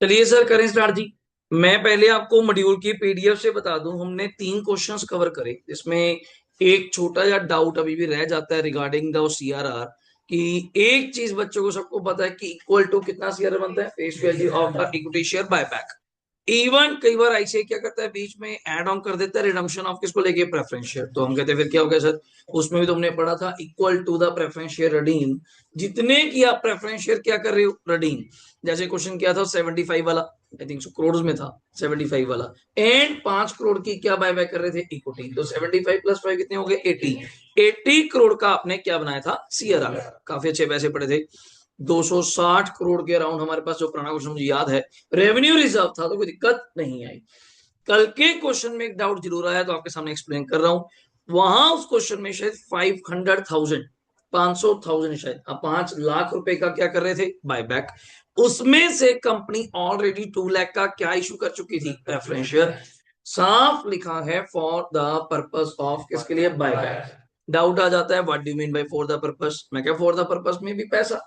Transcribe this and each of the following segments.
चलिए सर करें स्टार्ट जी। मैं पहले आपको मॉड्यूल की पीडीएफ से बता दूं, हमने 3 क्वेश्चंस कवर करे जिसमें एक छोटा या डाउट अभी भी रह जाता है रिगार्डिंग द सीआरआर कि एक चीज बच्चों को सबको पता है कि इक्वल टू कितना सीआरआर बनता है, face value of the equity share buyback. Even कई बार ऐसे क्या करता है बीच में एड ऑन कर देता है रिडम्पशन ऑफ किसको लेके, प्रेफरेंस शेयर। तो हम कहते हैं फिर क्या हो गया सर, उसमें भी तुमने पढ़ा था equal to the preference share redeem. जितने की आप प्रेफरेंस शेयर क्या कर रहे हो, रिडीम। जैसे क्वेश्चन किया था 75 वाला, आई थिंक करोड़ में था 75 वाला, एंड 5 करोड़ की क्या बाय बैक कर रहे थे, इक्विटी। तो 75 प्लस 5 कितने हो गए, 80। 80 करोड़ का आपने क्या बनाया था, सीआरआर। काफी अच्छे पैसे पड़े थे, 260 करोड़ के अराउंड हमारे पास जो पुराना क्वेश्चन मुझे याद है। रेवेन्यू रिजर्व था तो कोई दिक्कत नहीं आई। कल के क्वेश्चन में एक डाउट जरूर आया तो आपके सामने एक्सप्लेन कर रहा हूं। वहां उस क्वेश्चन में शायद 500,000, 500,000 शायद, अब 5 लाख रुपए का क्या कर रहे थे, बायबैक। उसमें से कंपनी ऑलरेडी 2 लाख का क्या इशू कर चुकी थी, प्रेफरेंस शेयर। साफ लिखा है फॉर द पर्पस ऑफ, किसके लिए, बायबैक। डाउट आ जाता है what do mean by for the purpose. मैं क्या, फॉर द पर्पस में भी पैसा,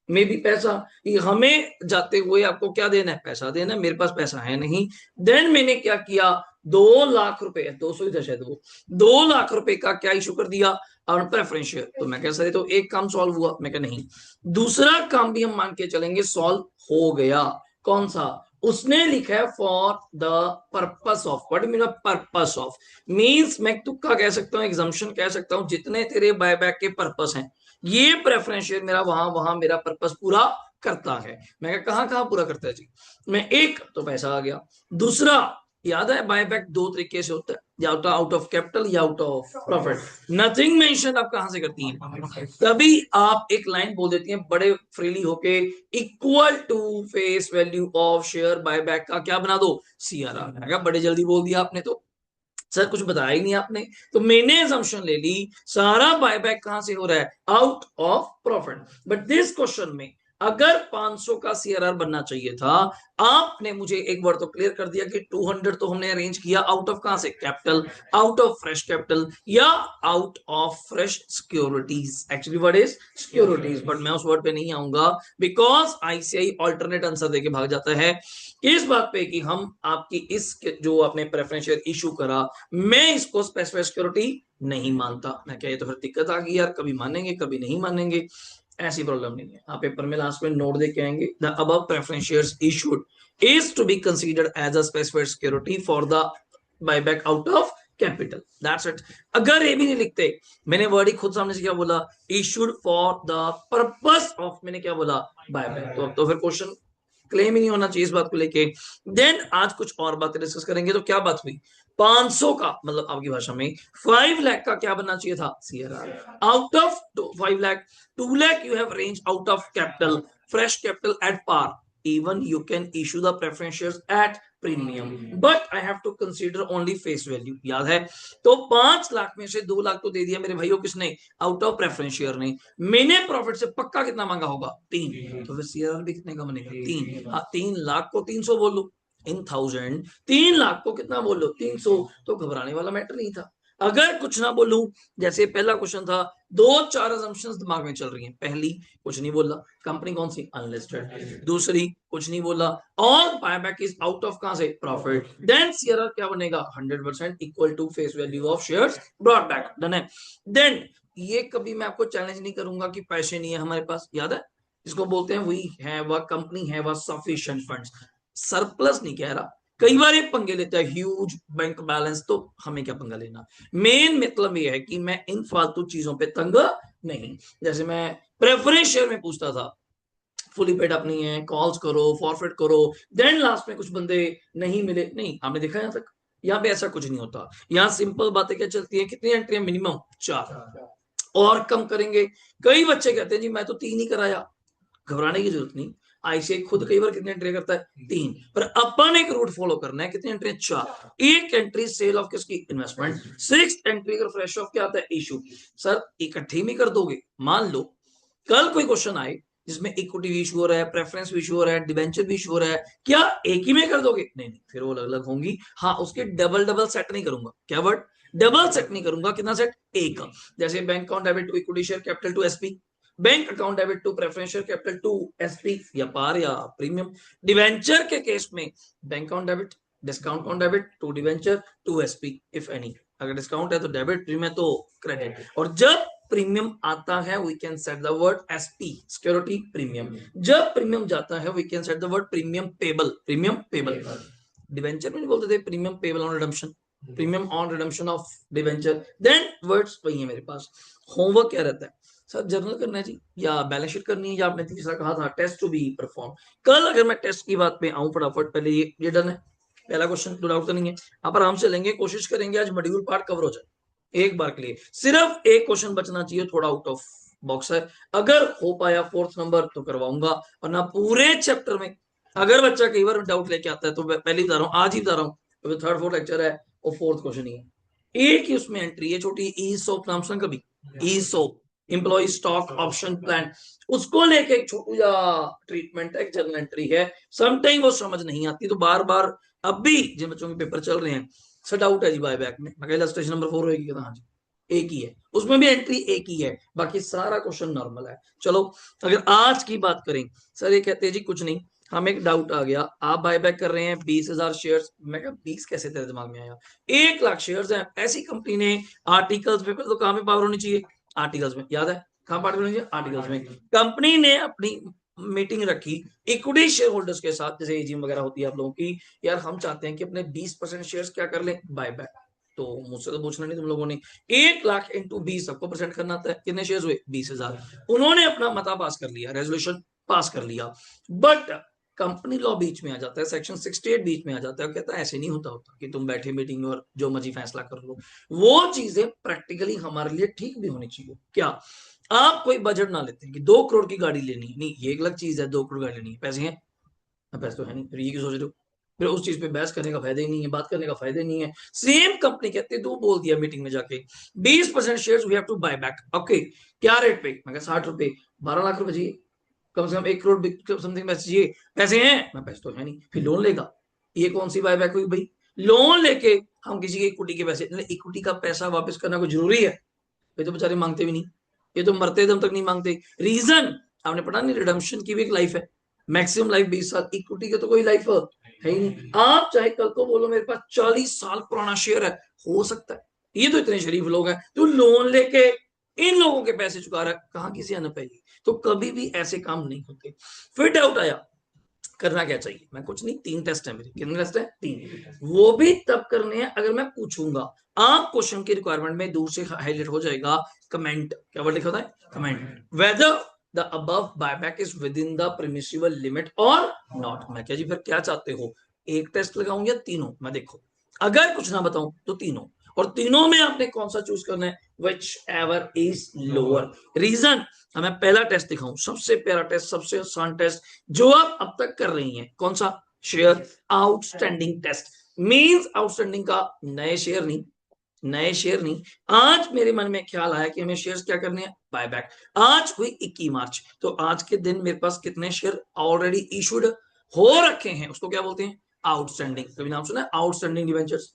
में भी पैसा। ये हमें जाते हुए आपको क्या देना है, पैसा देना है, मेरे पास पैसा है नहीं। देन मैंने क्या किया, 2 लाख रुपए, 200 ही था शायद वो, 2 लाख रुपए का क्या इशू कर दिया, और प्रेफरेंस शेयर। तो मैं कह सकते तो एक काम सॉल्व हुआ, मैं कह नहीं। दूसरा काम भी हम मान के चलेंगे सॉल्व हो गया। कौन सा, उसने लिखा है for the purpose of, what mean purpose of, means मैं तुक्का कह सकता हूं, एग्जाम्पशन कह सकता हूं, जितने तेरे बायबैक के पर्पस हैं ये प्रेफरेंस शेयर मेरा वहां वहां मेरा पर्पस पूरा करता है। मैं कहां कहां पूरा करता है जी, मैं एक तो पैसा आ गया। दूसरा, याद है बायबैक 2 तरीके से होता है, या आउट ऑफ कैपिटल या out of profit. Nothing mention आप कहां से करती हैं, तभी आप एक लाइन बोल देती हैं बड़े फ्रीली होके, equal to face value of share buyback का क्या बना दो, सीआरआर। बड़े जल्दी बोल दिया आपने तो, सर कुछ बताया ही नहीं आपने। तो मैंने असम्पशन ले ली सारा बायबैक कहां से हो रहा है, out of profit. But this question में अगर 500 का सीआरआर बनना चाहिए था, आपने मुझे एक बार तो क्लियर कर दिया कि 200 तो हमने अरेंज किया आउट ऑफ कहां से, capital, out of fresh capital या out of fresh securities. Actually word is securities, but मैं उस वर्ड पे नहीं आऊंगा बिकॉज आईसीआई ऑल्टरनेट आंसर देके भाग जाता है इस बात पे कि हम आपकी इस जो आपने प्रेफरेंस शेयर इशू करा, मैं इसको स्पेसिफाइड सिक्योरिटी नहीं मानता। मैं क्या, ये तो फिर दिक्कत आ गई यार, कभी मानेंगे कभी नहीं मानेंगे। ऐसी प्रॉब्लम नहीं है, आप पेपर में लास्ट में नोट दे के आएंगे, the above preference shares issued is to be considered as a specified security for the buyback out of capital, that's it. अगर ये भी नहीं लिखते, मैंने वर्ड ही खुद सामने से क्या बोला, issued for the purpose of, मैंने क्या बोला, बायबैक। तो अब तो फिर क्वेश्चन क्लेम ही नहीं होना चाहिए इस बात को लेके। देन आज कुछ और बातें डिस्कस करेंगे। तो क्या बात हुई, 500 का मतलब आपकी भाषा में 5 लाख का क्या बनना चाहिए था, CRR. Out of 5 lakh, 2 lakh you have range out of capital, fresh capital at par, even you can issue the preference shares at premium, but I have to consider only face value। याद है, तो 5 लाख में से 2 लाख तो दे दिया मेरे भाइयों किसने, आउट ऑफ प्रेफरेंस शेयर ने। मैंने प्रॉफिट से पक्का कितना मांगा होगा, 3, तो फिर सीआरआर भी कितने का बनेगा, 3। हाँ, 3 लाख को 300 बोल लो इन थाउजेंड, 3 लाख को कितना बोल लो, 300। तो घबराने वाला मैटर नहीं था। अगर कुछ ना बोलूं, जैसे पहला क्वेश्चन था, 2-4 असम्पशंस दिमाग में चल रही हैं। पहली, कुछ नहीं बोला, कंपनी कौन सी, अनलिस्टेड। दूसरी, कुछ नहीं बोला, all buyback is out of कहां से, प्रॉफिट। देन सीआरआर क्या बनेगा, 100% equal to face value of shares brought back, done है। देन ये कभी मैं आपको चैलेंज नहीं करूंगा कि पैसे नहीं है हमारे पास, याद है, इसको बोलते हैं वी है वह कंपनी है वह सफिशिएंट फंड्स। सरप्लस नहीं कह रहा, कई बार एक पंगे लेता है ह्यूज बैंक बैलेंस, तो हमें क्या पंगा लेना। मेन मतलब ये है कि मैं इन फालतू चीजों पे तंग नहीं। जैसे मैं प्रेफरेंस शेयर में पूछता था, फुली पेड अप नहीं है, कॉल्स करो, फॉरफिट करो, देन लास्ट में कुछ बंदे नहीं मिले, नहीं आपने देखा यहाँ तक, यहाँ पे ऐसा कुछ नहीं होता। यहाँ सिंपल बातें क्या चलती है, कितनी एंट्री, मिनिमम 4, और कम करेंगे। कई बच्चे कहते हैं जी मैं तो 3 ही कराया, घबराने की जरूरत नहीं। आईसीआई खुद कई बार कितनी एंट्री करता है, 3, पर अपन एक रूट फॉलो करना है, कितनी एंट्री, 4। एक एंट्री सेल ऑफ किसकी, इन्वेस्टमेंट। 6 एंट्री अगर फ्रेश ऑफ क्या आता है, इशू। सर इकट्ठे में कर दोगे, मान लो कल कोई क्वेश्चन आए जिसमें इक्विटी भी इशू हो रहा है, प्रेफरेंस भी इशू हो रहा है, डिबेंचर भी इशू हो रहा है, क्या एक ही में कर दोगे, नहीं नहीं, फिर वो अलग अलग होंगी। हाँ, उसके डबल डबल सेट नहीं करूंगा, क्या वर्ड, डबल सेट नहीं करूंगा, कितना सेट, एक। जैसे bank account debit to equity share capital to SP, bank account debit to preferential capital to SP या पार या प्रीमियम। डिवेंचर के केस में bank account debit, discount account debit to debenture to SP if any. अगर discount है तो debit, premium है तो credit. और जब प्रीमियम आता है we can set the word SP security premium. जब प्रीमियम जाता है we can set the word premium payable, premium payable. Debenture में बोलते थे premium payable on redemption, premium on redemption of debenture. Then words वही है मेरे पास। होमवर्क क्या रहता है सर, जर्नल करना है जी या बैलेंस शीट करनी है, या आपने तीसरा कहा था टेस्ट टू बी परफॉर्म। कल अगर मैं टेस्ट की बात पे आऊं फटाफट, पहले ये डन है पहला क्वेश्चन, तो डाउट तो नहीं है। आप आराम से लेंगे, कोशिश करेंगे आज मॉड्यूल पार्ट कवर हो जाए एक बार के लिए। सिर्फ एक क्वेश्चन बचना चाहिए, थोड़ा आउट ऑफ बॉक्स है, अगर हो पाया फोर्थ नंबर तो करवाऊंगा, वरना पूरे चैप्टर में अगर बच्चा कई बार डाउट लेके आता है तो पहले बता रहा हूँ, आज ही बता रहा हूँ, तो थर्ड फोर्थ लेक्चर है और फोर्थ क्वेश्चन ही है। एक ही उसमें एंट्री है छोटी, ई सोप नाम सुना कभी? ESOP employ stock option plan, उसको लेके एक छोटू या ट्रीटमेंट है, एक जर्नल एंट्री है। समटाइम वो समझ नहीं आती तो बार बार, अब भी जिन बच्चों के पेपर चल रहे हैं सर डाउट है जी बाय बैक में, मैं कह इलस्ट्रेशन नंबर 4 होगी, हाँ जी एक ही है, उसमें भी एंट्री एक ही है, बाकी सारा क्वेश्चन नॉर्मल है। चलो अगर आज की बात करें, सर ये कहते हैं जी कुछ नहीं, हमें एक डाउट आ गया, आप बाय बैक कर रहे हैं 20,000 शेयर्स। मैं कहा 20 कैसे तेरे दिमाग में आया, 1 लाख शेयर्स हैं, ऐसी कंपनी ने आर्टिकल्स में, तो कहां पे पावर होनी चाहिए? आर्टिकल्स में, याद है कहां पावर होनी चाहिए? आर्टिकल्स में। कंपनी ने अपनी मीटिंग रखी इक्विटी शेयर होल्डर्स के साथ, जैसे एजीएम वगैरह होती है आप लोगों की, यार हम चाहते हैं कि अपने 20% शेयर्स क्या कर लें, बाय बैक। तो मुझसे तो पूछना नहीं तुम लोगों ने, 1 लाख इंटू 20 सबको परसेंट करना था, कितने शेयर्स हुए? 20,000। उन्होंने अपना मता पास कर लिया, रेजोल्यूशन पास कर लिया, बट कंपनी लॉ बीच में आ जाता है, सेक्शन 68 बीच में आ जाता है, कहता है ऐसे नहीं होता कि तुम बैठे मीटिंग में और जो मर्जी फैसला कर लो। वो चीजें प्रैक्टिकली हमारे लिए ठीक भी होनी चाहिए। क्या आप कोई बजट ना लेते हैं कि 2 करोड़ की गाड़ी लेनी है, नहीं ये एक अलग चीज है, 2 करोड़ गाड़ी लेनी है, पैसे हैं? पैसे तो है नहीं, फिर ये क्यों सोच रहे हो? फिर उस चीज पे बहस करने का फायदा ही नहीं है, बात करने का फायदा ही नहीं है। सेम कंपनी कहते हैं, तू बोल दिया मीटिंग में जाके 20% shares we have to buy back, okay क्या रेट पे? मैं 60 रुपए, 12 लाख रुपए चाहिए, कम से कम 1 करोड़ समथिंग पैसे चाहिए, पैसे हैं? मैं पैसे तो है नहीं, फिर लोन लेगा, ये कौन सी बाय बैक हुई भाई? लोन लेके हम किसी की इक्विटी के पैसे, इक्विटी का पैसा वापस करना कोई जरूरी है? ये तो बेचारे मांगते भी नहीं, ये तो मरते दम तक नहीं मांगते। रीजन आपने पढ़ा नहीं, रिडम्पशन की भी एक लाइफ है, मैक्सिमम लाइफ 20 साल, इक्विटी की तो कोई लाइफ है ही नहीं। आप चाहे कल को बोलो मेरे पास 40 साल पुराना शेयर है, हो सकता है, ये तो इतने शरीफ लोग हैं, तो लोन लेके इन लोगों के पैसे चुका रहा है, कहां किसी आना पाएगी? तो कभी भी ऐसे काम नहीं होते। फिर डाउट आया करना क्या चाहिए, मैं कुछ नहीं, 3 टेस्ट है मेरे, कितने टेस्ट है? 3, वो भी तब करने हैं अगर मैं पूछूंगा। आप क्वेश्चन की रिक्वायरमेंट में दूर से हाईलाइट हो जाएगा कमेंट, क्या वर्ड लिखा होता है? Comment, whether the above buyback is within the permissible limit और नॉट। मैं क्या जी फिर क्या चाहते हो, एक टेस्ट लगाऊं या तीनों? मैं देखो अगर कुछ ना बताऊं तो तीनों, और तीनों में आपने कौन सा चूज करना है? Whichever is lower. Reason मैं पहला टेस्ट दिखाऊं, सबसे प्यारा टेस्ट, सबसे आसान टेस्ट जो आप अब तक कर रही हैं, कौन सा? Share outstanding test. Means outstanding का नए शेयर नहीं, नए शेयर नहीं। आज मेरे मन में ख्याल आया कि हमें शेयर्स क्या करने हैं? बायबैक। आज हुई 21 मार्च, तो आज के दिन मेरे पास कितने शेयर ऑलरेडी इशूड हो रखे हैं, उसको क्या बोलते हैं? आउटस्टैंडिंग। कभी नाम सुना है आउटस्टैंडिंग डिवेंचर्स?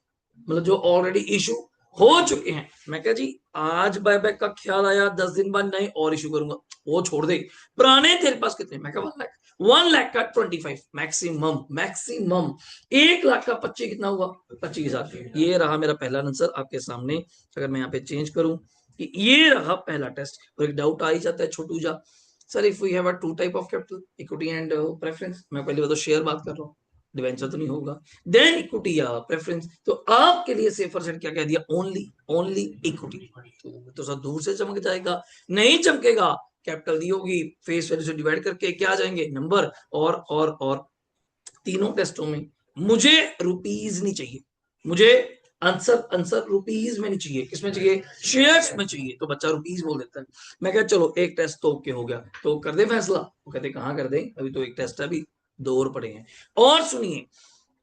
मतलब जो ऑलरेडी इशू हो चुके हैं। मैं क्या जी आज बायबैक का ख्याल आया, 10 दिन बाद नए और इशू करूंगा, वो छोड़ दे। पुराने तेरे पास कितने? मैं क्या 1 लाख, 1 लाख का 25 मैक्सिमम, मैक्सिमम 1 लाख का 25 कितना हुआ? 25,000। ये रहा मेरा पहला आंसर आपके सामने। अगर मैं यहाँ पे चेंज करूं कि ये रहा पहला टेस्ट, और एक डाउट आ ही जाता है छोटू जा, sir if we have a 2 type of capital, equity and preference, मैं पहले बात तो शेयर बात कर रहा हूँ, डिवेंचर तो नहीं होगा, देन इक्विटी या प्रेफरेंस, तो आपके लिए सेफर सेट क्या कह दिया? Only, only equity. तो सर दूर से चमक जाएगा, नहीं चमकेगा, कैपिटल दी होगी, फेस वैल्यू से डिवाइड करके क्या आ जाएंगे? नंबर। और तीनों टेस्टों में मुझे रुपीज नहीं चाहिए, मुझे आंसर आंसर रुपीज में नहीं चाहिए, किसमें चाहिए? शेयर्स में चाहिए। तो बच्चा रुपीज बोल देता है। मैं क्या चलो एक टेस्ट तो ओके हो गया, तो कर दे फैसला? वो कहते कहाँ कर दे, अभी तो एक टेस्ट है, अभी 2 और पड़े हैं। और सुनिए,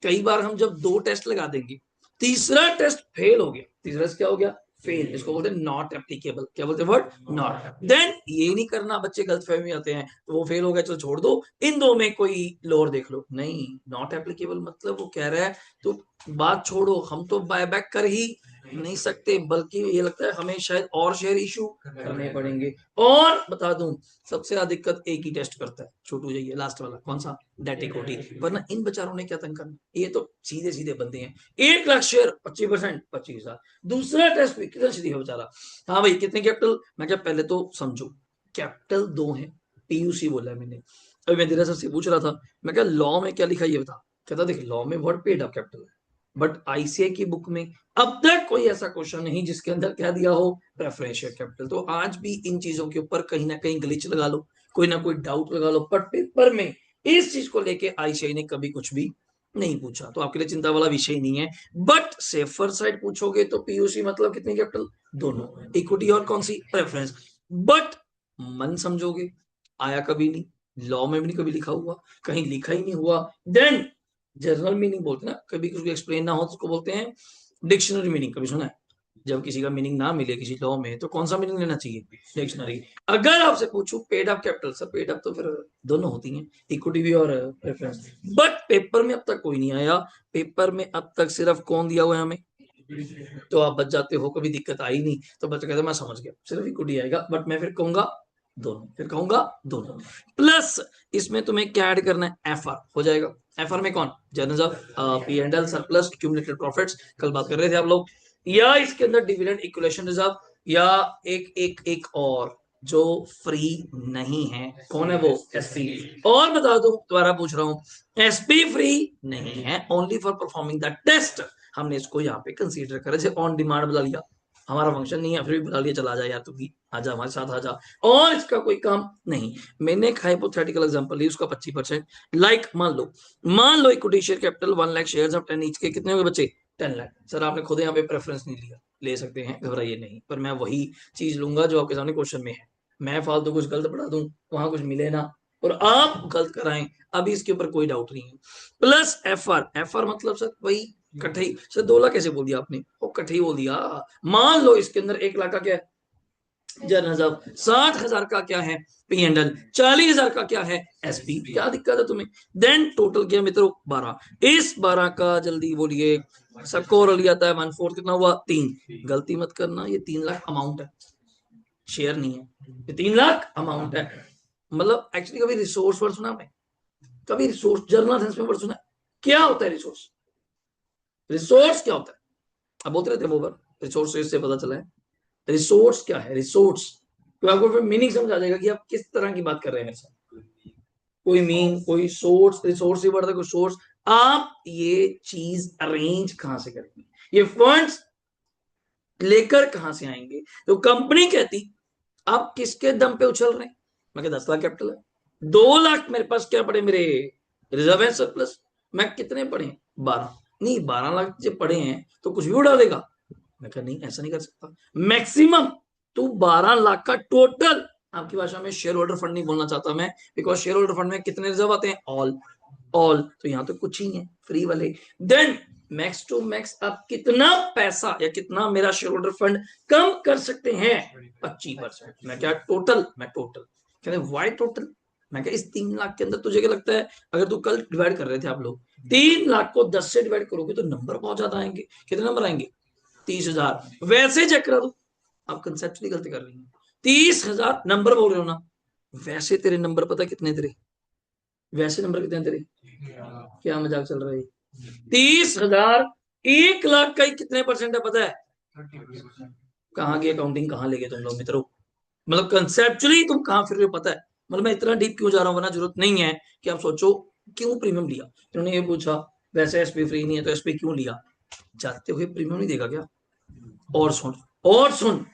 कई बार हम जब 2 टेस्ट लगा देंगे, तीसरा टेस्ट फेल हो गया, तीसरा क्या हो गया? फेल। इसको बोलते हैं नॉट एप्लीकेबल। क्या बोलते हैं वर्ड? नॉट। देन ये नहीं करना, बच्चे गलतफहमी आते हैं, तो वो फेल हो गया चलो छोड़ दो, इन दो में कोई लोअर देख लो। नहीं, नॉट एप्लीकेबल मतलब वो कह रहा है तो बात छोड़ो, हम तो बायबैक कर ही नहीं सकते, बल्कि ये लगता है हमें शायद और शेयर इशू करने पड़ेंगे। और बता दूं, सबसे ज्यादा दिक्कत एक ही टेस्ट करता है, छोटू जाइए लास्ट वाला, कौन सा, डेट इक्विटी। वरना इन बेचारों ने क्या तंग करना, ये तो सीधे सीधे बंदे हैं। 1 लाख शेयर 25%, 25,000। दूसरा टेस्ट भी कितना सीधी है बेचारा। हाँ भाई कितने कैपिटल, मैं क्या पहले तो समझो, कैपिटल 2 है, पीयूसी बोला है मैंने। अभी मैं धीरे सर से पूछ रहा था, मैं क्या लॉ में क्या लिखा ये बता। कहता देख लॉ में व्हाट पेड अप कैपिटल है, बट आईसीआई की बुक में अब तक कोई ऐसा क्वेश्चन नहीं जिसके अंदर क्या दिया हो, प्रेफरेंशियल कैपिटल। तो आज भी इन चीजों के ऊपर कहीं ना कहीं ग्लिच लगा लो, कोई ना कोई डाउट लगा लो, पर पेपर में इस चीज को लेके आईसीआई ने कभी कुछ भी नहीं पूछा, तो आपके लिए चिंता वाला विषय नहीं है। बट सेफर साइड पूछोगे तो पीयूसी मतलब कितनी कैपिटल, दोनों, इक्विटी और कौन सी, प्रेफरेंस। बट मन समझोगे, आया कभी नहीं, लॉ में भी नहीं कभी लिखा हुआ, कहीं लिखा ही नहीं हुआ। देन जनरल मीनिंग बोलते हैं ना, कभी किसी को एक्सप्लेन ना हो तो उसको बोलते हैं डिक्शनरी मीनिंग, कभी सुना है। जब किसी का मीनिंग ना मिले किसी लॉ में तो कौन सा मीनिंग लेना चाहिए, डिक्शनरी। अगर आपसे पूछूं पेड अप कैपिटल, सब पेड अप तो फिर दोनों होती हैं, इक्विटी भी और प्रेफरेंस। बट पेपर में अब तक कोई नहीं आया, पेपर में अब तक सिर्फ कौन दिया हुआ है हमें, तो आप बच जाते हो, कभी दिक्कत आई नहीं तो बच्चा कहता मैं समझ गया सिर्फ इक्विटी आएगा, बट मैं फिर कहूंगा दोनों, फिर कहूंगा दोनों। प्लस इसमें तुम्हें क्या ऐड करना है, एफआर हो जाएगा। एफआर में कौन, general of P and L surplus cumulated profits, कल बात कर रहे थे आप लोग, या इसके अंदर डिविडेंड इक्वलेशन रिजर्व, या एक एक एक और जो फ्री नहीं है, कौन है वो, एसपी। और बता दो, दोबारा पूछ रहा हूं, एसपी फ्री नहीं है, only for performing the test. हमने इसको यहाँ पे कंसीडर करा, जैसे ऑन डिमांड बुला लिया, हमारा फंक्शन नहीं है फिर भी बुला लिया, चला जा यार तू भी आजा हमारे साथ आजा, और इसका कोई काम नहीं। मैंने एक हाइपोथेटिकल एग्जांपल ली, उसका 25%। लाइक मान लो equity share capital 1 lakh shares of 10 each के कितने हुए बच्चे, 10 लाख। सर आपने खुद यहाँ पे प्रेफरेंस नहीं लिया, ले सकते हैं, घबराइए नहीं, पर मैं वही चीज लूंगा जो आपके सामने क्वेश्चन में है। मैं फालतू कुछ गलत पढ़ा दूं, वहां कुछ मिले ना, और आप गलत कराएं, अभी इसके ऊपर कोई डाउट नहीं है। प्लस एफआर, एफआर मतलब सर वही कठई, सर 2 लाख कैसे बोल दिया आपने, वो कठई बोल दिया। मान लो इसके अंदर 1 लाख का क्या है जनरल, 60,000 का क्या है पी एंड एल, 40,000 का क्या है एसपी, क्या दिक्कत है तुम्हें। देन टोटल क्या मित्रों, 12। इस 12 का जल्दी बोलिए, सबको और लिया था 1/4, कितना हुआ, 3। गलती मत करना, ये 3 लाख अमाउंट है, शेयर नहीं है, ये 3 लाख अमाउंट है। मतलब एक्चुअली कभी रिसोर्स वर्ड सुना आपने, कभी रिसोर्स जर्नल सेंस में वर्ड सुना, क्या होता है रिसोर्स, रिसोर्स क्या होता है, अब बोलते रहते वो वर्ड रिसोर्स से पता चला है। रिसोर्स क्या है, रिसोर्स, तो आपको फिर मीनिंग समझ आ जाएगा कि आप किस तरह की बात कर रहे हैं मेरे साथ। कोई मीन, कोई सोर्स, रिसोर्स ही बढ़ता है, कोई सोर्स। आप ये चीज अरेंज कहां से करेंगे, ये फंड्स लेकर कहां से आएंगे। तो कंपनी कहती आप किसके दम पे उछल रहे हैं, मैं 10 लाख कैपिटल है, 2 लाख मेरे पास क्या पड़े, मेरे रिजर्व है सरप्लस, मैं कितने पड़े, 12, नहीं 12 लाख जब पड़े हैं तो कुछ भी उड़ा देगा। मैं कहा नहीं ऐसा नहीं कर सकता, मैक्सिमम तू 12 लाख का टोटल, आपकी भाषा में शेयर होल्डर फंड नहीं बोलना चाहता मैं, बिकॉज शेयर होल्डर फंड में कितने रिजर्व आते हैं, ऑल, ऑल, तो यहाँ तो कुछ ही है फ्री वाले। देन मैक्स टू मैक्स आप कितना पैसा या कितना मेरा शेयर होल्डर फंड कम कर सकते हैं, 25%। मैं क्या टोटल, मैं टोटल, कहते वाई टोटल, मैं क्या इस 3 लाख के अंदर तुझे क्या लगता है, अगर तू कल डिवाइड कर रहे थे आप लोग, 3 लाख को 10 से डिवाइड करोगे तो नंबर बहुत ज्यादा आएंगे, कितने नंबर आएंगे, 30,000। वैसे चेक करा दो, आप कंसेप्चुअली गलती कर रही हैं, 30,000 नंबर बोल रहे हो ना, वैसे तेरे नंबर पता कितने तेरे, वैसे नंबर कितने तेरे, क्या मजाक चल रहा है, 30,000 1 लाख का ही कितने परसेंट है पता है, कहाँ की अकाउंटिंग कहाँ ले गए तुम लोग मित्रों, मतलब कंसेप्चुअली तुम कहाँ फिर रहे हो पता है। मतलब मैं इतना डीप क्यों जा रहा हूँ, वरना जरूरत नहीं है कि आप सोचो क्यों प्रीमियम लिया, इन्होंने ये पूछा वैसे एसपी फ्री नहीं है तो एसपी क्यों लिया, जाते हुए प्रीमियम नहीं देगा क्या, और सुन, और सुन,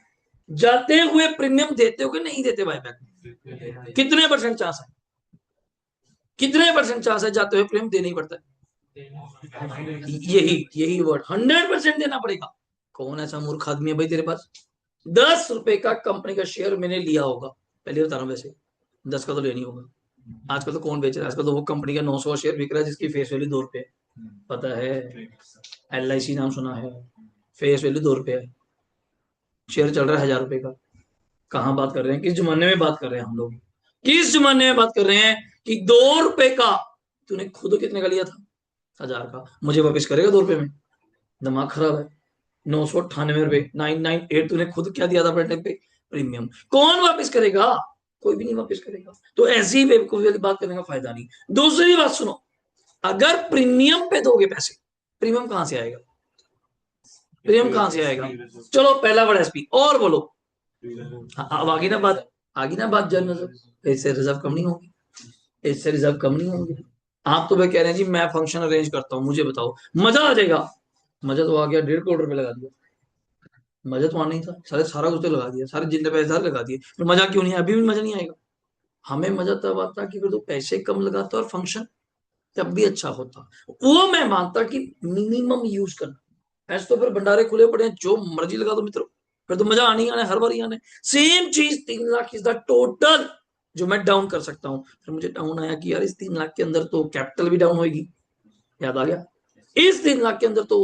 जाते हुए प्रीमियम देते हो कि नहीं देते भाई बैक, कितने परसेंट चांस है, कितने परसेंट चांस है जाते हुए प्रीमियम देना ही पड़ता है, यही यही वर्ड 100% देना पड़ेगा। कौन ऐसा मूर्ख आदमी है भाई तेरे पास, 10 रुपए का कंपनी का शेयर मैंने लिया होगा, पहले बता रहा हूँ, वैसे 10 का तो लेनी होगा, आजकल तो कौन बेच रहा है, आजकल तो वो कंपनी का 900 शेयर बिक रहा है जिसकी फेस वैल्यू 2 रुपए, पता है, LIC नाम सुना है, फेस वैल्यू 2 रुपए है, शेयर चल रहा है 1,000 रुपए का। कहाँ बात कर रहे हैं, किस जमाने में बात कर रहे हैं हम लोग, किस जमाने में बात कर रहे हैं कि 2 रुपए का, तूने खुद कितने का लिया था, 1,000 का, मुझे वापस करेगा 2 रुपए में, दिमाग खराब है। ₹998, 998 तूने खुद क्या दिया था अपने टाइम पे प्रीमियम। कौन वापस करेगा? कोई भी नहीं वापस करेगा। तो ऐसी बेवकूफी वाली बात करने का फायदा नहीं। दूसरी बात सुनो, अगर प्रीमियम पे दोगे पैसे, प्रीमियम कहां से आएगा? प्रीमियम कहां से आएगा? चलो पहला वर्ड एसपी और बोलो। हाँ, अब आगे ना बात, आगे ना बात जर्नल इससे रिजर्व कम नहीं होगी, इससे रिजर्व कम नहीं होंगे। आप तो भाई कह रहे हैं जी मैं फंक्शन अरेंज करता हूँ, मुझे बताओ, मजा आ जाएगा। मजा तो आ गया, 1.5 करोड़ रुपए लगा दिया। मजा तो आना नहीं था, सारे सारा कुछ तो लगा दिया, सारे जितने पैसे सारे लगा दिए, फिर मजा क्यों नहीं है? अभी भी मजा नहीं आएगा। हमें मजा तब आता कि अगर तो पैसे कम लगाता और फंक्शन तब भी अच्छा होता। वो मैं मानता कि मिनिमम यूज करना। ऐसे तो फिर भंडारे खुले पड़े हैं, जो मर्जी लगा दो मित्रों, फिर तो मजा आनी आना है, हर बार ही आना है। सेम चीज 3 लाख इज द टोटल जो मैं डाउन कर सकता हूँ। फिर मुझे डाउन आया कि यार इस 3 लाख के अंदर तो कैपिटल भी डाउन होगी, याद आ गया। इस 3 लाख के अंदर तो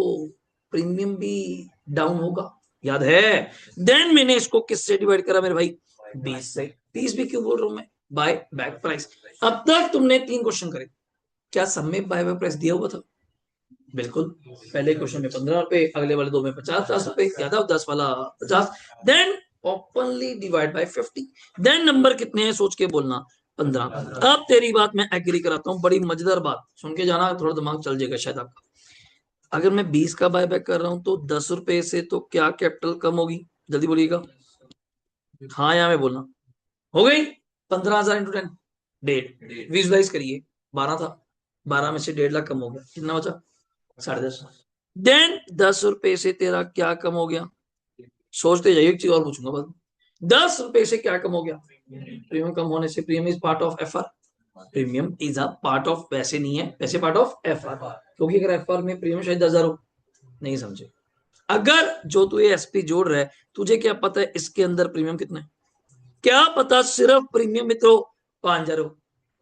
प्रीमियम भी डाउन होगा, याद है। देन मैंने इसको किससे डिवाइड करा मेरे भाई? 20 से। 30 भी क्यों बोल रहा हूं मैं? Bye back price. अब तक तुमने 3 क्वेश्चन करे, क्या सब में बाय बैक प्राइस दिया हुआ था? बिल्कुल। पहले क्वेश्चन में 15 रुपए, अगले वाले दो में 50 रुपए, याद है, 10 वाला 50। Then openly divide by 50। Then number कितने हैं सोच के बोलना, 15। अब तेरी बात मैं एग्री कराता हूँ, बड़ी मजेदार बात सुन के जाना, थोड़ा दिमाग चल जाएगा शायद आपका। अगर मैं 20 का बायबैक कर रहा हूं तो 10 रुपए से तो क्या कैपिटल कम होगी? जल्दी बोलिएगा, हाँ या मैं बोलना। हो गई 15,000 इंटू 10, 1.5 विजुलाइज करिए। 12 था, 12 में से 1.5 लाख कम हो गया, कितना बचा? 10.5। देन 10 रुपए से तेरा क्या कम हो गया? सोचते जाइए, एक चीज और पूछूंगा बस। 10 रुपए से क्या कम हो गया? प्रीमियम कम होने से, premium is part of F R. Premium is a part of, वैसे नहीं है, वैसे पार्ट ऑफ एफ आर, क्योंकि अगर एफ आर में प्रीमियम शायद 10,000 हो। नहीं समझे? अगर जो तू ये एसपी जोड़ रहा है, तुझे क्या पता है इसके अंदर प्रीमियम कितना है? क्या पता सिर्फ प्रीमियम मित्रों 5,000 हो,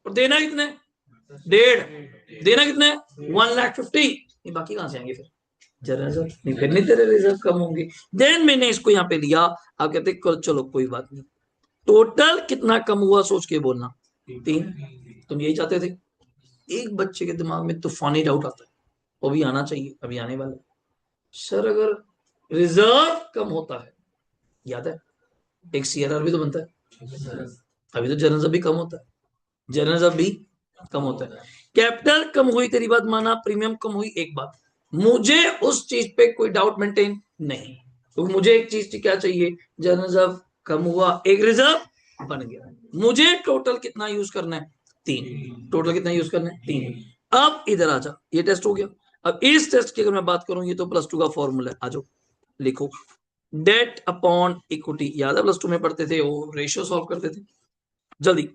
और देना कितना है? 1.5। देना कितना है? 1,50,000। ये बाकी कहां से आएंगे फिर? जरा सा नहीं, फिर नहीं तेरे रिजर्व कम होंगे। देन मैंने इसको यहाँ पे लिया। आप कहते चलो कोई बात नहीं, टोटल कितना कम हुआ सोच के बोलना। 3। तुम यही चाहते थे। एक बच्चे के दिमाग में तूफानी डाउट आता है, वो भी आना चाहिए, अभी आने वाला। सर अगर रिजर्व कम होता है, याद है, एक सीआरआर भी तो बनता है। अभी तो जनरल भी कम होता है, जनरल भी कम होता है। कैपिटल कम हुई तेरी बात माना, प्रीमियम कम हुई, एक बात, मुझे उस चीज पे कोई डाउट मेंटेन नहीं। तो मुझे एक चीज क्या चाहिए? जनरल कम हुआ, एक रिजर्व बन गया। मुझे टोटल कितना यूज करना है? 3। टोटल कितना यूज करना है? 3। अब इधर आ जा, ये टेस्ट हो गया। अब इस टेस्ट की अगर मैं बात करूं, ये तो +2 का फॉर्मूला है, आ जाओ लिखो। डेट अपॉन इक्विटी, याद है +2 में पढ़ते थे, वो रेशियो सॉल्व करते थे। जल्दी,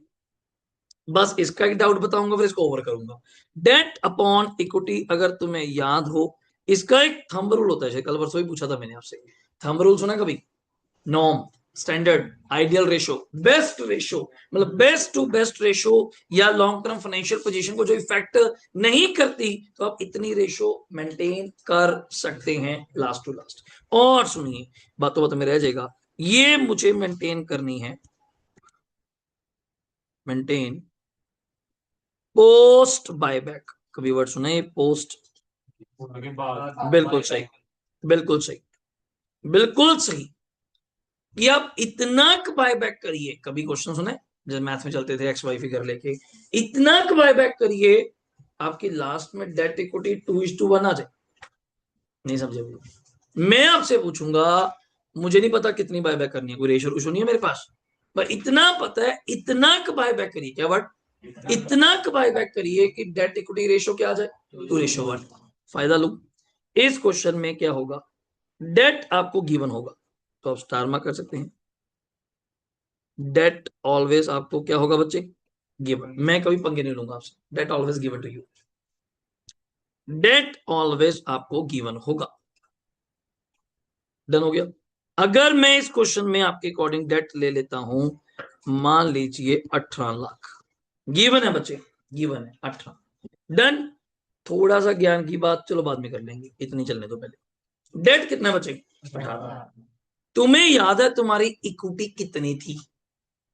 बस इसका एक डाउट बताऊंगा फिर इसको ओवर करूंगा। डेट अपॉन इक्विटी अगर तुम्हें याद हो, इसका एक थंब रूल होता है, कल परसों ही पूछा था मैंने आपसे। थंब रूल सुना कभी? Norm, standard, ideal ratio, best ratio, मतलब बेस्ट टू बेस्ट रेशो, या लॉन्ग टर्म फाइनेंशियल पोजीशन को जो इफेक्ट नहीं करती, तो आप इतनी रेशो मेंटेन कर सकते हैं लास्ट टू लास्ट। और सुनिए, बातों बातों में रह जाएगा, ये मुझे मेंटेन करनी है, मेंटेन पोस्ट बायबैक। कभी वर्ड सुना है पोस्ट? बिल्कुल सही, बिल्कुल सही, बिल्कुल सही, कि आप इतना बायबैक करिए। कभी क्वेश्चन सुने जब मैथ में चलते थे, एक्स वाई फिगर लेके, इतना बायबैक करिए आपकी लास्ट में डेट इक्विटी 2:1 आ जाए। नहीं समझे? मैं आपसे पूछूंगा, मुझे नहीं पता कितनी बायबैक करनी है, कोई रेशो रुशो नहीं है मेरे पास, पर इतना पता है, इतना बायबैक करिए, क्या वर्ड? इतना बायबैक करिए कि डेट इक्विटी रेशो क्या आ जाए? 2:1। फायदा लू, इस क्वेश्चन में क्या होगा? डेट आपको गिवन होगा, तो आप स्टार मार्क कर सकते हैं। डेट ऑलवेज आपको क्या होगा बच्चे? गिवन। मैं कभी पंगे नहीं लूंगा आपसे, debt always given to you, debt always आपको गिवन होगा। डन हो गया। अगर मैं इस क्वेश्चन में आपके अकॉर्डिंग डेट ले लेता हूं, मान लीजिए 18 लाख, गिवन है बच्चे, गिवन है 18। डन। थोड़ा सा ज्ञान की बात चलो बाद में कर लेंगे, इतनी चलने दो पहले। डेट कितना बचे? 18। तुम्हें याद है तुम्हारी इक्विटी कितनी थी?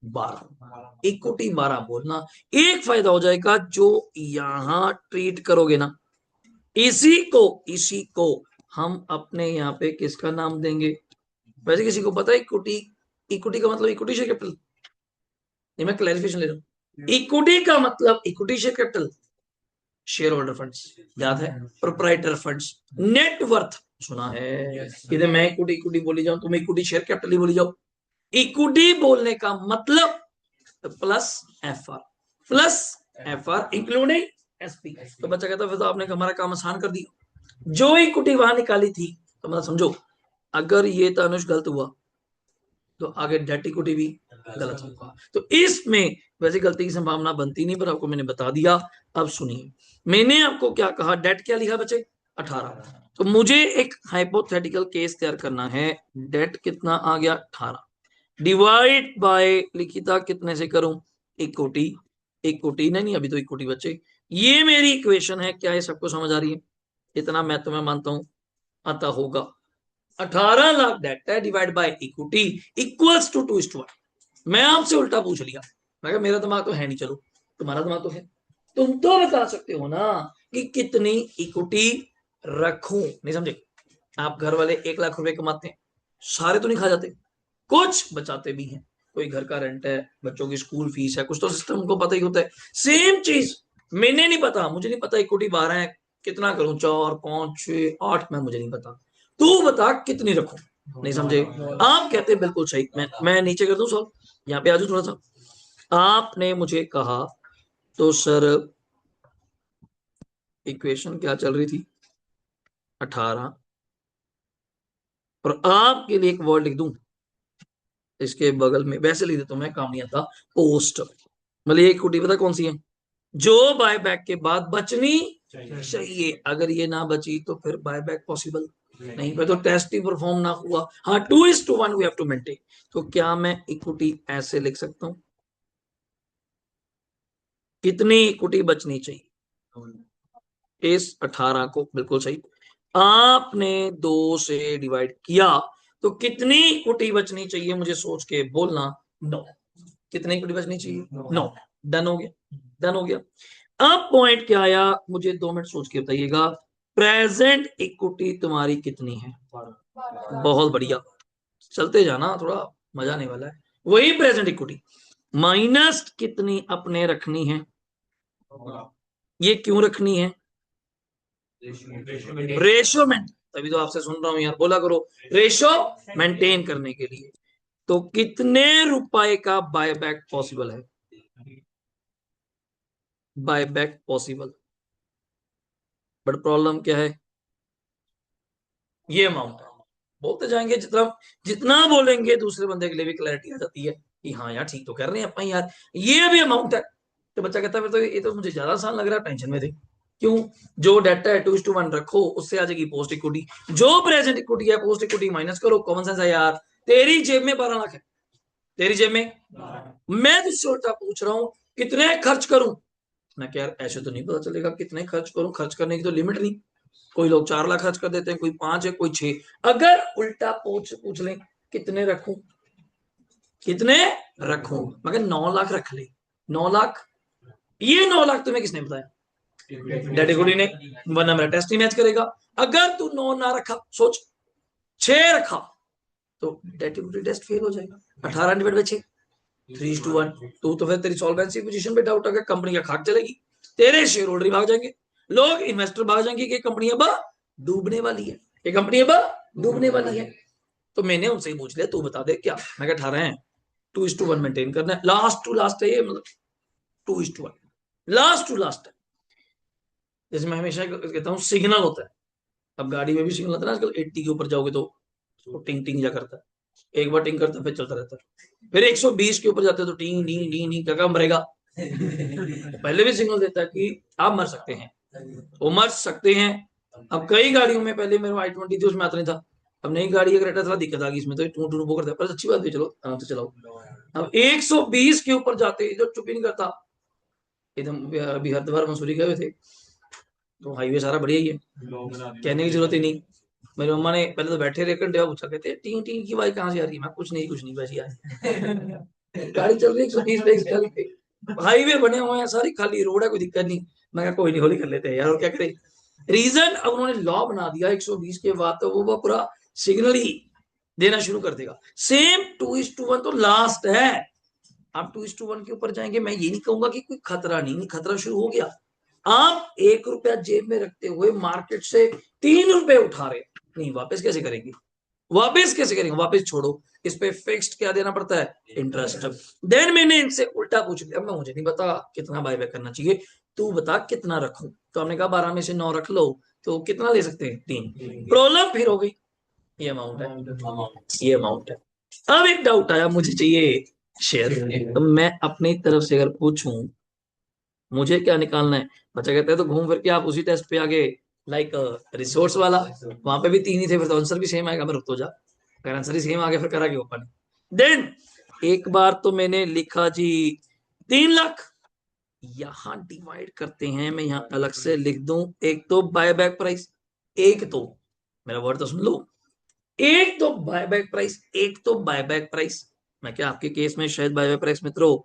12। इक्विटी 12 बोलना। एक फायदा हो जाएगा, जो यहां ट्रीट करोगे ना, इसी को हम अपने यहाँ पे किसका नाम देंगे? वैसे किसी को पता है इक्विटी, इक्विटी का मतलब इक्विटी शेयर कैपिटल? ये मैं क्लैरिफिकेशन ले रहा हूँ। इक्विटी का मतलब equity share capital, share holder funds याद है, प्रोप्राइटर फंड्स, नेटवर्थ सुना है कि मैं इक्विटी इक्विटी बोली जाऊं, तुम इक्विटी शेयर कैपिटल ही बोली जाओ। इक्विटी बोलने का मतलब plus F R, plus F R including SP. तो बच्चा कहता फिर तो आपने हमारा काम आसान कर दिया, जो इक्विटी वहां निकाली थी। तो मतलब समझो, अगर ये तनुष गलत हुआ तो आगे डेट इक्विटी भी गलत होगा। तो इसमें वैसे गलती की संभावना बनती नहीं, पर आपको मैंने बता दिया। अब सुनिए, मैंने आपको क्या कहा, डेट क्या लिखा बच्चे? 18। तो मुझे एक हाइपोथेटिकल केस तैयार करना है। डेट कितना आ गया? 18 डिवाइड बाय लिखिता कितने से करूं? इक्विटी, इक्विटी नहीं अभी तो इक्विटी बच्चे, ये मेरी इक्वेशन है। क्या ये सबको समझ आ रही है? इतना मैं तुम्हें मानता हूं आता होगा। 18 लाख डेट है divide by equity equals to 2:1। मैं आपसे उल्टा पूछ लिया, मैं कहा मेरा दिमाग तो है नहीं, चलो तुम्हारा दिमाग तो है, तुम तो बता सकते हो ना कि कितनी इक्विटी रखूं। नहीं समझे? आप घर वाले 1 लाख रुपए कमाते हैं, सारे तो नहीं खा जाते, कुछ बचाते भी हैं। कोई घर का रेंट है, बच्चों की स्कूल फीस है, कुछ तो सिस्टम उनको पता ही होता है। सेम चीज मैंने नहीं पता, मुझे नहीं पता इक्विटी 12 है, कितना करूं? 4 5 6 8, मैं मुझे नहीं पता, तू बता कितनी रखूं। नहीं समझे? आप कहते बिल्कुल सही। मैं नीचे कर दूं सॉल्व, यहाँ पे आ जाओ थोड़ा सा। आपने मुझे कहा तो सर इक्वेशन क्या चल रही थी? 18। और आपके लिए एक वर्ड लिख दूं इसके बगल में, वैसे लिख देता हूं मैं, काम नहीं आता, पोस्ट। मतलब ये इक्विटी पता कौन सी है? जो बायबैक के बाद बचनी चाहिए। अगर ये ना बची तो फिर बायबैक पॉसिबल नहीं, फिर तो टेस्ट ही परफॉर्म ना हुआ। हाँ, 2:1 वी हैव टू मेंटेन। तो क्या मैं इक्विटी ऐसे लिख सकता हूं? कितनी इक्विटी बचनी चाहिए इस 18 को? बिल्कुल सही। आपने 2 से डिवाइड किया तो कितनी इक्विटी बचनी चाहिए मुझे सोच के बोलना। 9। कितनी इक्विटी बचनी चाहिए? 9। डन हो गया, डन हो गया। अब पॉइंट क्या आया, मुझे 2 मिनट सोच के बताइएगा। प्रेजेंट इक्विटी तुम्हारी कितनी है? बहुत बढ़िया, चलते जाना, थोड़ा मजा आने वाला है। वही प्रेजेंट इक्विटी माइनस कितनी अपने रखनी है? ये क्यों रखनी है? रेशो में, तभी तो आपसे सुन रहा हूं यार, बोला करो। रेशो मेंटेन करने के लिए। तो कितने रुपए का बायबैक पॉसिबल है? बायबैक पॉसिबल, बट प्रॉब्लम क्या है? ये अमाउंट है। बोलते जाएंगे, जितना जितना बोलेंगे दूसरे बंदे के लिए भी क्लैरिटी आ जाती है कि हाँ यार ठीक तो कर रहे हैं अपन यार, ये भी अमाउंट है। तो बच्चा कहता है फिर तो ये तो मुझे ज्यादा आसान लग रहा है, टेंशन में थे। क्यों? जो डाटा है 2:1 रखो, उससे आ जाएगी पोस्ट इक्विटी। जो प्रेजेंट इक्विटी है पोस्ट इक्विटी माइनस करो, कॉमन सेंस है यार। तेरी जेब में 12 लाख है, तेरी जेब में। मैं तुझसे उल्टा पूछ रहा हूँ कितने खर्च करूं? मैं क्या यार, ऐसे तो नहीं पता चलेगा कितने खर्च करूं, खर्च करने की तो लिमिट नहीं। कोई लोग 4 लाख खर्च कर देते हैं, कोई 5 है, कोई 6। अगर उल्टा पूछ पूछ ले कितने रखूं, कितने रखूं, मगर 9 लाख रख ले। 9 लाख, ये 9 लाख तुम्हें किसने बताया? डैडी गुडी ने, वरना मेरा टेस्ट ही मैच करेगा। अगर तू 9 ना रखा, सोच 6 रखा, तो डैडी गुडी टेस्ट फेल हो जाएगा। 18 डिवाइड बाई 6, 3:1। तू तो फिर तेरी सॉल्वेंसी पोजीशन पे डाउट आएगा, कंपनी का खाक चलेगी, तेरे शेयर होल्डर भाग जाएंगे, लोग इन्वेस्टर भाग जाएंगे कि कंपनी अब डूबने वाली है, ये कंपनी अब डूबने वाली है। तो मैंने उनसे ही पूछ लिया, तू बता दे क्या? मैं क्या 18 है, 2:1 मेंटेन करना है, लास्ट टू लास्ट है ये, मतलब 2:1 लास्ट टू लास्ट है। जैसे मैं हमेशा कहता हूँ सिग्नल होता है, अब गाड़ी में भी सिग्नल होता है ना आजकल, 80 के ऊपर जाओगे तो वो टिंग टिंग जा करता है, एक बार टिंग करता है फिर चलता रहता है। फिर 120 के ऊपर जाते हैं तो टिंग टिंग टिंग टिंग, क्या मरेगा। पहले भी सिग्नल देता है कि आप मर सकते हैं, वो मर सकते हैं। अब कई गाड़ियों में, पहले मेरे i20 थी, उसमें आता नहीं था। अब नई गाड़ी अगर थोड़ा दिक्कत आ गई इसमें, तो टू टू करता है, पर अच्छी बात है, चलो आराम से चलाओ। अब 120 के ऊपर जाते जो चुप ही नहीं करता। एकदम अभी हरिद्वार मसूरी गए हुए थे, तो हाईवे सारा बढ़िया ही है, कहने की जरूरत ही नहीं। मेरी मम्मा ने पहले तो बैठे रहे घंटे, पूछा, कहते टी टी की आवाज कहाँ से आ रही है? मैं कुछ नहीं बस यार। गाड़ी चल रही है 120 पे 140 पे, हाईवे बने हुए हैं, सारी खाली रोड है, कोई दिक्कत नहीं। मैं कहा कोई नहीं, होली कर लेते हैं यार, और क्या करें। रीजन अब उन्होंने लॉ बना दिया 120 के बाद, तो वो पूरा सिग्नल ही देना शुरू कर देगा। सेम 2:1 तो लास्ट है, आप 2:1 के ऊपर जाएंगे। मैं ये नहीं कहूंगा कि कोई खतरा नहीं, खतरा शुरू हो गया। आप 1 रुपया जेब में रखते हुए मार्केट से 3 रुपए उठा रहे, नहीं वापस कैसे करेंगे, वापस कैसे करेंगे, वापस छोड़ो, इस पे फिक्स्ड क्या देना पड़ता है, इंटरेस्ट। देन मैंने इनसे उल्टा पूछ लिया, मैं मुझे नहीं पता कितना बायबैक करना चाहिए, तू बता कितना रखूं। तो हमने कहा 12 में से 9 रख लो, तो कितना ले सकते हैं, 3। प्रॉब्लम फिर हो गई, ये अमाउंट है, ये अमाउंट है। अब एक डाउट आया, मुझे चाहिए शेयर। तो मैं अपनी तरफ से अगर पूछूं मुझे क्या निकालना है, बच्चा कहता है तो घूम फिर के आप उसी टेस्ट पे आगे, लाइक रिसोर्स वाला, वहां पे भी 3 ही थे, फिर तो आंसर भी सेम आएगा। मैं रुक तो जा, अगर आंसर ही सेम आ गया फिर करा क्यों अपन। देन एक बार तो मैंने लिखा जी 3 लाख, यहां डिवाइड करते हैं, मैं यहां अलग से लिख दूं, एक तो बायबैक प्राइस, एक तो, मेरा वर्ड तो सुन लो, एक तो बायबैक प्राइस, एक तो बायबैक प्राइस। मैं क्या आपके केस में शायद बायबैक प्राइस मित्रों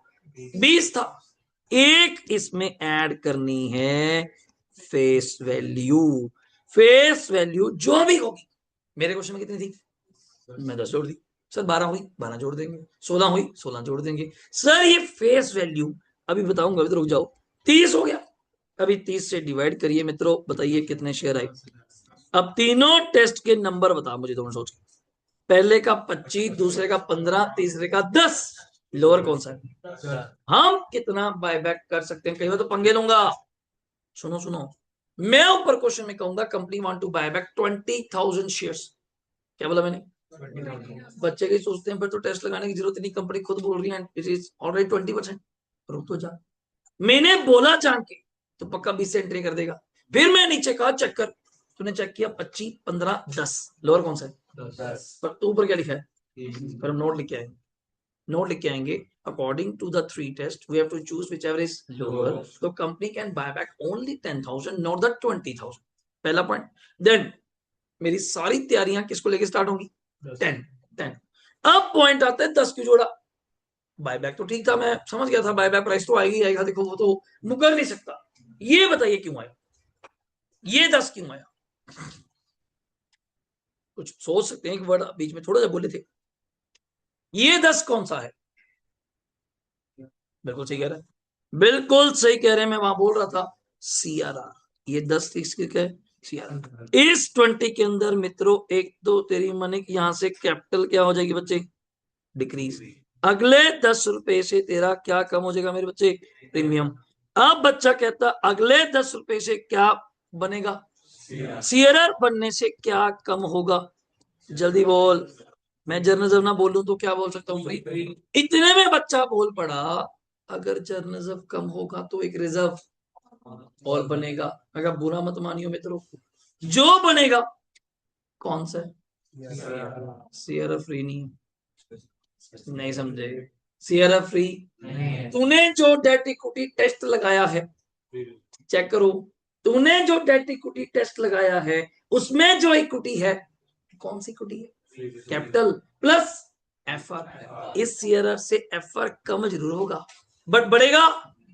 20 था, एक इसमें ऐड करनी है फेस वैल्यू। फेस वैल्यू जो भी होगी, मेरे क्वेश्चन में कितनी थी, मैं 10 जोड़ दी सर, 12 हुई 12 जोड़ देंगे, 16 हुई 16 जोड़ देंगे सर, ये फेस वैल्यू अभी बताऊंगा, अभी तो रुक जाओ। 30 हो गया, अभी 30 से डिवाइड करिए मित्रों, बताइए कितने शेयर आए। अब तीनों टेस्ट के नंबर बता मुझे, दोनों सोच के, पहले का 25, दूसरे का 15, तीसरे का 10, लोअर कौन सा है, हम कितना बायबैक कर सकते हैं, कई बार तो पंगे लूंगा। सुनो सुनो, मैं ऊपर क्वेश्चन में कहूंगा company want to buy back 20,000 shares, क्या बोला मैंने, बच्चे के सोचते हैं फिर तो टेस्ट लगाने की जरूरत नहीं, कंपनी खुद बोल रही है इट इज ऑलरेडी 20%। रुक तो जा, मैंने बोला जान के तो पक्का 20 से एंट्री कर देगा। फिर मैं नीचे कहा चेक कर, तूने चेक किया 25, 15, 10, लोअर कौन सा है, पर तू ऊपर क्या लिखा है, पर हम नोट लिख के आएंगे, नोट लिख के आएंगे, according to the 3 test we have to choose whichever is lower, तो company can buy back only 10,000 not the 20,000, पहला पॉइंट। देन मेरी सारी तैयारियां किसको लेके स्टार्ट होंगी, 10 10। अब पॉइंट आता है 10 क्यों जोड़ा, बायबैक तो ठीक था, मैं समझ गया था बायबैक प्राइस तो आएगी आएगा, देखो वो तो मुकर नहीं सकता। ये बताइए क्यों आया, ये 10 क्यों आया, कुछ सोच सकते हैं, एक वर्ड बीच में थोड़ा सा बोले थे, ये 10 कौन सा है, बिल्कुल सही कह रहा है, बिल्कुल सही कह रहे हैं, मैं वहां बोल रहा था सीआरआर, ये 10 किसके है, सीआरआर। इस 20 के अंदर मित्रों एक तो तेरी मनी यहां से कैपिटल क्या हो जाएगी बच्चे, डिक्रीज, अगले 10 रुपए से तेरा क्या कम हो जाएगा मेरे बच्चे, प्रीमियम। अब बच्चा कहता अगले 10 रुपए से क्या बनेगा, सीआरआर बनने से क्या कम होगा, जल्दी बोल, मैं जर्नलिज्म ना बोलूं तो क्या बोल सकता हूँ फ्री। इतने में बच्चा बोल पड़ा अगर जर्नलिज्म कम होगा तो एक रिजर्व और बनेगा। अगर बुरा मत मानियो मित्रों, जो बनेगा कौन सा है, सीआरआर फ्री नहीं है, नहीं समझे, सीआरआर फ्री तूने जो डेट इक्विटी टेस्ट लगाया है, चेक करो, तूने जो डेट इक्विटी टेस्ट लगाया है उसमें जो इक्विटी है, कौन सी इक्विटी है, कैपिटल प्लस एफआर, इस सीआरआर से एफआर कम जरूर होगा बट बढ़ेगा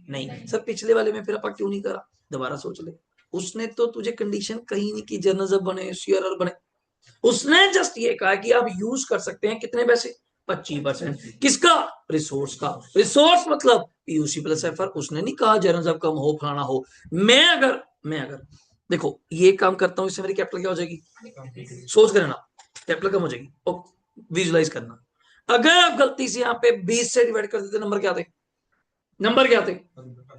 नहीं। सर पिछले वाले में फिर अपन क्यों नहीं करा, दोबारा सोच ले, उसने तो तुझे कंडीशन कहीं नहीं की जर्नलिज्म बने सीआरआर बने, उसने जस्ट ये कहा कि आप यूज कर सकते हैं कितने पैसे, 25%, किसका, रिसोर्स का, रिसोर्स मतलब पीयूसी प्लस एफआर, उसने नहीं कहा जर्नलिज्म कम हो फलाना हो। मैं अगर देखो ये काम करता हूं, इससे मेरी कैपिटल क्या हो जाएगी, सोच कर ना, कैपिटल कम हो जाएगी, और विजुलाइज करना, अगर आप गलती से यहाँ पे 20 से डिवाइड कर देते नंबर क्या थे, नंबर क्या थे,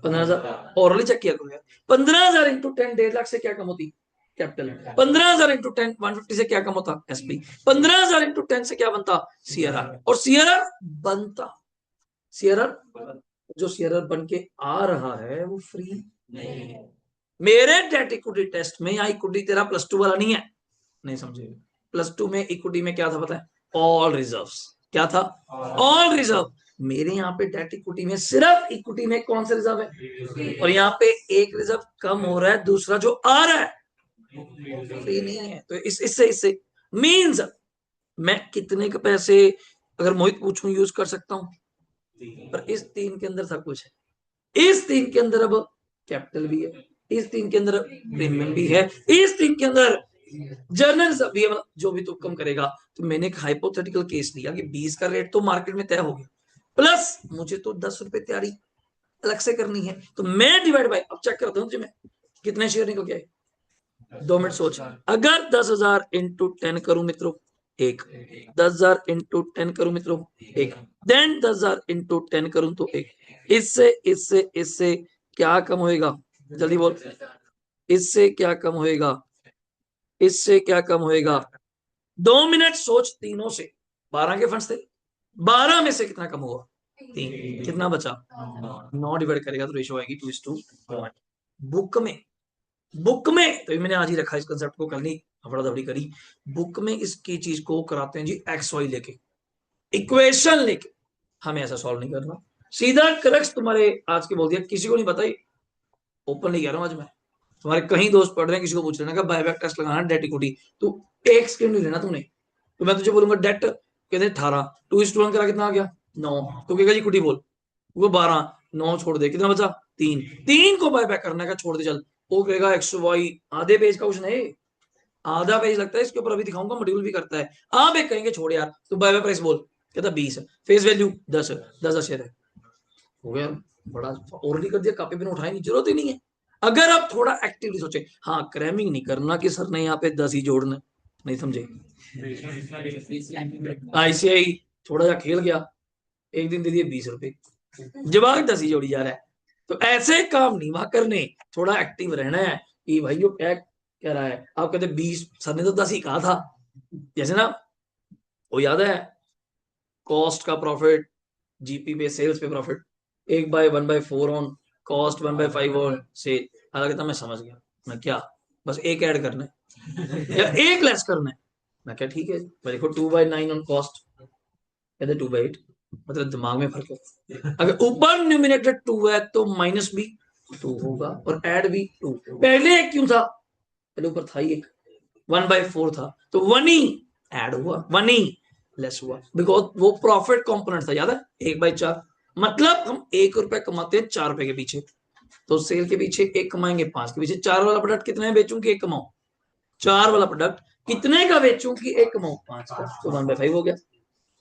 15,000, और चेक किया करो यार, 15,000 इंटू 10 1.5 लाख से क्या कम होती, कैपिटल, 15,000 इंटू 10 150 से क्या कम होता, एसपी, 15,000 इंटू 10 से क्या बनता, सीआरआर, और सीआरआर बनता, सीआरआर जो सीआरआर बन के आ रहा है वो फ्री नहीं है। मेरे डेट इक्विटी टेस्ट में यहाँ इक्विटी तेरा +2 वाला नहीं है, नहीं समझे, +2 में इक्विटी में क्या था पता है, ऑल रिजर्व्स, क्या था, ऑल रिजर्व। मेरे यहाँ पे डेट इक्विटी में सिर्फ इक्विटी में कौन सा रिजर्व है, और यहाँ पे एक रिजर्व कम हो रहा है, दूसरा जो आ रहा है फ्री नहीं है। तो इससे मींस मैं कितने के पैसे अगर मोहित पूछूं यूज कर सकता हूं, पर इस 3 के अंदर सब कुछ है, इस 3 के अंदर अब कैपिटल भी है, इस 3 के अंदर प्रीमियम भी है, इस 3 के अंदर जर्नल भी है, जो भी तो कम करेगा। तो मैंने एक हाइपोथेटिकल केस लिया कि 20 का रेट तो मार्केट में तय हो गया, प्लस मुझे तो 10 रुपए तैयारी अलग से करनी है, तो मैं डिवाइड बाय, अब चेक करता हूँ जी मैं कितने शेयर निकल गए। 2 मिनट सोच, अगर 10,000 इंटू 10 करूं मित्रों एक, 10,000 इंटू 10 करूं मित्रों एक, देन 10,000 इंटू 10 करूं तो एक, इससे इससे इससे क्या कम होएगा, जल्दी बोल, इससे क्या कम होएगा, इससे क्या कम होएगा। 2 मिनट सोच, तीनों से 12 के फंड्स थे, 12 में से कितना कम हुआ, 3, कितना बचा 9, डिवाइड करेगा तो रेशो आएगी 2:1। बुक में तो मैंने आज ही रखा इस कंसेप्ट को, कल नहीं हफड़ा दफड़ी करी। बुक में इसकी चीज को कराते हैं जी एक्स वाई लेके, इक्वेशन लेके, हमें ऐसा सॉल्व नहीं करना, सीधा क्रक्स तुम्हारे आज के बोल दिया, किसी को नहीं बताई, ओपनली कह रहा हूं आज मैं। तुम्हारे कहीं दोस्त पढ़ रहे हैं, किसी को पूछ लेना का बायबैक टेस्ट लगाना डेट इक्विटी, तो एक सेकंड नहीं लेना तूने, तो मैं तुझे बोलूंगा डेट कहते 18, 2:1 करा कितना आ गया 9, तो कहेगा जी इक्विटी बोल, वो 12, 9 छोड़ दे, कितना बचा 3, 3 को बायबैक करने का छोड़ दे चल, वो कहेगा एक्स वाई, आधे पेज का क्वेश्चन है, आधा पेज लगता है इसके ऊपर, अभी दिखाऊंगा, मॉड्यूल भी करता है। आप एक कहेंगे छोड़ यार, तो बाय बाय प्राइस बोल, कहता 20 है, फेस वैल्यू 10 है, 10 शेयर है, हो गया, बड़ा ऑलरेडी कर दिया, कॉपी पेन उठाने की जरूरत ही नहीं है। अगर आप थोड़ा एक्टिवली सोचे, हाँ क्रैमिंग नहीं करना कि सर ने यहाँ पे 10 ही जोड़ना, नहीं समझे, आईसीआई थोड़ा सा खेल गया, एक दिन दे दिए 20 रुपए, जवाब 10 ही जोड़ी जा रहा है, तो ऐसे काम नहीं वहां करने, थोड़ा एक्टिव रहना है कि भाई यो क्या कह रहा है, आप कहते 20, सर ने तो 10 ही कहा था, जैसे ना वो याद है, कॉस्ट का प्रॉफिट, जीपी पे सेल्स पे profit, 1/1/4 on cost, 1/5 on sale, हालांकि तो मैं समझ गया, मैं क्या बस एक ऐड करना है या एक लेस करना है, मैं क्या ठीक है, मैं देखो 2/9 ऑन कॉस्ट, कहते 2/8, मतलब दिमाग में फर्क है, अगर ऊपर न्यूमिनेटर 2 है तो माइनस भी 2 होगा और ऐड भी 2, पहले एक क्यों था, पहले ऊपर था ही एक, 1/4 था, तो 1 ही ऐड हुआ, 1 ही लेस हुआ, बिकॉज वो प्रॉफिट कंपोनेंट था, याद है 1/4, मतलब हम 1 रुपए कमाते हैं 4 रुपए के पीछे, तो सेल के पीछे 1 कमाएंगे 5 के पीछे 4 वाला प्रोडक्ट कितने में बेचूं कि 1 कमाऊं, 4 वाला प्रोडक्ट कितने का बेचूं कि 1 कमाऊं 5 का, तो 1/5 हो गया,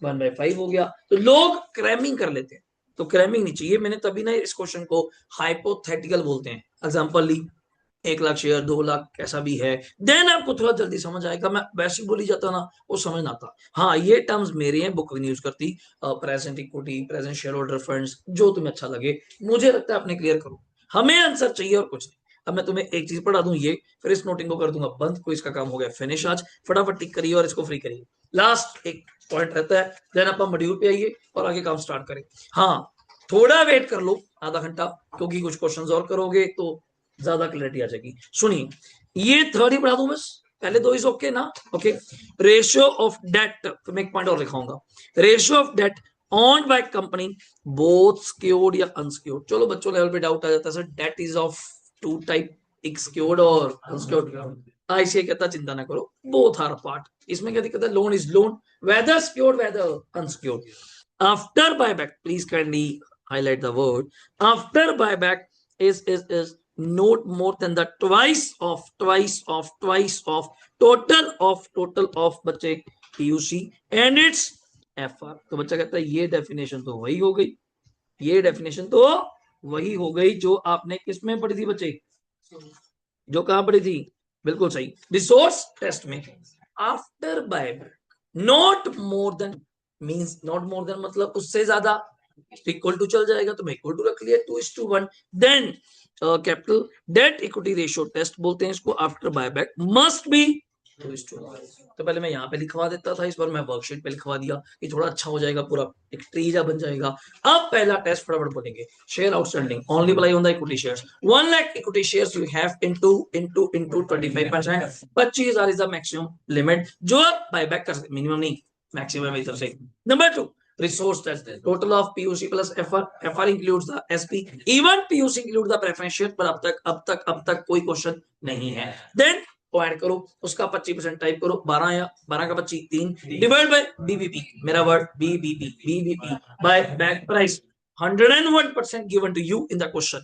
1/5 हो गया, तो लोग क्रैमिंग कर लेते हैं, तो क्रैमिंग नहीं चाहिए, मैंने तभी ना इस क्वेश्चन को हाइपोथेटिकल बोलते हैं, एग्जांपल ली 1 लाख शेयर, 2 लाख कैसा भी है, देन आपको थोड़ा जल्दी समझ आएगा, मैं वैसे बोली जाता ना वो समझ ना आता, हाँ ये टर्म्स मेरे हैं, बुक नहीं यूज करती, present equity, present share holder funds, जो तुम्हें अच्छा लगे, मुझे लगता है अपने क्लियर करो, हमें आंसर चाहिए और कुछ नहीं। अब मैं तुम्हें एक चीज पढ़ा दूं ये, फिर इस नोटिंग को कर दूंगा बंद, कोई इसका काम हो गया फिनिश, आज फटाफट टिक करिए और इसको फ्री करिए, लास्ट एक पॉइंट रहता है, देन आप मॉड्यूल पे आइए और आगे काम स्टार्ट करें। हाँ थोड़ा वेट कर लो आधा घंटा, क्योंकि कुछ क्वेश्चंस और करोगे तो ज्यादा क्लैरिटी आ जाएगी। सुनिए ये थर्ड ही पढ़ा दूं बस, पहले 2 इज ओके ना, ओके। रेशियो ऑफ डेट, तो मैं एक पॉइंट और लिखाऊंगा, ratio of debt on by company both secured या अनसिक्योर्ड, चलो बच्चों लेवल पे डाउट आ जाता है sir debt is of 2 type, एक सिक्योर्ड और अनसिक्योर्ड, ऐसे कहता चिंता ना करो, बोथ आर पार्ट, इसमें क्या दिक्कत है, loan is loan whether secured whether unsecured, after buyback please kindly highlight the word after buyback is not more than the twice of total of बच्चे PUC and its FR, तो बच्चा कहता है ये डेफिनेशन तो वही हो गई, ये डेफिनेशन तो वही हो गई जो आपने किसमें पढ़ी थी बच्चे, जो कहां पढ़ी थी, बिल्कुल सही, रिसोर्स टेस्ट में, after buyback not more than, means not more than मतलब उससे ज्यादा, इक्वल टू चल जाएगा तो मैं इक्वल टू रख लिया 2:1, then capital debt equity ratio test बोलते हैं इसको, आफ्टर बायबैक मस्ट बी 2:1, तो पहले मैं यहाँ पे लिखवा देता था, इस बार मैं वर्कशीट पे लिखवा दिया कि थोड़ा अच्छा हो जाएगा, पूरा एक ट्रीजा बन जाएगा। अब पहला टेस्ट फटाफट बोलेंगे, share outstanding only apply on the equity shares, 1 lakh equity shares you have into 25%, 25,000 is the maximum limit जो आप बायबैक कर सकते, मिनिमम नहीं मैक्सिमम मेरी तरफ से। Number 2 resource test, total of PUC plus FR, FR includes the SP, even PUC includes the preference share, पर अब तक कोई क्वेश्चन नहीं है, देन को ऐड करो, उसका 25% टाइप करो, 12 या 12 का 25 3 डिवाइड बाय BBP, मेरा word BBP by back price 101% given to you in the question,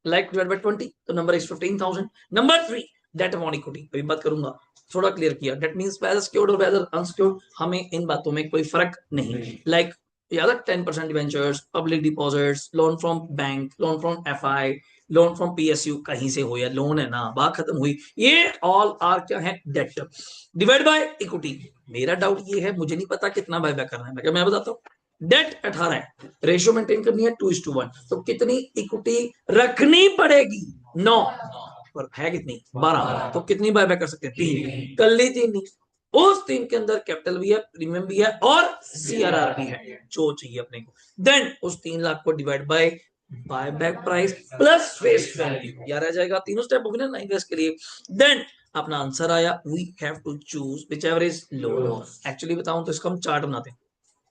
like divide by 20 तो number is 15,000। Number 3 debt upon equity, अभी बात करूंगा, थोड़ा क्लियर किया। डेट मींस वेदर सिक्योर्ड और वेदर अनसिक्योर्ड, हमें इन बातों में कोई फर्क नहीं। लाइक याद है 10% debentures, public deposits, loan from bank, loan from FI, loan from PSU, कहीं से हो या लोन है ना, बात खत्म हुई। ये ऑल आर क्या है, डेट डिवाइड बाय इक्विटी। मेरा डाउट ये है, मुझे नहीं पता कितना बायबैक करना है, मैं बताता हूँ। डेट 18 है, रेशियो मेंटेन करनी है 2:1, तो कितनी इक्विटी रखनी पड़ेगी, 9, पर है कितनी, 12, तो कितनी बायबैक कर सकते हैं, 3, कर ली 3 नहीं। उस 3 के अंदर कैपिटल भी है, प्रीमियम भी है और सीआरआर भी है, जो चाहिए अपने को। देन उस 3 लाख को divide by buyback price plus face value, यार आ जाएगा, तीनों स्टेप हो गए ना 9 इयर्स के लिए। देन अपना आंसर आया, we have to choose whichever is lower. Actually बताऊं तो इसका हम चार्ट बनाते हैं,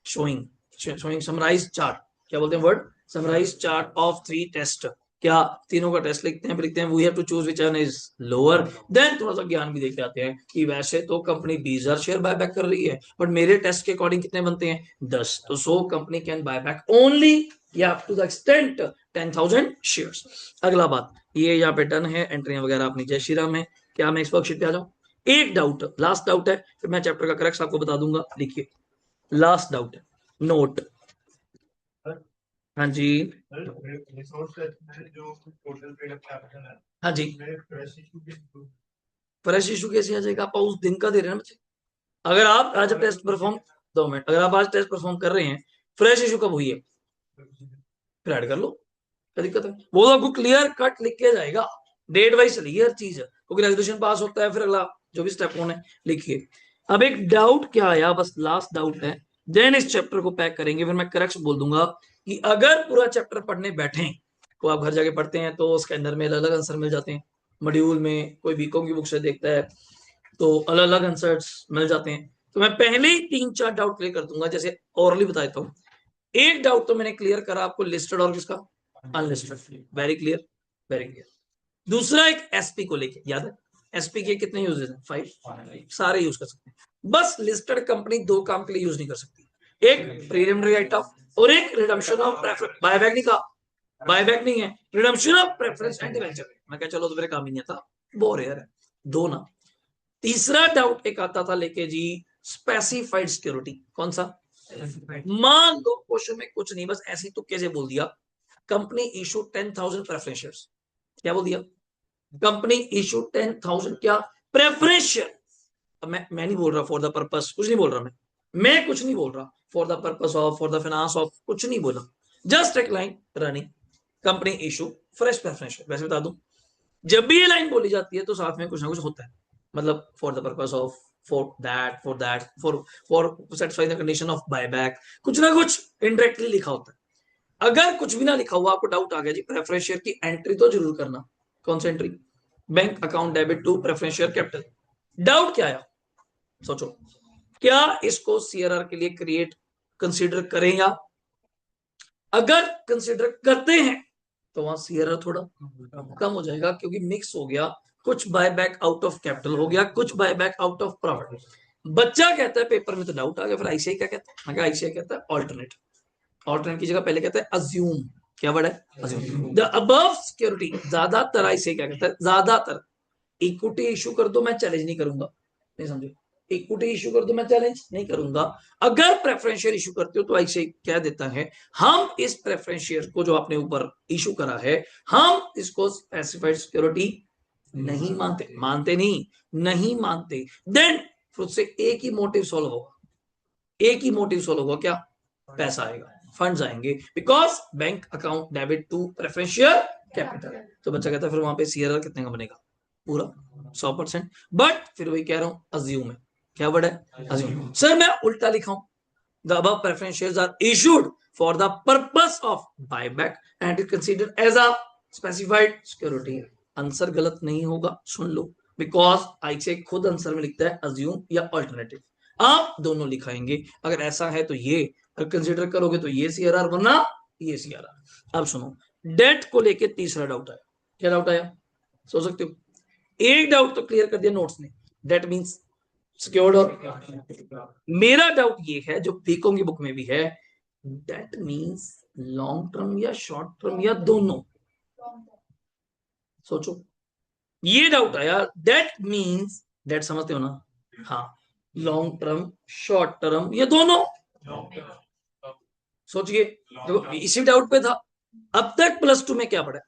शोइंग समराइज चार्ट, क्या बोलते हैं word, summarise chart of 3 test. क्या तीनों का टेस्ट लिखते हैं, फिर लिखते हैं we have to choose which one is lower. Then थोड़ा सा ज्ञान भी देख आते हैं कि वैसे तो कंपनी 20,000 शेयर बायबैक कर रही है, बट मेरे टेस्ट के अकॉर्डिंग कितने बनते हैं, 10, तो so company can buyback only या टू द एक्सटेंट 10,000 शेयर्स। अगला बात, ये यहाँ पे डन है, एंट्रियां वगैरह अपनी जय श्री राम है। क्या मैं इस वर्कशीट पे आ जाऊं, एक डाउट, लास्ट डाउट है, फिर मैं चैप्टर का करेक्ट आपको बता दूंगा, लिखिए लास्ट डाउट है, नोट। हाँ जी, हाँ जी, फ्रेश इशू कैसे आ जाएगा, आप उस दिन का दे रहे हैं ना बच्चे। अगर आप आज टेस्ट परफॉर्म, 2 मिनट, अगर आप आज टेस्ट परफॉर्म कर रहे हैं, फ्रेश इशू कब हुई है, फिर ऐड कर लो, क्या दिक्कत है, वो तो आपको क्लियर कट लिख के जाएगा, डेट वाइज चलिए हर चीज, क्योंकि रेजोल्यूशन पास होता है, फिर अगला जो भी स्टेप होना है लिखिए। अब एक डाउट क्या आया, बस लास्ट डाउट है, देन इस चैप्टर को पैक करेंगे, फिर मैं करेक्ट बोल दूंगा कि अगर पूरा चैप्टर पढ़ने बैठे तो आप घर जाके पढ़ते हैं तो उसके अंदर में अलग अलग आंसर मिल जाते हैं, मॉड्यूल में कोई बीकॉम की बुक से देखता है तो अलग अलग आंसर्स मिल जाते हैं। तो मैं पहले ही 3-4 डाउट क्लियर कर दूंगा, जैसे ओरली बता देता हूँ। एक डाउट तो मैंने क्लियर करा आपको, लिस्टेड और किसका, unlisted, very clear, very clear. दूसरा एक एसपी को लेके, याद है एसपी के कितने यूजेस हैं, 5, सारे यूज कर सकते हैं, बस लिस्टेड कंपनी 2 काम के लिए यूज नहीं कर सकती, एक प्रीलिमिनरी राइट ऑफ और एक रिडम्पशन ऑफ प्रेफरेंस, बायबैक नहीं कहा, बायबैक नहीं है, redemption of preference and debenture. मैं क्या चलो तो मेरे काम ही नहीं था, बोर यार, दो ना। तीसरा डाउट एक आता था लेके जी, स्पेसिफाइड सिक्योरिटी, कौन सा, मान लो क्वेश्चन में कुछ नहीं, बस ऐसी तुक्के से बोल दिया, कंपनी इशू 10,000 प्रेफरेंस शेयर्स, क्या बोल दिया, कंपनी इशू 10,000 क्या प्रेफरेंस शेयर। अब मैं नहीं बोल रहा फॉर द पर्पस, कुछ नहीं बोल रहा, मैं कुछ नहीं बोल रहा for the purpose of, for the finance of, कुछ नहीं बोला, जस्ट एक line running, company issue fresh preference share. वैसे बता दूं, जब भी ये लाइन बोली जाती है तो साथ में कुछ ना कुछ होता है, मतलब for the purpose of, for that for satisfying the condition of buyback, कुछ ना कुछ इनडायरेक्टली लिखा होता है। अगर कुछ भी ना लिखा हुआ, आपको डाउट आ गया जी, प्रेफरेंस शेयर की एंट्री तो जरूर करना, कौन सी entry, bank account debit to preference share capital. Doubt क्या आया, सोचो, क्या इसको सीआरआर के लिए क्रिएट कंसीडर करें, या अगर कंसीडर करते हैं तो वहां सीआरआर थोड़ा कम हो जाएगा, क्योंकि मिक्स हो गया, कुछ बायबैक आउट ऑफ कैपिटल हो गया, कुछ बायबैक आउट ऑफ प्रॉफिट। बच्चा कहता है पेपर में तो डाउट आ गया, फिर आईसीआई क्या कहता है, मैं आईसीआई कहता है ऑल्टरनेट, ऑल्टरनेट की जगह पहले कहता है अज्यूम, क्या वर्ड है, अज्यूम द अबव सिक्योरिटी, ज्यादातर आईसीआई क्या कहता है, ज्यादातर इक्विटी इशू कर दो मैं चैलेंज नहीं करूंगा, नहीं समझे, इक्विटी इशू कर दो मैं चैलेंज नहीं करूंगा, अगर प्रेफरेंस शेयर इशू करते हो तो ऐसे कह देता है, हम इस प्रेफरेंस शेयर को जो आपने ऊपर इशू करा है, हम इसको स्पेसिफाइड सिक्योरिटी नहीं मानते, मानते नहीं मानते। देन फिर उससे एक ही मोटिव सॉल्व होगा, एक ही मोटिव सॉल्व होगा, क्या, पैसा आएगा, फंड्स आएंगे, because bank account debit to preference share capital. तो बच्चा कहता है फिर वहां पे सीआरआर कितने का बनेगा, पूरा 100%। बट फिर वही कह रहा हूं, अज्यूम है, क्या वर्ड है, अज्यूम। सर मैं उल्टा लिखा हूं, the above preference shares are issued for the purpose of buyback and is considered as a specified security. Answer गलत नहीं होगा, सुन लो, बिकॉज आई से खुद आंसर में लिखता है अज्यूम या ऑल्टरनेटिव, आप दोनों लिखाएंगे, अगर ऐसा है तो ये, अगर कंसीडर करोगे तो ये सीआरआर, वरना ये सीआरआर। अब सुनो, डेट को लेके तीसरा डाउट आया, क्या डाउट आया, सोच सकते हो, एक डाउट तो क्लियर कर दिया नोट्स ने, डेट मींस सिक्योर्ड, और मेरा डाउट ये है जो बीकॉम की बुक में भी है, डेट मींस लॉन्ग टर्म या शॉर्ट टर्म या दोनों, सोचो, ये डाउट आया, डेट मींस, डेट समझते हो ना? हाँ, लॉन्ग टर्म, शॉर्ट टर्म, ये दोनों। सोचिए, देखो इसी डाउट पे था। अब तक प्लस टू में क्या पढ़ा है?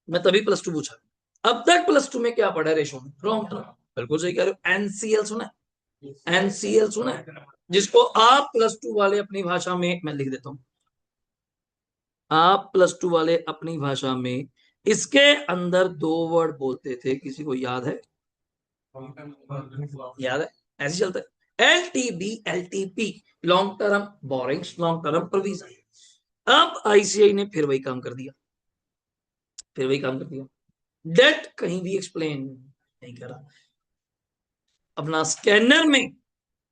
मैं तभी प्लस टू पूछा। अब तक प्लस टू में क्या पढ़ा है रेशो में? Long term. बिल्कुल सही कह रहे हो। एनसीएल सुना है? एनसीएल सुना है? जिसको आप प्लस टू वाले अपनी भाषा में, मैं लिख देता हूं, आप प्लस टू वाले अपनी भाषा में इसके अंदर दो वर्ड बोलते थे, किसी को याद है? याद है? ऐसे चलता है, LTB, LTP, long term borrowings, long term provision. अब आईसीआई ने फिर वही काम कर दिया, फिर वही काम कर दिया। डेट कहीं भी एक्सप्लेन नहीं करा। अपना स्कैनर में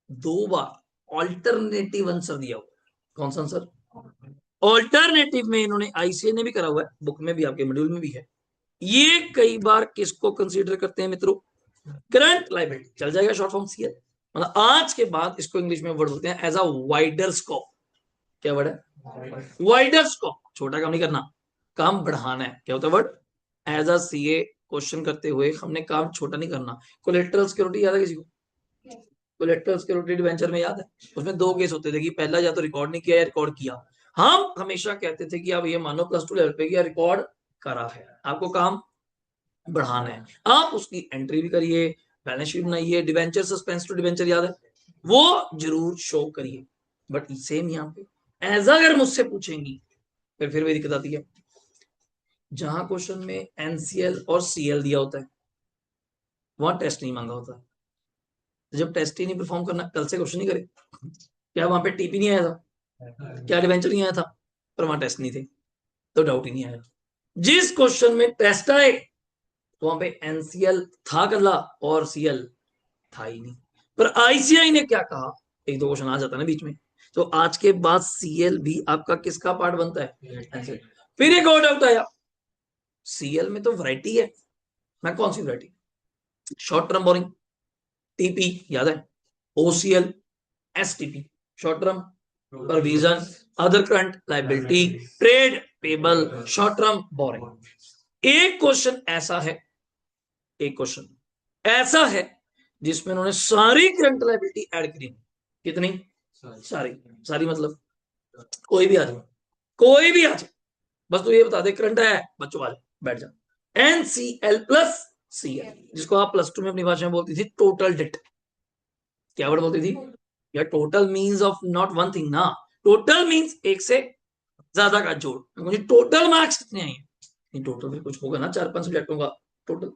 दो बार ऑल्टरनेटिव आंसर दिया हुआ। कौन सा आंसर? ऑल्टरनेटिव में इन्होंने, आईसीआई ने भी करा हुआ है, बुक में भी, आपके मॉड्यूल में भी है। ये कई बार किसको कंसीडर करते हैं मित्रों? Current liability. चल जाएगा शॉर्ट फॉर्म सीएल। मतलब आज के बाद इसको इंग्लिश में वर्ड बोलते हैं एज अ वाइडर स्कोप। क्या वर्ड है? Wider scope. छोटा काम नहीं करना, काम बढ़ाना है। क्या होता है word? As a CA question करते हुए हमने काम छोटा नहीं करना। कोलेटरल सिक्योरिटी याद है किसी को? कोलेटरल सिक्योरिटी डिवेंचर में याद है? उसमें दो केस होते थे कि पहला या तो रिकॉर्ड नहीं किया या रिकॉर्ड किया। हम हमेशा कहते थे कि आप ये मानो प्लस टू लेवल पे किया, रिकॉर्ड करा है, आपको काम बढ़ाना है, आप उसकी एंट्री भी करिए, बैलेंस शीट बनाइए, डिवेंचर, सस्पेंस टू डिवेंचर याद है, वो जरूर शो करिए। बट सेम यहाँ पे एज अगर मुझसे पूछेंगी, फिर वही दिक्कत आती है। जहां क्वेश्चन में एनसीएल और सीएल दिया होता है, वहां टेस्ट नहीं मांगा होता। जब टेस्ट ही नहीं परफॉर्म करना, कल से क्वेश्चन नहीं करे। क्या वहां पे टीपी नहीं आया था? क्या डिवेंचर नहीं आया था? पर वहां टेस्ट नहीं थे, तो डाउट ही नहीं आया। जिस क्वेश्चन में टेस्ट आए, तो वहां पे एनसीएल था कल्ला और सीएल था ही नहीं। पर आईसीआई ने क्या कहा, एक दो क्वेश्चन आ जाता है ना बीच में, तो आज के बाद सीएल भी आपका किसका पार्ट बनता है? फिर एक और डाउट आया, सीएल में तो वैरायटी है, मैं कौन सी variety? Short term borrowing, TP याद है, OCL, STP, short term provision, other current liability, trade payable, short term borrowing. एक क्वेश्चन ऐसा है, एक क्वेश्चन ऐसा है जिसमें उन्होंने सारी करंट लायबिलिटी ऐड करी। कितनी? सारी। सारी मतलब कोई भी आ जाए, कोई भी आ जाए, बस तो ये बता दे करंट है, बच्चों आ जाए, बैठ जा। एनसीएल प्लस सीएल, जिसको आप प्लस टू में अपनी भाषा में बोलती थी टोटल डेट। क्या वर्ड बोलती थी? या total means of not one thing ना, टोटल मीन्स एक से ज्यादा का जोड़। मुझे टोटल मार्क्स कितने आए? टोटल में कुछ होगा ना, 4-5 सब्जेक्टों का टोटल,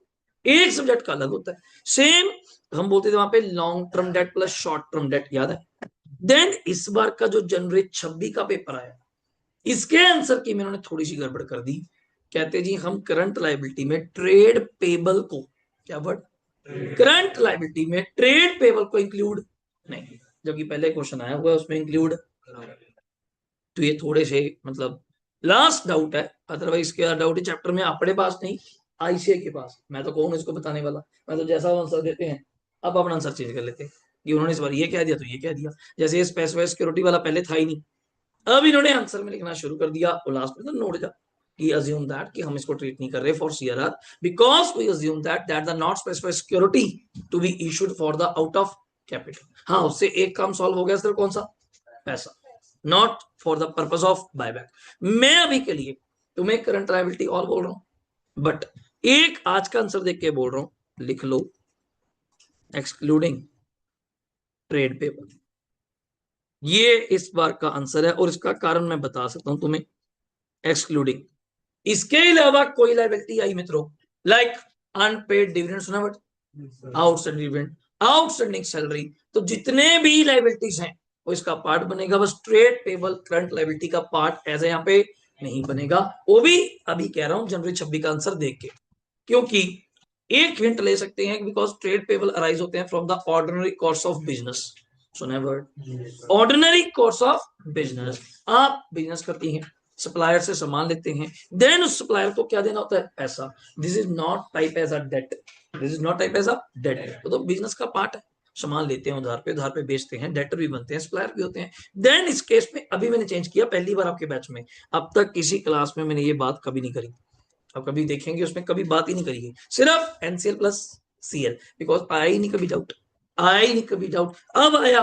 एक सब्जेक्ट का अलग होता है। सेम हम बोलते थे वहां पे long term debt plus short term debt, याद है? देन इस बार का जो जनवरी 26 का पेपर आया, इसके आंसर की में उन्होंने थोड़ी सी गड़बड़ कर दी। कहते जी हम करंट लायबिलिटी में ट्रेड पेबल को, क्या वर्ड? करंट लायबिलिटी में ट्रेड पेबल को इंक्लूड नहीं, जबकि पहले क्वेश्चन आया हुआ है उसमें इंक्लूड। तो ये थोड़े से मतलब लास्ट डाउट है, अदरवाइज इसके डाउट ही चैप्टर में अपने पास नहीं, आईसीआई के पास। मैं तो कौन इसको बताने वाला, मैं तो जैसा आंसर देते हैं अब अपना आंसर चेंज कर लेते हैं कि उन्होंने इस बार ये कह दिया तो ये कह दिया। जैसे ये स्पेसिफाइड सिक्योरिटी वाला पहले था ही नहीं, अब इन्होंने आंसर में लिखना शुरू कर दिया, और लास्ट में तो नोट जा कि अज्यूम दैट कि हम इसको ट्रीट नहीं कर रहे for CRR because we assume that that the not specified security to be issued for the out of capital. हाँ, उससे एक काम सॉल्व हो गया सर, कौन सा? पैसा, not for the purpose of buyback. मैं अभी के लिए तुम्हें करंट लायबिलिटी और बोल रहा हूं, बट एक आज का आंसर देख के बोल रहा हूं, लिख लो एक्सक्लूडिंग ट्रेड पेबल। ये इस बार का आंसर है, और इसका कारण मैं बता सकता हूं तुम्हें, एक्सक्लूडिंग। इसके अलावा कोई लायबिलिटी आई मित्रों, लाइक अनपेड डिविडेंड, सुना but? Outstanding dividend, outstanding salary, तो जितने भी लायबिलिटीज हैं वो इसका पार्ट बनेगा। बस ट्रेड पेबल करंट लायबिलिटी का पार्ट ऐसे यहाँ पे नहीं बनेगा। वो भी अभी कह रहा हूं जनवरी 26 का आंसर देख के, क्योंकि एक हिंट ले सकते हैं, बिकॉज ट्रेड पेबल अराइज होते हैं from the ordinary course of business. सुना word? Ordinary course of business. आप बिजनेस करती हैं, सप्लायर से सामान लेते हैं, देन उस सप्लायर को क्या देना होता है? पैसा। This is not type as a debt, this is not type as a debt. तो बिजनेस का पार्ट है, सामान लेते हैं उधार पे बेचते हैं, डेटर भी बनते हैं, सप्लायर भी होते हैं। देन इस केस में अभी मैंने चेंज किया, पहली बार आपके बैच में, अब तक किसी क्लास में मैंने ये बात कभी नहीं करी अब कभी देखेंगे उसमें कभी बात ही नहीं करेगी, सिर्फ NCl प्लस Cl, बिकॉज आया ही नहीं कभी डाउट, आया ही नहीं कभी डाउट। अब आया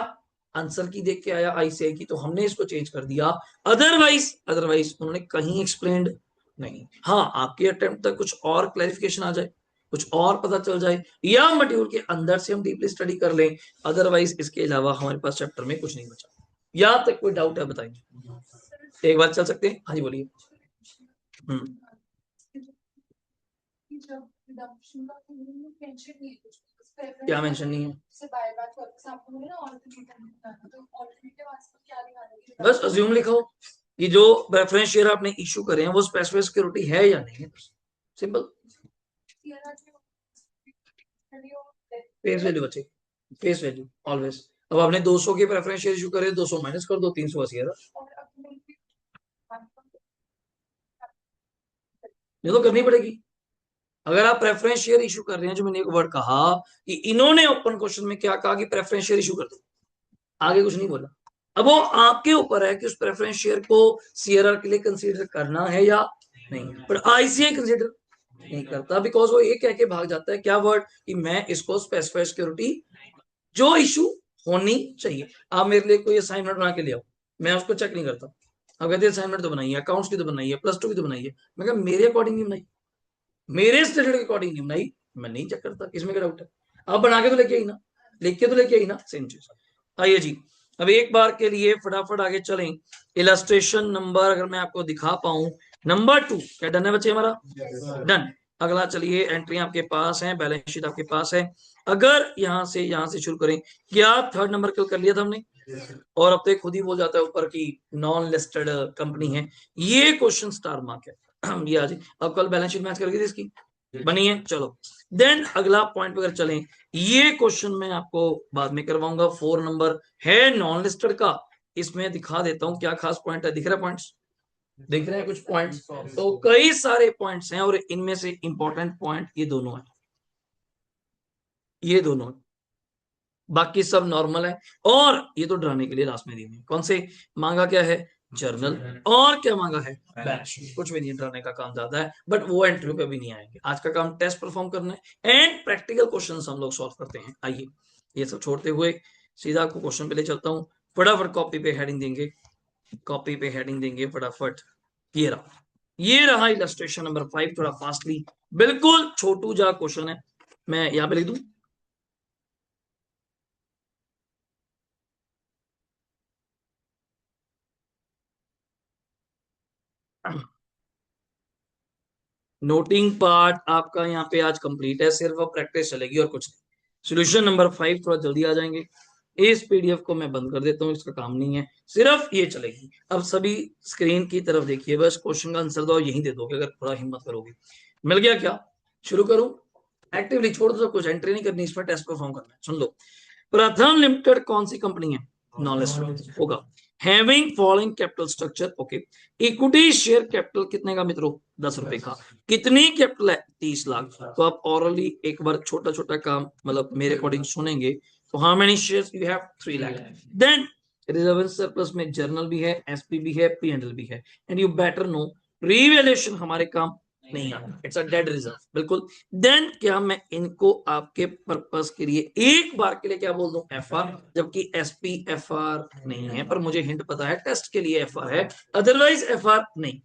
आंसर की देख के आया ICI की, तो हमने इसको चेंज कर दिया। अदरवाइज अदरवाइज उन्होंने कहीं एक्सप्लेन्ड नहीं। हाँ, आपके अटेम्प्ट तक कुछ और क्लैरिफिकेशन आ जाए, कुछ और पता चल जाए, या मॉड्यूल के अंदर से हम डीपली स्टडी कर लें, अदरवाइज इसके अलावा हमारे पास चैप्टर में कुछ नहीं बचा। यहाँ तक कोई डाउट है बताइए, एक बात चल सकते हैं। हाँ जी बोलिए। क्या मेंशन नहीं है? बस अज्यूम लिखो कि जो प्रेफरेंस शेयर आपने इशू करे हैं वो स्पेसिफिक सिक्योरिटी है या नहीं है, सिंपल। फेस वैल्यू बचे, फेस वैल्यू ऑलवेज। अब आपने 200 के प्रेफरेंस शेयर इशू करे, 200 माइनस कर दो, 380 है, ये तो करनी पड़ेगी। अगर आप प्रेफरेंस शेयर इशू कर रहे हैं, जो मैंने एक वर्ड कहा कि इन्होंने ओपन क्वेश्चन में क्या कहा कि प्रेफरेंस शेयर इशू कर दो, आगे कुछ नहीं बोला। अब वो आपके ऊपर है कि उस प्रेफरेंस शेयर को सीआरआर के लिए कंसीडर करना है या नहीं, पर ICI कंसीडर नहीं करता, बिकॉज वो ये कह के भाग जाता है, क्या वर्ड, कि मैं इसको स्पेसिफाइड सिक्योरिटी जो इशू होनी चाहिए। आप मेरे लिए कोई असाइनमेंट बना के ले आओ, मैं उसको चेक नहीं करता। अब कहते हैं असाइनमेंट तो बनाई है, अकाउंट्स की तो बनाई है, +2 की तो बनाई है, मैं कहा मेरे अकॉर्डिंग नहीं बनाई, मेरे स्टैंडर्ड के अकॉर्डिंग नहीं बनाई, मैं नहीं चेक करता, इसमें क्या डाउट है? आप बना के तो लेके आई ना, लिख के तो लेके आई ना, सेम चीज। आइए जी, अब एक बार के लिए फटाफट आगे चलें। इलस्ट्रेशन नंबर अगर मैं आपको दिखा पाऊं, नंबर 2, क्या डन है बच्चे हमारा? डन। अगला चलिए, एंट्री आपके पास है, बैलेंस शीट आपके पास है। अगर यहां से शुरू करें, क्या थर्ड नंबर कल कर लिया था हमने? और अब तो खुद ही बोल जाता है ऊपर की नॉन लिस्टेड कंपनी है, ये क्वेश्चन स्टार मार्क है। ये आज अब कल बैलेंस शीट मैच करके इसकी बनी है, चलो। देन अगला पॉइंट पर चलें, ये क्वेश्चन मैं आपको बाद में करवाऊंगा, 4 नंबर है नॉन लिस्टेड का। इसमें दिखा देता हूं क्या खास पॉइंट है, दिख रहा है पॉइंट्स, दिख रहे हैं कुछ पॉइंट्स, तो कई सारे पॉइंट्स हैं और इनमें से इंपॉर्टेंट पॉइंट ये दोनों है, ये दोनों है, बाकी सब नॉर्मल है। और ये तो डराने के लिए लास्ट में दिए हुए, कौन से मांगा क्या है? जर्नल, और क्या मांगा है? बैच। कुछ भी नहीं, डराने का काम ज्यादा है, बट वो इंटरव्यू पे भी नहीं आएंगे। आज का काम टेस्ट परफॉर्म करना है एंड प्रैक्टिकल क्वेश्चंस हम लोग सॉल्व करते हैं। आइए, ये सब छोड़ते हुए सीधा आपको क्वेश्चन पे ले चलता हूँ। फटाफट कॉपी पे हेडिंग देंगे, कॉपी पे हेडिंग देंगे फटाफट। ये रहा, ये रहा इलस्ट्रेशन नंबर 5, थोड़ा फास्टली, बिल्कुल छोटू जा क्वेश्चन है, मैं यहाँ पे लिख दूं। नोटिंग पार्ट आपका यहाँ पे आज कंप्लीट है, सिर्फ अब प्रैक्टिस चलेगी और कुछ नहीं। सोल्यूशन नंबर 5 थोड़ा जल्दी आ जाएंगे। इस PDF को मैं बंद कर देता हूँ, इसका काम नहीं है, सिर्फ ये चलेगी। अब सभी स्क्रीन की तरफ देखिए, बस क्वेश्चन का आंसर दो, यही दे दोगे अगर थोड़ा हिम्मत करोगे। मिल गया क्या? शुरू करूं? एक्टिवली छोड़ दो सब कुछ, एंट्री नहीं करनी, इसमें टेस्ट परफॉर्म करना है। सुन लो, प्रथम लिमिटेड कौन सी कंपनी है? नॉन लिस्टेड होगा। Having following capital structure, okay. Equity share capital कितने का मित्रों? 10 रुपए का। कितनी कैपिटल है? 30 लाख। तो आप ऑरली एक बार छोटा छोटा काम मतलब मेरे अकॉर्डिंग सुनेंगे, तो how many shares you have? 3 lakh. Then reserve surplus में जर्नल भी है, SP भी है, P&L भी है, and you better know revaluation हमारे काम नहीं आता, इट्स अ डेड रिजर्व, बिल्कुल। देन क्या मैं इनको आपके पर्पस के लिए एक बार के लिए क्या बोल दूं? FR, जबकि SP FR नहीं है, पर मुझे हिंट पता है टेस्ट के लिए FR है, अदरवाइज FR नहीं।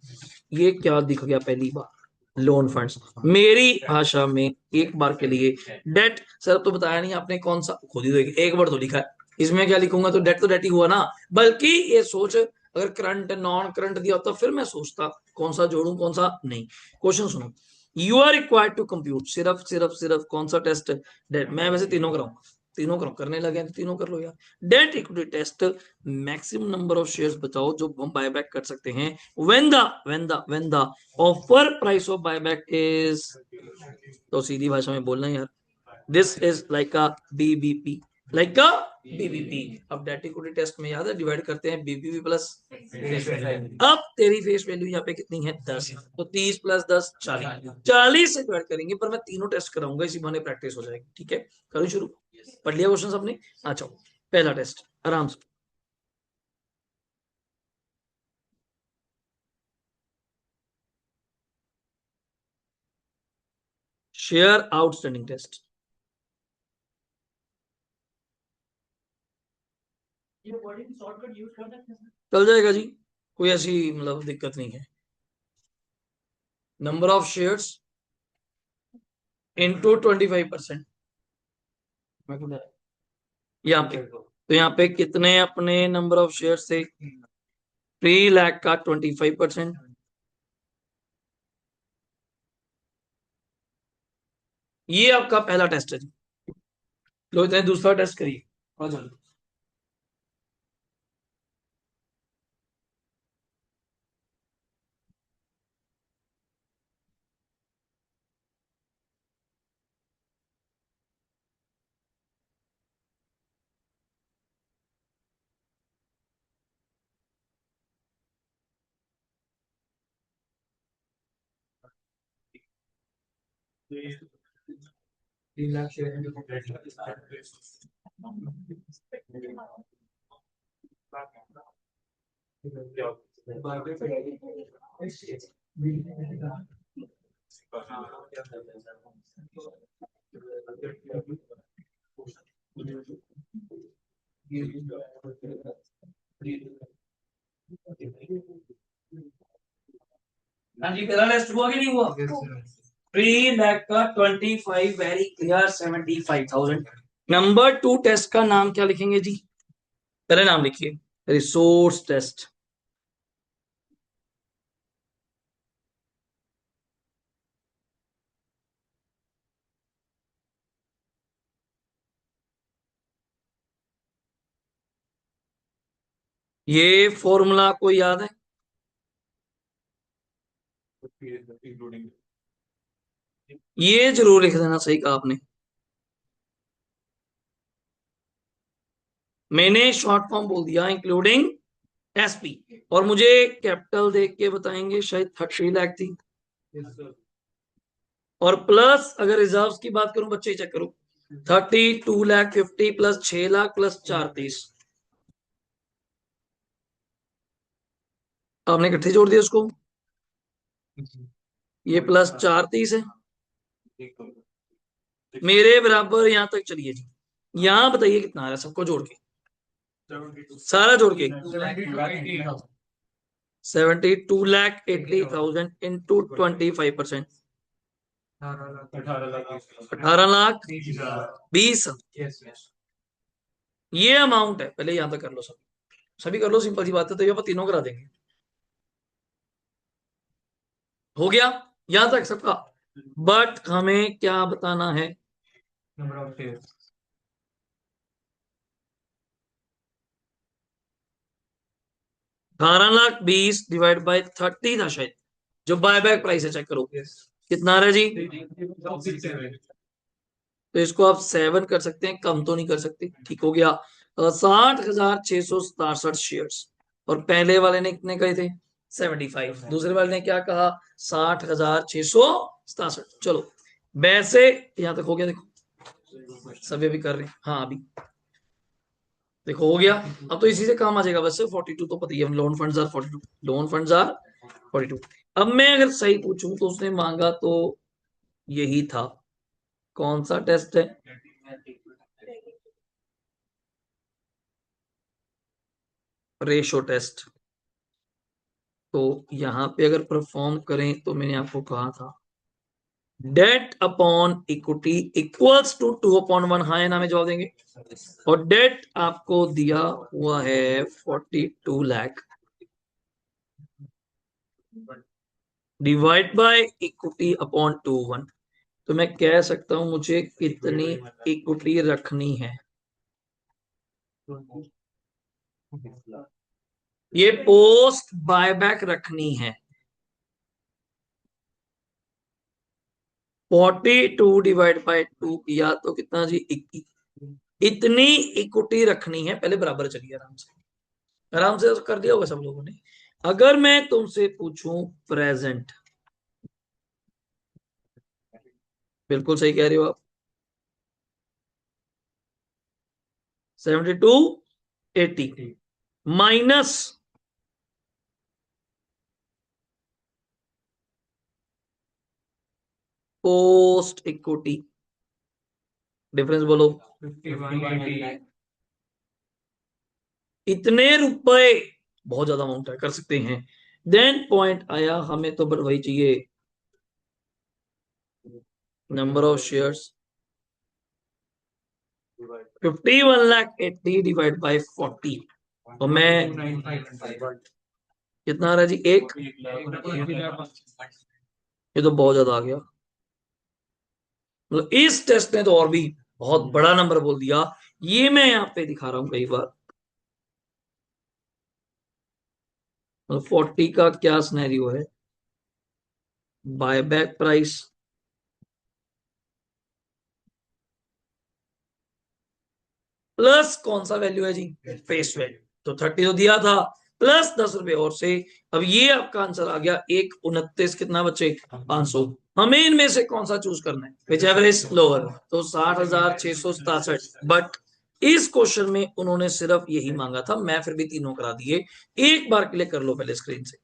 ये क्या दिख गया पहली बार? लोन फंड्स, मेरी भाषा में एक बार के लिए डेट। सर तो बताया नहीं आपने कौन सा, खुद ही तो एक बार तो लिखा है, इसमें क्या लिखूंगा? तो डेट ही हुआ ना। बल्कि ये सोच, अगर करंट नॉन करंट दिया होता फिर मैं सोचता कौन सा जोड़ू कौन सा नहीं। क्वेश्चन सुनो, you are required to compute, सिर्फ कौन सा टेस्ट? डेट। मैं वैसे तीनों कराऊंगा, तीनों करो, करने लगे तो तीनों कर लो यार। Debt equity test, maximum number of shares बताओ जो हम बायबैक कर सकते हैं, when the offer price of buyback is, तो सीधी भाषा में बोलना यार, this is like a BBP, like a BBP। अब डेट इक्विटी टेस्ट में याद है डिवाइड करते हैं BBP प्लस फेस वैल्यू। अब तेरी फेस वैल्यू यहाँ पे कितनी है? 10, तो 30 + 10 40, 40 से डिवाइड करेंगे, पर मैं तीनों टेस्ट कराऊंगा, इसी बहाने प्रैक्टिस हो जाएगी। ठीक है, करूँ शुरू? पढ़ लिया क्वेश्चन सबने? अच्छा, पहला टेस्ट आराम से। Share outstanding test. चल जाएगा जी, कोई ऐसी मतलब दिक्कत नहीं है। Number of shares into 25%। यहाँ पे तो यहाँ पे कितने अपने नंबर ऑफ शेयर्स थे? 3 लाख का 25%। ये आपका पहला टेस्ट है जी। लो इतने दूसरा टेस्ट करिए। आ जाओ। हाँ जी, पहला टेस्ट हुआ कि नहीं हुआ? 3 लाख का 25, वेरी क्लियर, 75,000। नंबर 2 टेस्ट का नाम क्या लिखेंगे जी? पहले नाम लिखिए, रिसोर्स टेस्ट। ये फॉर्मूला आपको याद है? ये जरूर लिख देना, सही कहा आपने। मैंने शॉर्ट फॉर्म बोल दिया, इंक्लूडिंग एसपी। और मुझे कैपिटल देख के बताएंगे, शायद 3 लाख थी। और प्लस अगर रिजर्व्स की बात करूं, बच्चे चेक करो, 32 लाख 50 प्लस 6 लाख प्लस 4 30। आपने इकट्ठे जोड़ दिया उसको, ये प्लस 4 30 है। मेरे बराबर यहां तक चलिए जी। यहां बताइए कितना आ रहा है सबको जोड़ के, सारा जोड़ के। 72 लाख 80,000 इंटू 25%। 18 लाख 20। ये अमाउंट है, पहले यहां तक कर लो सब, सभी कर लो, सिंपल सी बात है। तो ये अपन तीनों करा देंगे। हो गया यहां तक सबका। बट हमें क्या बताना है? 18 लाख 20 डिवाइड बाय 30 था शायद, जो बायबैक प्राइस है, चेक करो कितना आ रहा है जी। तो इसको आप 7 कर सकते हैं, कम तो नहीं कर सकते। ठीक हो गया। 60,667 शेयर्स। और पहले वाले ने कितने कहे थे? 75। दूसरे वाले ने क्या कहा? 60,667। चलो वैसे यहां तक हो गया, देखो सभी अभी कर रहे हैं। हाँ अभी देखो हो गया। अब तो इसी से काम आ जाएगा। वैसे 42 तो पता ही है, loan funds are 42। Loan funds are 42। अब मैं अगर सही पूछूं तो उसने मांगा तो यही था। कौन सा टेस्ट है? Ratio test. तो यहां पे अगर परफॉर्म करें तो मैंने आपको कहा था debt upon equity equals to 2/1। हाँ या ना में जवाब देंगे। और डेट आपको दिया हुआ है 42 lakh, divide by equity upon 2/1। तो मैं कह सकता हूं मुझे कितनी इक्विटी रखनी है। ये पोस्ट बायबैक रखनी है। 42 डिवाइड बाय 2 किया तो कितना जी? 21। इतनी इक्विटी रखनी है। पहले बराबर चलिए, आराम से आराम से कर दिया होगा सब लोगों ने। अगर मैं तुमसे पूछूं प्रेजेंट, बिल्कुल सही कह रहे हो आप। 72 80 माइनस पोस्ट इक्विटी डिफरेंस बोलो। इतने रुपए बहुत ज्यादा अमाउंट है, कर सकते हैं। देन पॉइंट आया हमें तो वही चाहिए, number of shares 51,80,000 divide by 40। और मैं कितना आ रहा है जी, एक, ये तो बहुत ज्यादा आ गया। मतलब इस टेस्ट ने तो और भी बहुत बड़ा नंबर बोल दिया। ये मैं यहाँ पे दिखा रहा हूं कई बार। मतलब 40 का क्या सिनेरियो है, बायबैक प्राइस प्लस कौन सा वैल्यू है जी, फेस वैल्यू। तो 30 तो दिया था, प्लस 10 रुपए और से। अब ये आपका आंसर आ गया 1,29, कितना बचे 500। हमें इनमें से कौन सा चूज करना है, विच एवर इज लोअर। तो 60,667। बट इस क्वेश्चन में उन्होंने सिर्फ यही मांगा था, मैं फिर भी तीनों करा दिए। एक बार क्लिक कर लो पहले स्क्रीन से।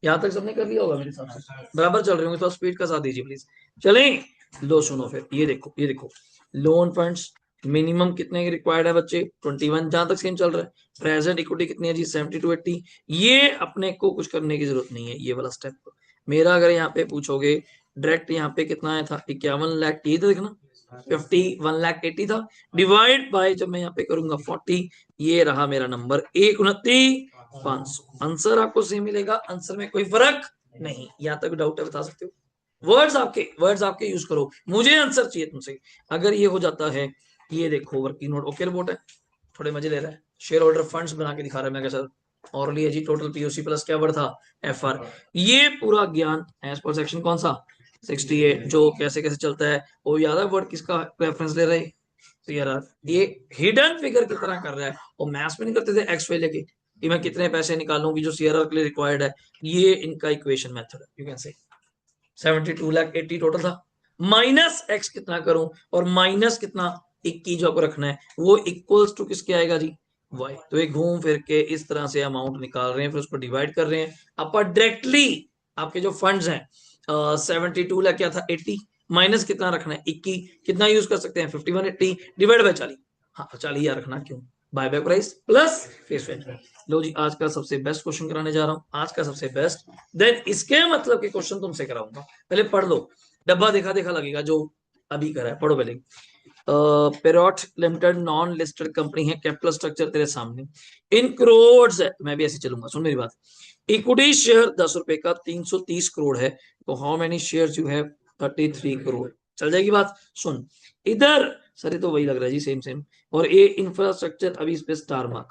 यहां तक सबने कर लिया होगा मेरे हिसाब से, बराबर चल रहे होंगे तो स्पीड का साथ दीजिए प्लीज। चलें, लो सुनो फिर, ये देखो ये देखो। लोन फंड्स मिनिमम कितने के रिक्वायर्ड है बच्चे, 21, जहां तक स्कीम चल रहा है। प्रेजेंट इक्विटी कितनी है जी, 70 to 80। ये अपने को कुछ करने की जरूरत नहीं है, ये वाला स्टेप मेरा अगर यहाँ पे पूछोगे डायरेक्ट, यहाँ पे कितना आया था 51 लाख, ये तो देखना 51,80,000 था, डिवाइड बाय जब मैं यहाँ पे करूंगा 40, ये रहा मेरा नंबर 1,29,500। आंसर आपको सेम मिलेगा, आंसर में कोई फर्क नहीं। यहाँ तक डाउट है, बता सकते हो। वर्ड्स आपके यूज करो, मुझे आंसर चाहिए तुमसे। अगर ये हो जाता है, ये देखो वर्किंग नोट ओके रिपोर्ट है, थोड़े मजे ले रहा है, शेयर होल्डर फंड्स बना के दिखा रहा है। मैं सर और लिए जी, टोटल पीओसी प्लस क्या वर्ड था, एफआर। ये पूरा ज्ञान एज पर सेक्शन कौन सा 68, जो कैसे कैसे चलता है वो याद है। वर्ड किसका रेफरेंस ले रहे, तो यार ये हिडन फिगर की तरह कर रहा है। और मैथ्स में नहीं करते थे एक्स वाई लेके कि मैं कितने पैसे निकालूं कि जो सीआरआर के लिए रिक्वायर्ड है। ये इनका इक्वेशन मेथड है, यू कैन से 72,80,000 टोटल था, माइनस एक्स कितना करूं, और माइनस कितना 21 जो आपको रखना है, वो इक्वल्स टू किसके आएगा जी, वाई। तो एक घूम फिर के इस तरह से अमाउंट निकाल रहे हैं, फिर उसको डिवाइड कर रहे हैं। आप डायरेक्टली आपके जो फंड्स हैं 72 लाख क्या था 80, माइनस कितना रखना है 21, कितना यूज कर सकते हैं 5180 डिवाइड बाय 40। हाँ 40,000 रखना, क्यों, buyback price plus face value. लो जी, आज का सबसे बेस्ट क्वेश्चन कराने जा रहा हूं, आज का सबसे बेस्ट। देन इसके मतलब के क्वेश्चन तुमसे कराऊंगा, पहले पढ़ लो। डब्बा देखा देखा लगेगा जो अभी करा है, पढ़ो पहले। Perot limited non listed company है, कैपिटल स्ट्रक्चर तेरे सामने इन करोड़ है, मैं भी ऐसे चलूंगा, सुन मेरी बात। इक्विटी शेयर 10 रुपए का 330 करोड़ है, तो how many share you have, 33 crore. चल जाएगी बात, सुन इधर। सर ये तो वही लग रहा है जी, सेम सेम। और ये इंफ्रास्ट्रक्चर अभी इस पे स्टार मार्क,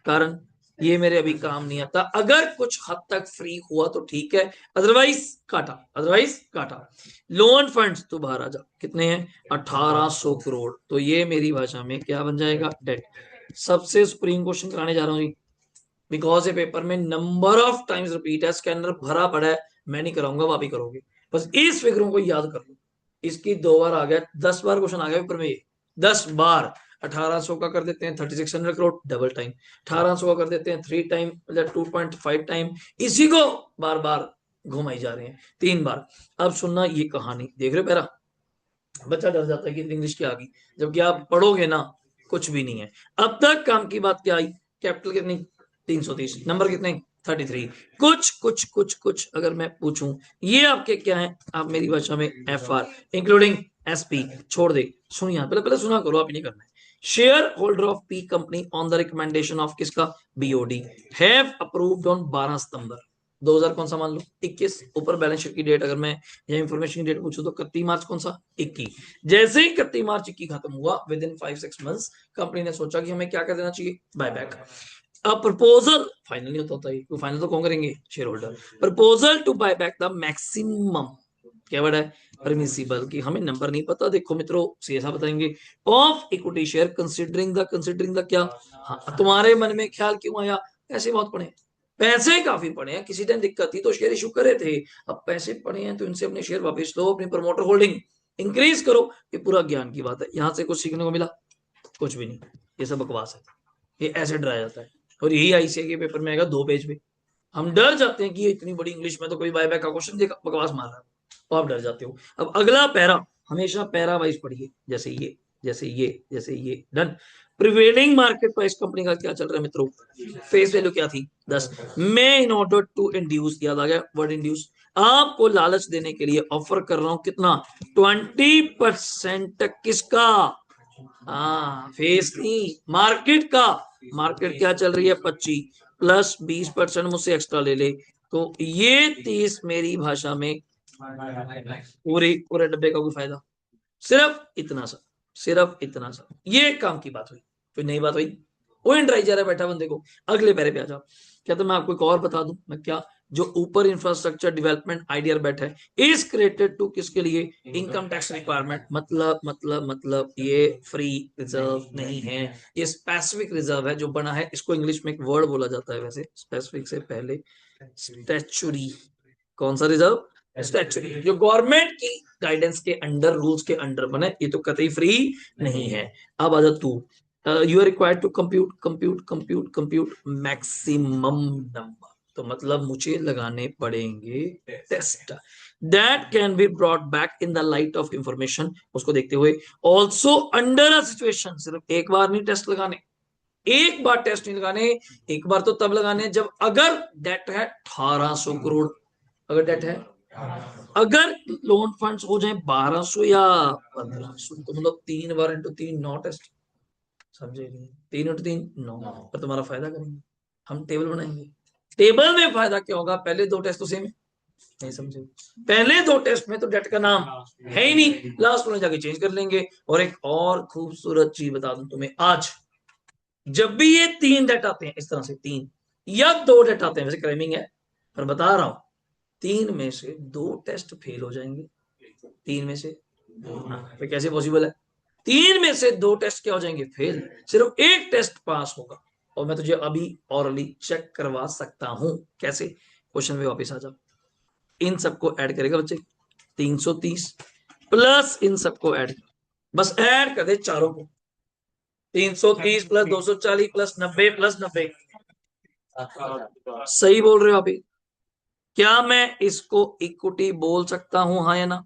कारण ये मेरे अभी काम नहीं आता। अगर कुछ हद तक फ्री हुआ तो ठीक है, अदरवाइज काटा, अदरवाइज काटा। लोन फंड्स तो बाहर आ जा, कितने हैं 1800 करोड़। तो ये मेरी भाषा में क्या बन जाएगा, डेट। सबसे सुप्रीम क्वेश्चन कराने जा रहा हूँ जी, बिकॉज ये पेपर में नंबर ऑफ टाइम्स रिपीट है, इसके अंदर भरा पड़ा है। मैं नहीं कराऊंगा, आप ही करोगे। बस इस फिगरों को याद कर लो। इसकी 2 बार आ गया, 10 बार क्वेश्चन आ गया पेपर में ये, 10 बार। 1800 का कर देते हैं 3600 करोड़, डबल टाइम। 1800 का कर देते हैं 3 टाइम, मतलब 2.5 टाइम। इसी को बार बार घुमाई जा रहे हैं 3 बार। अब सुनना ये कहानी, देख रहे हो पैरा, बच्चा डर जाता है कि इंग्लिश क्या आ गई, जबकि आप पढ़ोगे ना कुछ भी नहीं है। अब तक काम की बात क्या आई, कैपिटल कितनी 330, नंबर कितने 33। कुछ कुछ कुछ कुछ अगर मैं पूछूं, ये आपके क्या है, आप मेरी भाषा में एफ आर इंक्लूडिंग एसपी छोड़ दे। सुनिए पहले पहले सुना करो, आप नहीं करना है। Share holder of P company on the recommendation of किसका, बीओडी, हैव अप्रूव्ड ऑन 12 सितंबर 2000 कौन सा मान लो 21। ऊपर बैलेंस शीट की डेट अगर मैं या इंफॉर्मेशन की डेट पूछूं तो 31 मार्च कौन सा 21। जैसे ही 31 मार्च 21 खत्म हुआ, विद इन 5-6 मंथ्स कंपनी ने सोचा कि हमें क्या कर देना चाहिए, बायबैक। अब प्रपोजल फाइनल नहीं होता है, फाइनल तो कौन करेंगे, share holder. Proposal to buy back the maximum, क्या वर्ड है, परमिसिबल, कि हमें नंबर नहीं पता, देखो मित्रों सीधा बताएंगे, of equity share considering the क्या। हाँ तुम्हारे मन में ख्याल क्यों आया, पैसे बहुत पड़े, पैसे काफी पड़े हैं, किसी टाइम दिक्कत थी तो शेयर इशू करे थे, अब पैसे पड़े हैं तो इनसे अपने शेयर वापस लो, अपनी प्रमोटर होल्डिंग इंक्रीज करो। ये पूरा ज्ञान की बात है, यहां से कुछ सीखने को मिला, कुछ भी नहीं, ये सब बकवास है, ये ऐसे डराया जाता है। और यही आईसीए के पेपर में आएगा 2 पेज पे। हम डर जाते हैं कि ये इतनी बड़ी इंग्लिश में तो कोई बायबैक का क्वेश्चन देखा, बकवास मार रहा है। तो आप डर जाते हो। अब अगला पैरा, हमेशा पैरा वाइज पढ़िए, जैसे ये जैसे ये जैसे ये, done. Prevailing market price company का क्या चल रहा है मित्रों, फेस वैल्यू क्या थी 10। मैं इन ऑर्डर टू इंड्यूस, याद आ गया वर्ड इंड्यूस, आपको लालच देने के लिए ऑफर कर रहा हूं कितना, 20% किसका, हाँ फेस नहीं मार्केट का। मार्केट क्या चल रही है 25, प्लस 20% मुझसे एक्स्ट्रा ले ले, तो ये 30 मेरी भाषा में पूरे पूरे डब्बे का कोई फायदा, सिर्फ इतना सा, सिर्फ इतना सा, ये काम की बात हुई। कोई नई बात हुई, वो इंटराई जा रहा बैठा बंदे को। अगले पैरे पे आ जाओ, क्या तो मैं आपको एक और बता दूं, मैं क्या, जो ऊपर इंफ्रास्ट्रक्चर डेवलपमेंट आइडिया बैठा है इज क्रिएटेड टू किसके लिए, इनकम टैक्स रिक्वायरमेंट, मतलब ये फ्री रिजर्व नहीं है, ये स्पेसिफिक रिजर्व है जो बना है। इसको इंग्लिश में एक वर्ड बोला जाता है वैसे स्पेसिफिक से पहले, स्टैचुरी। कौन सा रिजर्व, स्टैचुरी, जो गवर्नमेंट की गाइडेंस के अंडर, रूल्स के अंडर बने, ये तो कतई फ्री नहीं है। अब आ जा तू, you are required to compute compute compute compute maximum number, तो मतलब मुझे लगाने पड़ेंगे test that can be brought back in the light of information, उसको देखते हुए ऑल्सो अंडर अ सिचुएशन। सिर्फ एक बार नहीं टेस्ट लगाने, एक बार टेस्ट नहीं लगाने, एक बार तो तब लगाने जब अगर डेट है 1800 करोड़, अगर डेट है, अगर लोन फंड्स हो जाए 1200 या 1500, तो मतलब 3 बार इंटू 3 9 टेस्ट, समझे नहीं, 3 इंटू 3 9, पर तुम्हारा फायदा करेंगे, हम टेबल बनाएंगे। टेबल में फायदा क्या होगा, पहले 2 टेस्ट तो सेम है, नहीं समझे, पहले 2 टेस्ट में तो डेट का नाम है ही नहीं, लास्ट में जाके चेंज कर लेंगे। और एक और खूबसूरत चीज बता दूं तुम्हें, आज जब भी ये 3 डेट आते हैं इस तरह से, 3 या 2 डेट आते हैं, वैसे क्राइमिंग है पर बता रहा हूं, 3 में से 2 टेस्ट फेल हो जाएंगे, 3 में से 2, फिर कैसे पॉसिबल है, 3 में से 2 टेस्ट क्या हो जाएंगे, फेल, सिर्फ एक टेस्ट पास होगा। और मैं तुझे अभी ऑरली चेक करवा सकता हूं, कैसे, क्वेश्चन में वापस आ जा, इन सबको ऐड करेगा बच्चे, 330 प्लस इन सबको ऐड, बस ऐड कर दे चारों को, 330 प्लस 240 प्लस 90 प्लस 90, सही बोल रहे हो आप ही? क्या मैं इसको इक्विटी बोल सकता हूं, हाँ या ना,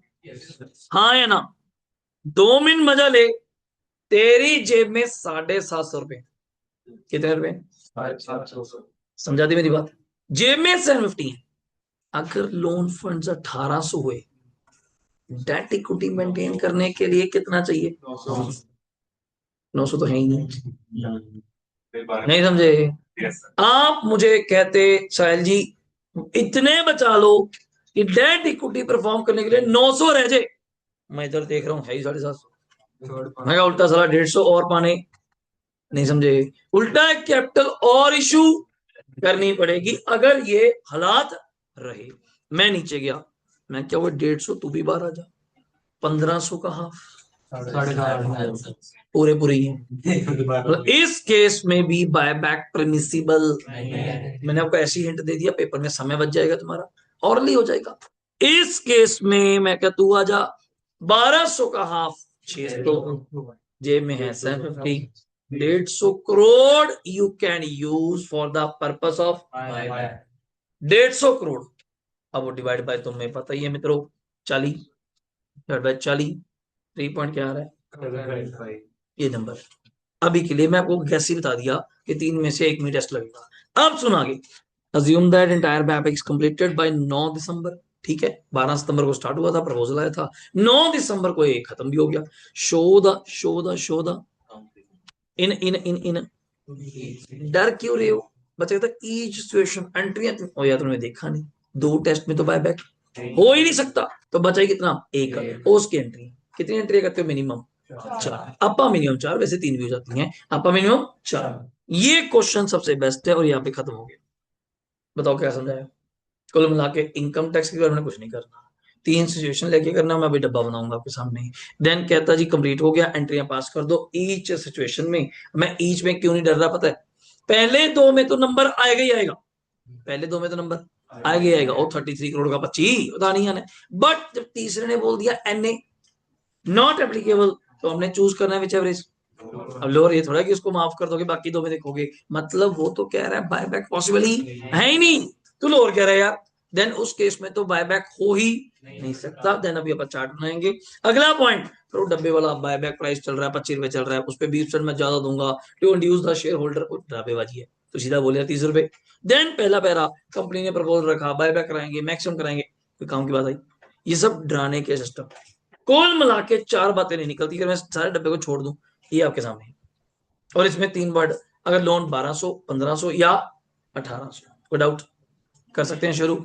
हाँ या ना? 2 मिनट मजा ले, तेरी जेब में 750 रुपए, कितने रुपए, समझा दी मेरी बात, जेब में 750 है। अगर लोन फंड्स 1800 हुए, डेट इक्विटी मेंटेन करने के लिए कितना चाहिए, 900 तो है ही नहीं, नहीं समझे। आप मुझे कहते साहिल जी इतने बचा लो कि डेट इक्विटी परफॉर्म करने के लिए 900 रह जाए, मैं इधर देख रहा हूँ है ही 750, मैं उल्टा साला 150 और पाने, नहीं समझे, उल्टा एक कैपिटल और इशू करनी पड़ेगी अगर ये हालात रहे। मैं नीचे गया, मैं क्या, वो 150 तू भी बाहर आ जा, 1500 का हाफ, पूरे पूरे ही है। इस केस में भी बायबैक परमिसिबल, मैंने आपको ऐसी हिंट दे दिया, पेपर में समय बच जाएगा तुम्हारा, ऑर्ली हो जाएगा। इस केस में मैं क्या, तू आजा, 1200 का हाफ 600 जेब में है, 750, 150 crore you can use for the purpose of 150 crore. अब वो डिवाइड बाय तुम्हें पता ही है मित्रों, 40 डिवाइड बाय 40, 3 पॉइंट क्या आ रहा है, ये नंबर। अभी के लिए मैं आपको कैसे बता दिया कि 3 में से 1 में टेस्ट लगेगा। अब सुन आगे, assume that entire bap is completed by 9 दिसंबर, ठीक है, 12 सितंबर को स्टार्ट हुआ था, प्रपोजल आया था, 9 दिसंबर को ये खत्म भी हो गया। शो द इन इन इन इन डर क्यों रहे हो बच्चे, कहता ईच सिचुएशन एंट्री, और या तुमने देखा नहीं, 2 टेस्ट में तो बायबैक हो ही नहीं सकता, तो बचा ही कितना, एक, उसकी एंट्री, कितनी एंट्री करते हो, मिनिमम 4, अपा मिनिमम 4, वैसे 3 भी हो जाती हैं, अपा मिनिमम 4। ये क्वेश्चन सबसे बेस्ट है और यहाँ पे खत्म हो गया। बताओ क्या समझाया, कुल मिला के इनकम टैक्स के बारे में कुछ नहीं करना, 3 सिचुएशन लेके करना, मैं अभी डब्बा बनाऊंगा आपके सामने। देन कहता जी कंप्लीट हो गया, एंट्रियां पास कर दो ईच सिचुएशन में। मैं ईच में क्यों नहीं डर रहा पता है, पहले 2 में तो नंबर आएगा ही आएगा, पहले 2 में तो नंबर आएगा ही आएगा, और 33 करोड़ का 25 बता नहीं आने, बट जब तीसरे ने बोल दिया एनए नॉट एप्लीकेबल, तो हमने चूज करना है विच एवरेज। अब लोअर ये थोड़ा कि उसको माफ कर दोगे बाकी 2 में देखोगे, मतलब वो तो कह रहा है बायबैक पॉसिबल ही है ही नहीं, तू लोअर कह रहा है यार, देन उस केस में तो बायबैक हो ही नहीं सकता। देन अभी अपन चार्ट बनाएंगे। अगला पॉइंट, फिर वो डब्बे वाला बायबैक प्राइस चल रहा है 25 रुपए चल रहा है, उस पर 20% मैं ज्यादा दूंगा to induce the share holder, को ड्राबेबाजी है, तो सीधा बोले 30 रुपए। देन पहला पैरा, कंपनी ने प्रपोजल रखा बायबैक कराएंगे, मैक्सिमम कराएंगे, कोई काम की बात आई। ये सब डराने के सिस्टम। कुल मिला के चार बातें नहीं निकलती, अगर मैं सारे डब्बे को छोड़ दूं, ये आपके सामने है। और इसमें तीन वर्ड, अगर लोन 1200, 1500 या 1800, कोई डाउट? कर सकते हैं शुरू।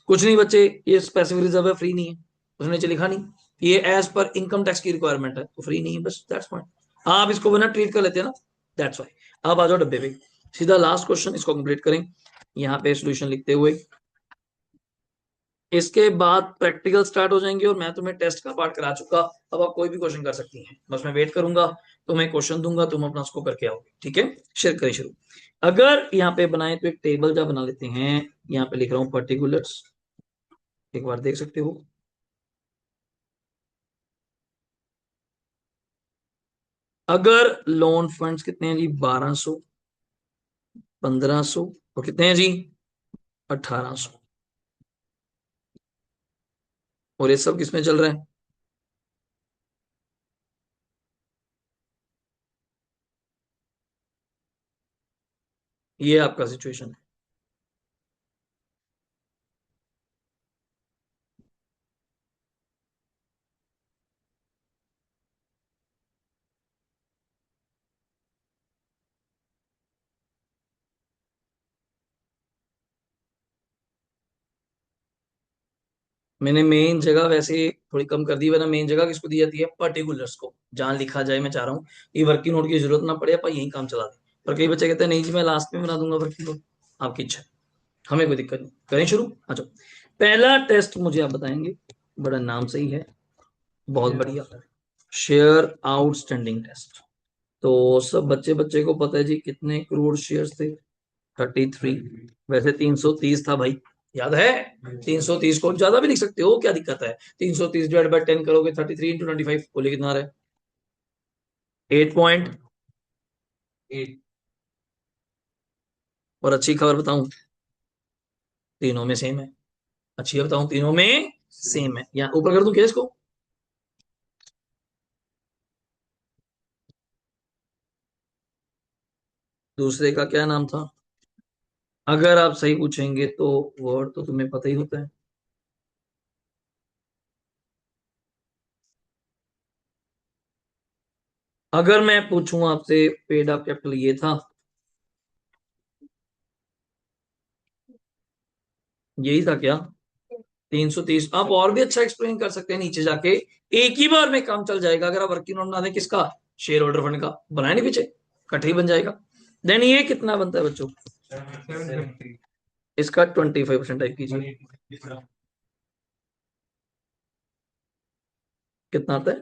कुछ नहीं बच्चे, ये स्पेसिफिक रिजर्व है, फ्री नहीं है, उसने नीचे लिखा नहीं। ये एज पर इनकम टैक्स की रिक्वायरमेंट है, तो फ्री नहीं है, बस दैट्स पॉइंट। आप इसको बना ट्रीट कर लेते हैं ना, दैट्स वाई। अब आ जाओ डब्बे पे, सीधा लास्ट क्वेश्चन, इसको कंप्लीट करें यहाँ पे सोल्यूशन लिखते हुए। इसके बाद प्रैक्टिकल स्टार्ट हो जाएंगे, और मैं तुम्हें टेस्ट का पार्ट करा चुका। अब आप कोई भी क्वेश्चन कर सकती हैं, बस मैं वेट करूंगा, तुम्हें क्वेश्चन दूंगा, तुम अपना उसको करके आओगे, ठीक है? शेयर करें शुरू। अगर यहाँ पे बनाए तो एक टेबल जा बना लेते हैं, यहाँ पे लिख रहा हूँ पर्टिकुलर्स, एक बार देख सकते हो। अगर लोन फंड्स कितने हैं जी? 1200, 1500, और कितने हैं जी? 1800। और ये सब किसमें चल रहा है? ये आपका सिचुएशन है। मैंने मेन जगह वैसे थोड़ी कम कर दी, वरना मेन जगह किसको दी जाती है? पर्टिकुलर्स को, जहां लिखा जाए। मैं चाह रहा हूँ ये वर्किंग नोट की जरूरत ना पड़े, पर यही काम चला दे। पर कई बच्चे कहते हैं नहीं जी मैं लास्ट में बना दूंगा वर्किंग नोट, आपकी इच्छा, हमें कोई दिक्कत नहीं। करें शुरू। अच्छा, पहला टेस्ट मुझे आप बताएंगे, बड़ा नाम सही है, बहुत बढ़िया, शेयर आउटस्टैंडिंग टेस्ट। तो सब बच्चे बच्चे को पता है जी कितने करोड़ शेयर्स थे? 33। वैसे 330 था भाई, याद है? 330 को ज्यादा भी लिख सकते हो, क्या दिक्कत है? 330 डिवाइड बाय 10 करोगे, 33 इंटू 25, बोले कितना आ रहा है? 8.8। और अच्छी खबर बताऊं, तीनों में सेम है। अच्छी खबर बताऊं, तीनों में सेम है। यहाँ ऊपर कर दूं क्या इसको? दूसरे का क्या नाम था? अगर आप सही पूछेंगे तो वर्ड तो तुम्हें पता ही होता है। अगर मैं पूछूं आपसे, पेड अप कैपिटल ये था, यही था क्या? 330। आप और भी अच्छा एक्सप्लेन कर सकते हैं नीचे जाके, एक ही बार में काम चल जाएगा। अगर आप वर्किंग नोट बना दें, किसका? शेयर होल्डर फंड का, बनाए नहीं पीछे, इकट्ठे ही बन जाएगा। देन ये कितना बनता है बच्चों? इसका 25% टाइप कीजिए, कितना आता है?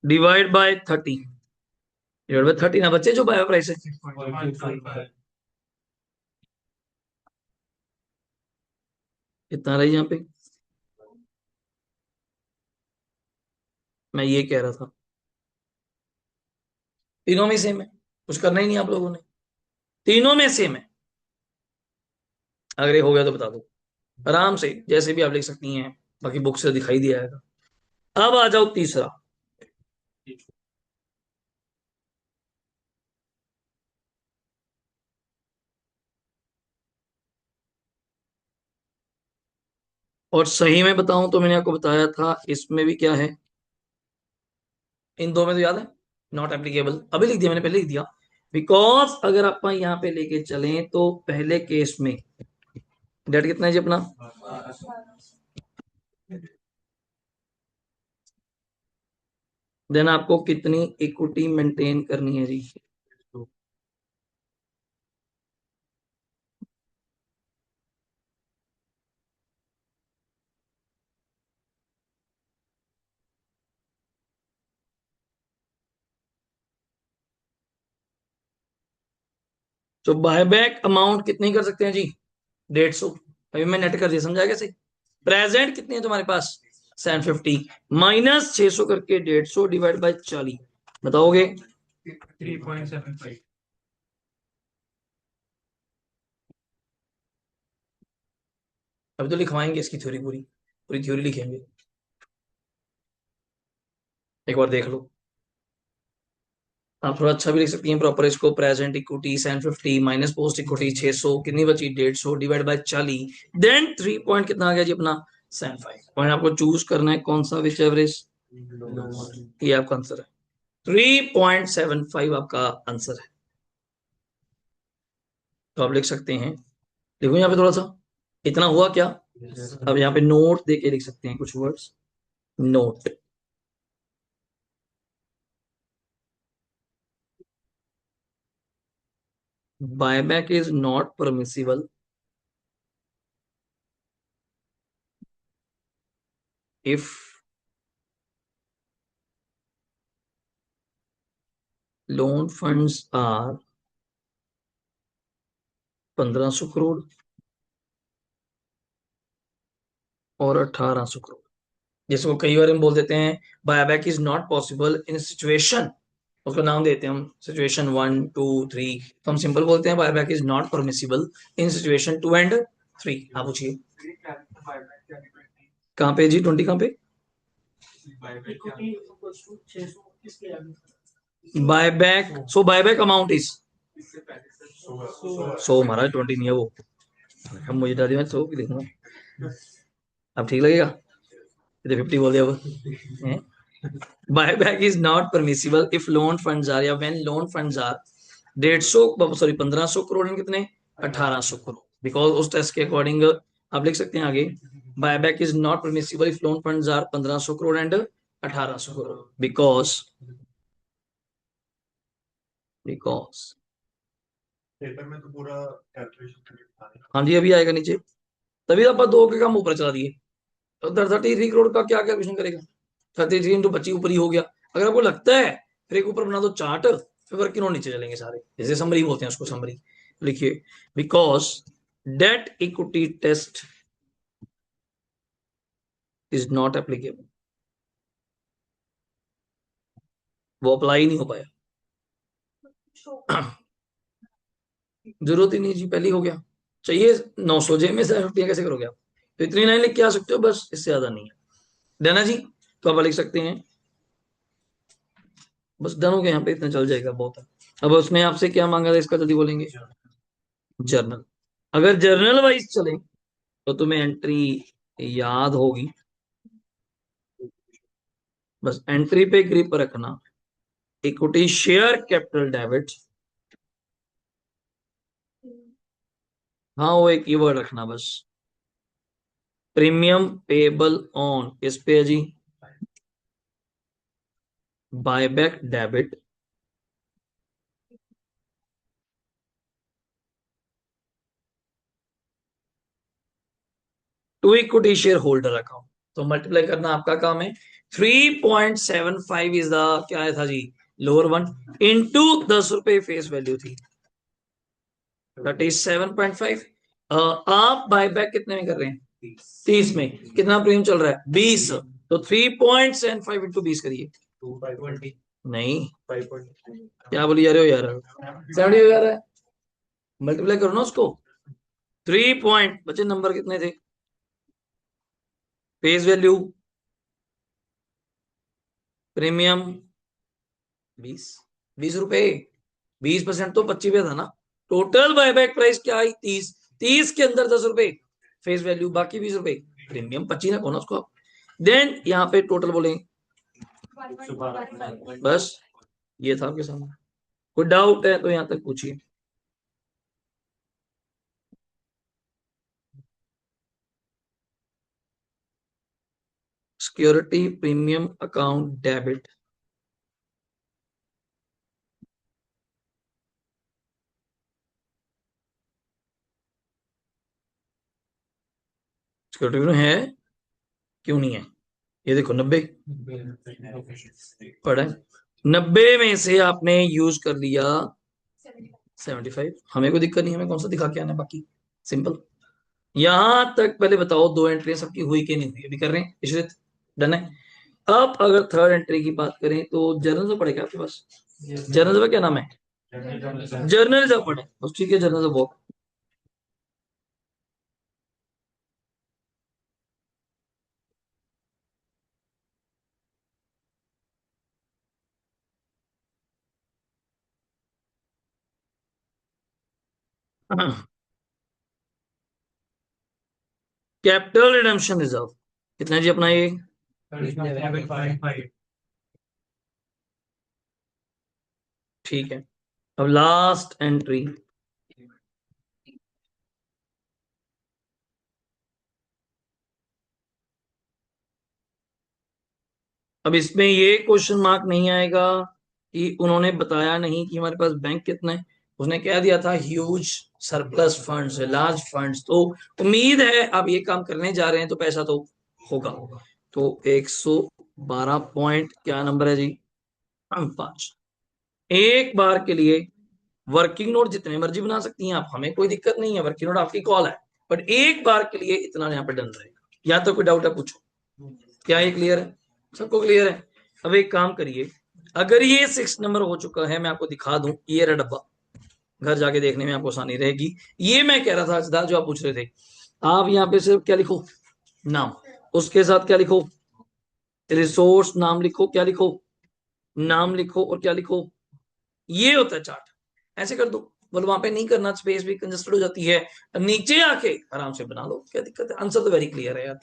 डिवाइड बाय 30, डिवाइड बाय 30 ना बच्चे, जो बाय प्राइस है कितना रही यहाँ पे? मैं ये कह रहा था, तीनों में सेम है, कुछ करना ही नहीं आप लोगों ने, तीनों में सेम है। अगर ये हो गया तो बता दो, आराम से जैसे भी आप लिख सकती हैं, बाकी बुक से दिखाई दिया जाएगा। अब आ जाओ तीसरा। और सही में बताऊं तो मैंने आपको बताया था, इसमें भी क्या है, इन दो में तो याद है, नॉट एप्लीकेबल, अभी लिख दिया मैंने, पहले लिख दिया। बिकॉज अगर आप यहाँ पे लेके चलें तो पहले केस में डेट कितना है जी अपना? देन आपको कितनी इक्विटी मेंटेन करनी है जी? तो बायबैक अमाउंट कितनी कर सकते हैं जी? 150। अभी मैं नेट कर दिया, समझा कैसे? प्रेजेंट कितनी है तुम्हारे पास? 750, -600 करके 150 डिवाइड बाय 40, बताओगे? 3.75। अभी तो लिखवाएंगे इसकी थ्योरी, पूरी पूरी थ्योरी लिखेंगे, एक बार देख लो। आप थोड़ा अच्छा भी लिख सकती हैं प्रॉपर इसको। Present equity 750 minus post equity 600, कितनी बची? 150 डिवाइड बाय 40, देन 3 पॉइंट कितना आ गया जी अपना? 75 पॉइंट। आपको चूज करना है कौन सा, विच एवरेज। ये आपका आंसर है, 3.75 आपका आंसर है। तो आप लिख सकते हैं, देखो यहाँ पे थोड़ा सा इतना हुआ क्या। अब यहाँ पे नोट देके लिख सकते हैं कुछ words. Note, buyback is not permissible if loan funds are 1500 crore और 1800 करोड़। जिसको कई बार हम बोल देते हैं buyback is not possible in situation, उसका नाम देते हैं हम सिचुएशन 1 2 3। तो हम सिंपल बोलते हैं buyback is not permissible in situation 2 and 3। आप पूछिए कहाँ पे जी? 20 कहाँ पे? Buyback, so buyback amount is 100 महाराज, 20 नहीं है वो। हम मुझे डाली मैं 100 की लिखूंगा, अब ठीक लगेगा? 50 बोल दिया वो। Buyback is not permissible if loan funds are, या when loan funds are 150, sorry 1500 crore and कितने? 1800 करोड़। बिकॉज उस टेस्ट के अकॉर्डिंग आप लिख सकते हैं आगे, buyback is not permissible if loan funds are 1500 crore and 1800 crore, because paper में तो पूरा कैलकुलेशन। हाँ जी अभी आएगा नीचे, तभी तो आप दो के काम ऊपर चला दिए। तो 33 करोड़ का क्या कैलकुलेशन करेगा? 33 इंटू 25 ऊपर ही हो गया। अगर आपको लगता है फिर एक ऊपर बना दो चार्ट, फिर वर्क किन्हों नीचे चलेंगे सारे, जैसे समरी बोलते हैं उसको, समरी लिखिए। Because debt equity test is not applicable, वो अप्लाई नहीं हो पाया। जरूरत ही नहीं जी, पहले ही हो गया। चाहिए 900 जे में से छुट्टियां कैसे करोगे आप? तो इतनी लाइन लिख के आ सकते हो बस, इससे ज्यादा नहीं है। डन है जी? तो आप लिख सकते हैं, बस डन हो गया, यहाँ पे इतना चल जाएगा बहुत है। अब उसने आपसे क्या मांगा था इसका, जल्दी बोलेंगे। जर्नल, अगर जर्नल वाइज चले तो तुम्हें एंट्री याद होगी, बस एंट्री पे ग्रिप रखना। इक्विटी शेयर कैपिटल डेबिट, हाँ वो एक कीवर्ड रखना बस। प्रीमियम पेबल ऑन, किस पे है जी? Buyback debit, to equity share holder account. तो मल्टीप्लाई करना आपका काम है। 3.75 इज द, क्या था जी, लोअर वन, इंटू 10 रुपए फेस वैल्यू थी, दैट इज 7.5। आप बायबैक कितने में कर रहे हैं? 30 में। कितना प्रीमियम चल रहा है? 20। तो 3.75 इंटू 20 करिए। नहीं, क्या बोली जा रहे हो यार? 70 हो जा रहा है, मल्टीप्लाई करो ना उसको। 3 पॉइंट बचे, नंबर कितने थे? फेस वैल्यू, प्रीमियम 20, 20 रुपए। 20% तो 25 पे था ना। टोटल बायबैक प्राइस क्या आई? 30। 30 के अंदर 10 रुपए फेस वैल्यू, बाकी 20 रुपए प्रीमियम। 25 ना कौन उसको आप। देन यहाँ पे टोटल बोले, बस ये था आपके सामने। कोई डाउट है तो यहाँ तक पूछिए। Security premium account debit, security premium है, क्यों नहीं है? ये देखो 90 पड़ा है। 90 में से आपने यूज कर लिया 75, हमें कोई दिक्कत नहीं, हमें कौन सा दिखा के आना है बाकी, सिंपल। यहां तक पहले बताओ दो एंट्री सबकी हुई कि नहीं हुई? अभी कर रहे हैं इशरत, डन है। अब अगर थर्ड एंट्री की बात करें तो जर्नल से पड़ेगा आपके पास, जर्नल का क्या नाम है, जर्नल से पढ़े बस, ठीक है, जर्नल से वो। कैपिटल रिडेम्पशन रिजर्व कितना है जी अपना ये, 37.5। ठीक है। अब लास्ट एंट्री, अब इसमें ये क्वेश्चन मार्क नहीं आएगा कि उन्होंने बताया नहीं कि हमारे पास बैंक कितना है, उसने कह दिया था huge surplus funds, large funds, तो उम्मीद है आप ये काम करने जा रहे हैं तो पैसा तो होगा। तो 112 पॉइंट क्या नंबर है जी, 5। एक बार के लिए वर्किंग नोट जितने मर्जी बना सकती हैं आप, हमें कोई दिक्कत नहीं है, वर्किंग नोट आपकी कॉल है, बट एक बार के लिए इतना यहाँ पे डन रहेगा। या तो कोई डाउट है पूछो, क्या ये क्लियर है, सबको क्लियर है। अब एक काम करिए, अगर ये 6 नंबर हो चुका है, मैं आपको दिखा दूं, ये रहा डब्बा, घर जाके देखने में आपको आसानी रहेगी। ये मैं कह रहा था सिद्धार्थ, जो आप पूछ रहे थे, आप यहाँ पे सिर्फ क्या लिखो, नाम, उसके साथ क्या लिखो, रिसोर्स नाम लिखो, क्या लिखो, नाम लिखो, और क्या लिखो, ये होता है चार्ट। ऐसे कर दो, मतलब वहां पे नहीं करना, स्पेस भी कंजस्टेड हो जाती है, नीचे आके आराम से बना लो, क्या दिक्कत है। आंसर तो वेरी क्लियर है यार,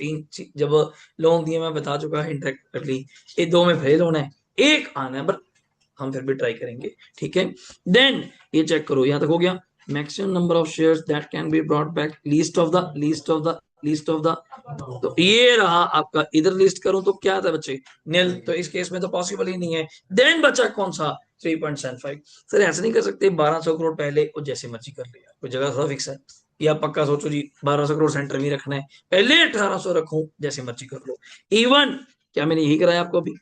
जब लोन दिए मैं बता चुका है इंटरेक्टली, ये 2 में फेल होना है, एक आना है, बट हम फिर भी ट्राई करेंगे, ठीक है। देन ये चेक करो, यहां तक हो गया, maximum number of shares that can be brought back, least of the, तो ये रहा आपका, इधर लिस्ट करूं तो क्या था बच्चे, नील, तो इस केस में तो पॉसिबल ही नहीं है। देन बचा कौन सा, 3.75। सर ऐसे नहीं कर सकते, 1200 करोड़ पहले और जैसे मर्जी कर लिया, कोई जगह थोड़ा फिक्स है, या पक्का सोचो जी 1200 करोड़ सेंटर में रखना है, पहले 1800 रखूं, जैसे मर्जी कर लो। इवन क्या मैंने यही कराया आपको अभी,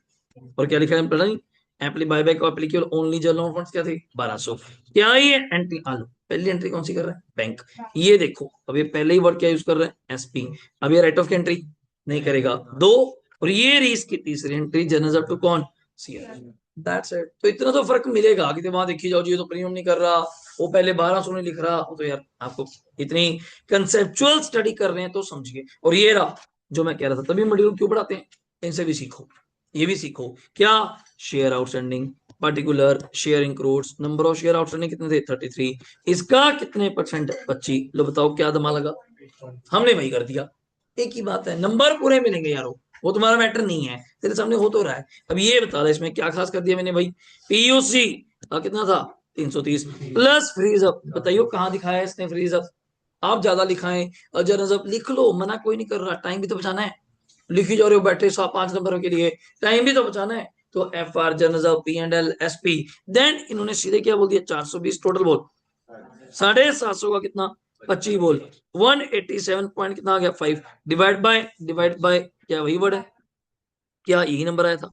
और क्या लिखा है पता नहीं, apply buyback applicable only general funds क्या थे, 1200। क्या ये एंट्री आलो, पहली एंट्री कौन सी कर रहा है, बैंक, ये देखो अब ये पहले ही वर्ड क्या यूज कर रहा है, एसपी। अब ये राइट ऑफ की एंट्री नहीं करेगा, 2, और ये रीस की तीसरी एंट्री जनरल अप टू कौन, सीआर, दैट्स इट। तो इतना तो फर्क मिलेगा कि वहां देखी जाओ जी, ये तो प्रीमियम नहीं कर रहा, वो पहले 1200 नहीं लिख रहा, वो तो यार आपको इतनी कंसेप्चुअल स्टडी कर रहे हैं तो समझिए। और ये रहा जो मैं कह रहा था, तभी मॉड्यूल क्यों पढ़ाते हैं, इनसे भी सीखो, ये भी सीखो, क्या, share outstanding, particular share includes, number of share outstanding कितने थे, 33, इसका कितने परसेंट, 25, लो बताओ क्या दमा लगा, हमने वही कर दिया। एक ही बात है, नंबर पूरे मिलेंगे यारो, वो तुम्हारा मैटर नहीं है, तेरे सामने हो तो रहा है। अब ये बता दे इसमें क्या खास कर दिया मैंने भाई, पीयूसी कितना था, 330, प्लस फ्रीज अप, बताइयो कहाँ दिखाया है इसने फ्रीज अप, आप ज्यादा लिखाएं, और जरा लिख लो, मना कोई नहीं कर रहा, टाइम भी तो बचाना है, लिखी जा रहे हो बैठे 5 नंबरों के लिए, टाइम भी तो बचाना है। तो F R, general, P&L, SP, then इन्होंने सीधे क्या बोल दिया, 420 टोटल बोल, 750 का कितना, 25 बोल, 187 पॉइंट कितना आ गया, 5, डिवाइड बाय क्या वही वर्ड है, क्या यही नंबर आया था,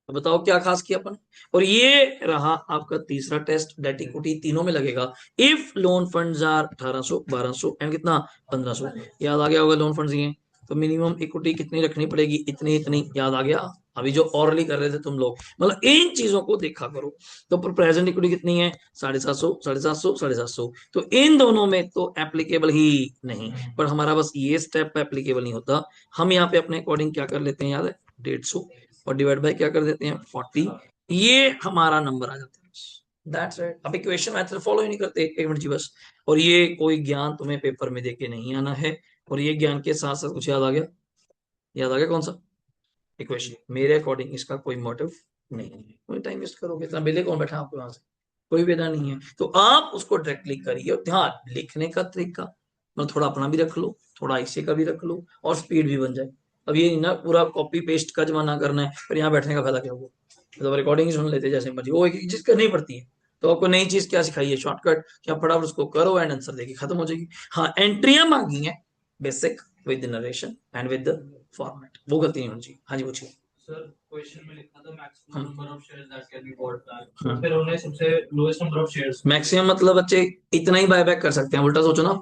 तो बताओ क्या खास किया अपन। और ये रहा आपका तीसरा टेस्ट, डेट इक्विटी तीनों में लगेगा, if loan funds are 1800, 1200 and कितना, 1500, याद आ गया होगा लोन फंड्स ये, तो मिनिमम इक्विटी कितनी रखनी पड़ेगी, इतनी इतनी, याद आ गया। अभी जो ऑरली कर रहे थे तुम लोग, मतलब इन चीजों को देखा करो। तो प्रेजेंट इक्विटी कितनी है, 750, 750, 750, तो इन दोनों में तो एप्लीकेबल ही नहीं, पर हमारा बस ये स्टेप एप्लीकेबल नहीं होता, हम यहाँ पे अपने अकॉर्डिंग क्या कर लेते हैं, याद है, 150, और डिवाइड बाय क्या कर देते हैं, 40, ये हमारा नंबर आ जाता है, दैट्स इट। अब इक्वेशन मेथड फॉलो ही नहीं करते, एक मिनट जी बस। और ये कोई ज्ञान तुम्हें पेपर में देके नहीं आना है, और ये ज्ञान के साथ साथ कुछ याद आ गया, याद आ गया कौन सा, इक्वेशन, मेरे अकॉर्डिंग इसका कोई मोटिव नहीं है, कोई टाइम वेस्ट करोगे, इतना बिले कौन बैठा आपके वहां से, कोई बेदा नहीं है, तो आप उसको डायरेक्टली करिए। और ध्यान, लिखने का तरीका मतलब थोड़ा अपना भी रख लो, थोड़ा ऐसे का भी रख लो, और स्पीड भी बन जाए। अब ये ना पूरा कॉपी पेस्ट का जमाना करना है, फिर यहाँ बैठने का फायदा क्या होगा, मतलब रिकॉर्डिंग ही सुन लेते जैसे मर्जी, वो एक चीज करनी पड़ती है। तो आपको नई चीज क्या सिखाई है, शॉर्टकट, क्या फटाफट उसको करो एंड आंसर देके खत्म हो जाएगी। हाँ, एंट्रियां मांगी हैं basic with narration and with the format, वो गलती नहीं होनी चाहिए। हाँ जी पूछिए सर, क्वेश्चन में लिखा था maximum number of shares that can be bought back, तो फिर उन्हें सबसे lowest number of shares, maximum मतलब बच्चे इतना ही बायबैक कर सकते हैं, उल्टा सोचो ना,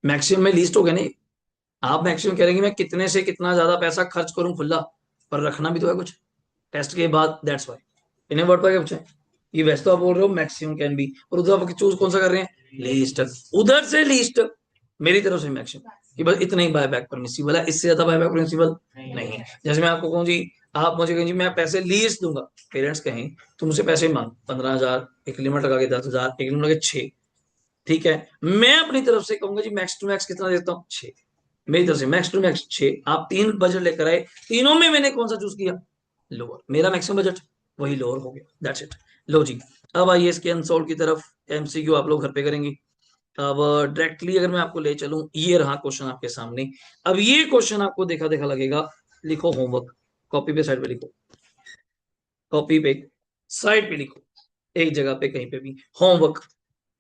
मैक्सिमम में लीस्ट हो गया नहीं, आप मैक्सिमम कह रहे हैं कि मैं कितने से कितना ज्यादा पैसा खर्च करूं खुला, पर रखना भी तो है कुछ टेस्ट के बाद, दैट्स व्हाई इन्हें वर्ड पर क्या पूछा है। ये वैसे तो आप बोल रहे हो मैक्सिमम कैन बी, और उधर आप चूज कौन सा कर रहे हैं, लीस्ट। उधर से लीस्ट, मेरी तरफ से मैक्सिमम, कि बस इतना ही बायबैक परमिसिबल है, इससे ज्यादा बायबैक परमिसिबल नहीं है। जैसे मैं आपको कहूँ जी, आप मुझे कहें जी मैं पैसे लीज दूंगा, पेरेंट्स कहें तुमसे पैसे मांग 15,000, एक लिमिट लगा के 10,000, एक लिमिट लगा के 6, ठीक है, मैं अपनी तरफ से कहूंगा जी मैक्स टू मैक्स कितना देता हूँ, 6, मेरी तरफ से मैक्स टू मैक्स 6। आप 3 बजट लेकर आए, तीनों में मैंने कौन सा चूज किया, लोअर, मेरा मैक्सिमम बजट वही लोअर हो गया, दैट्स इट। लो जी, अब आइए इसके अनसोल्व की तरफ, एमसीक्यू आप लोग घर पे करेंगे। अब डायरेक्टली अगर मैं आपको ले चलूं, ये रहा क्वेश्चन आपके सामने। अब ये क्वेश्चन आपको देखा देखा लगेगा, लिखो होमवर्क, कॉपी पे साइड पे लिखो, कॉपी पे साइड पे लिखो, एक जगह पे कहीं पे भी, होमवर्क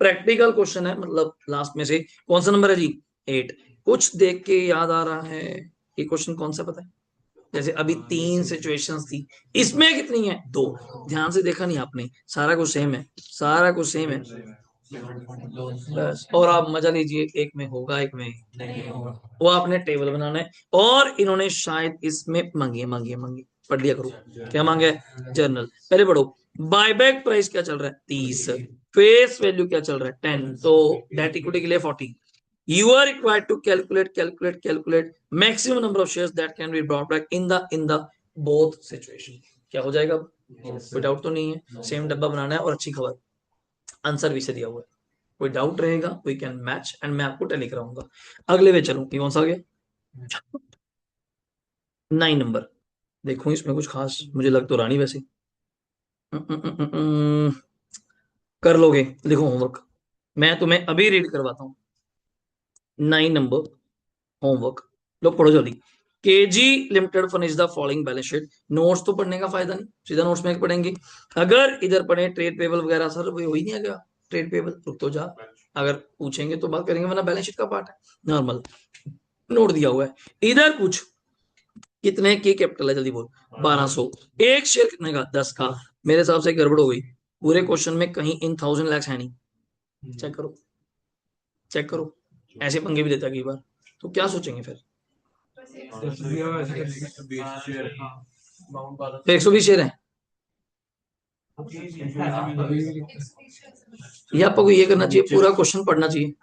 प्रैक्टिकल क्वेश्चन है, मतलब लास्ट में से कौन सा नंबर है जी, 8। कुछ देख के याद आ रहा है ये क्वेश्चन कौन सा, पता है, जैसे अभी 3 सिचुएशंस थी, इसमें कितनी है, 2। ध्यान से देखा नहीं आपने, सारा कुछ सेम है, सारा कुछ सेम है बस, और आप मजा लीजिए, एक में होगा एक में नहीं होगा, वो आपने टेबल बनाना है। और इन्होंने शायद इसमें मांगी पढ़ लिया करो, क्या मांगे, जर्नल, पहले पढ़ो। बायबैक प्राइस क्या चल रहा है, 30, फेस वैल्यू क्या चल रहा है, 10, तो डेट इक्विटी के लिए 40। You are required to calculate maximum number of shares that can be brought back in the both situation। क्या हो जाएगा, कोई डाउट तो नहीं है, सेम डब्बा बनाना है, और अच्छी खबर, आंसर भी से दिया हुआ है, कोई डाउट रहेगा वी कैन मैच, एंड मैं आपको टेली कराऊंगा। अगले पे चलूं, ये कौन सा आ गया, 9 नंबर, देखो इसमें कुछ खास मुझे लग तो रहा नहीं वैसे, कर लोगे, लिखो होमवर्क, मैं तुम्हें अभी रीड करवाता हूँ। 9 नंबर होमवर्क, लो पढ़ो जल्दी। KG limited furnish the following balance sheet. Notes तो पढ़ने का फायदा नहीं, सीधा नोट्स में पढ़ेंगे। अगर इधर पढ़े ट्रेड पेबल वगैरह, सर वो ही नहीं आ गया ट्रेड पेबल, रुक तो जा, अगर पूछेंगे तो बात करेंगे, वरना बैलेंस शीट का पार्ट है, नॉर्मल नोट दिया हुआ है। इधर पूछ कितने की कैपिटल है, जल्दी बोल, 1200। एक शेयर कितने का, 10 का। मेरे हिसाब से गड़बड़ हो गई, पूरे क्वेश्चन में कहीं इन 1000 लैक्स है नहीं, चेक करो, चेक करो, ऐसे पंगे भी देता है कई बार, तो क्या सोचेंगे फिर, तो 120 शेयर है, ये आपको ये करना चाहिए, पूरा क्वेश्चन पढ़ना चाहिए।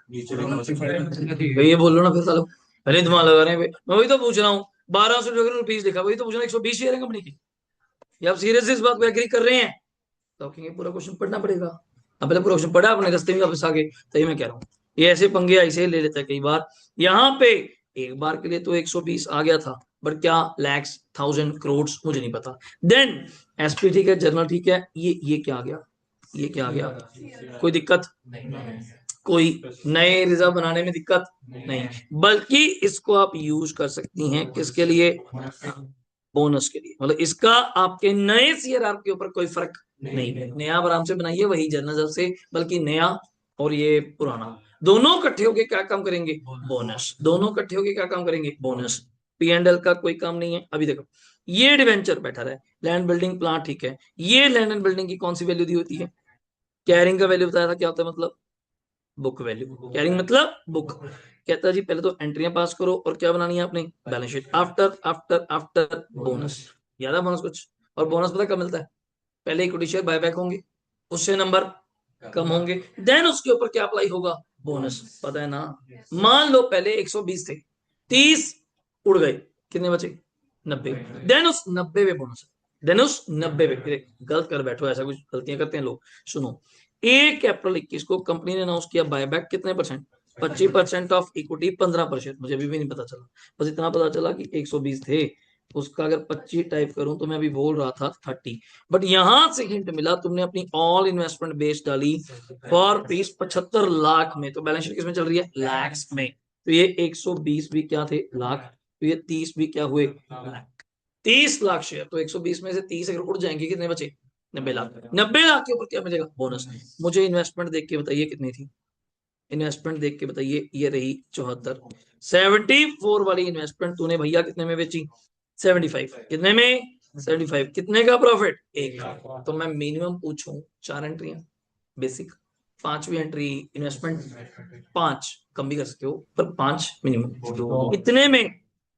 ये बोल लो ना फिर सालों, पहले दिमाग लगा रहे हैं, मैं वही तो पूछ रहा हूँ, 1200 रुपीज लिखा, वही तो पूछ रहा हूँ, 120 शेयर है कंपनी की, ये आप सीरियस इस बात को एग्री कर रहे हैं, तो कहेंगे पूरा क्वेश्चन पढ़ना पड़ेगा। अब पहले पूरा क्वेश्चन पढ़ा अपने रास्ते में वापस आगे, तभी मैं कह रहा हूँ, ये ऐसे पंगे ऐसे ही ले लेता है कई बार। यहाँ पे एक बार के लिए तो 120 आ गया था, बट क्या लैक्स, 1000 करोड़, मुझे नहीं पता। देन एसपी ठीक है, जर्नल ठीक है, ये क्या आ गया, ये क्या आ गया, कोई दिक्कत, कोई नए रिजर्व बनाने में दिक्कत नहीं, बल्कि इसको आप यूज कर सकती हैं किसके लिए, बोनस के लिए, मतलब इसका आपके नए सीआरआर के ऊपर कोई फर्क नहीं है, नया आप आराम से बनाइए वही जर्नल से, बल्कि नया और ये पुराना दोनों इकट्ठे होके क्या काम करेंगे, बोनस, दोनों इकट्ठे होके क्या काम करेंगे, बोनस। पी एंड एल का कोई काम नहीं है। अभी देखो, ये डिवेंचर बैठा रहा है, लैंड बिल्डिंग प्लांट ठीक है, ये लैंड एंड बिल्डिंग की कौन सी वैल्यू दी होती है, कैरिंग का वैल्यू बताया था, क्या होता है मतलब, बुक वैल्यू, कैरिंग मतलब बुक। कहता है जी पहले तो एंट्रियां पास करो, और क्या बनानी है आपने, balance sheet, after after after bonus, याद है बोनस कुछ, और बोनस पता कब मिलता है, पहले इक्विटी शेयर बायबैक होंगे, उससे नंबर कम होंगे, देन उसके ऊपर क्या अप्लाई होगा, बोनस, पता है ना। मान लो पहले 120 थे, 30 उड़ गए, कितने बचे, 90, देन उस 90 पे बोनस, देन उस 90 पे, गलत कर बैठो, ऐसा कुछ गलतियां करते हैं लोग, सुनो। 1 अप्रैल 21 को कंपनी ने अनाउंस किया बायबैक कितने परसेंट, 25% ऑफ इक्विटी, 15%, मुझे अभी भी नहीं पता चला, बस इतना पता चला कि 120 थे, उसका अगर 25 टाइप करूं तो मैं अभी बोल रहा था 30, बट यहां से हिंट मिला, तुमने अपनी ऑल इन्वेस्टमेंट बेस डाली फॉर पीस 75 लाख में, तो बैलेंस शीट किसमें चल रही है, लैक्स में, तो ये 120 भी क्या थे, लाख, तो ये 30 भी क्या हुए, लाख, 30 लाख शेयर, तो 120 में से 30 अगर उड़ जाएंगे, कितने बचे, 90 लाख, 90 लाख के ऊपर क्या मिलेगा, बोनस। मुझे इन्वेस्टमेंट देख के बताइए कितनी थी, इन्वेस्टमेंट देख के बताइए, ये रही 74, 74 वाली इन्वेस्टमेंट तूने भैया कितने में बेची, 75, कितने में, 75, कितने का प्रॉफिट, 1 का। तो मैं मिनिमम पूछूं 4 एंट्रियां बेसिक, 5वीं एंट्री इन्वेस्टमेंट 5, कम भी कर सकते हो पर 5 मिनिमम, इतने में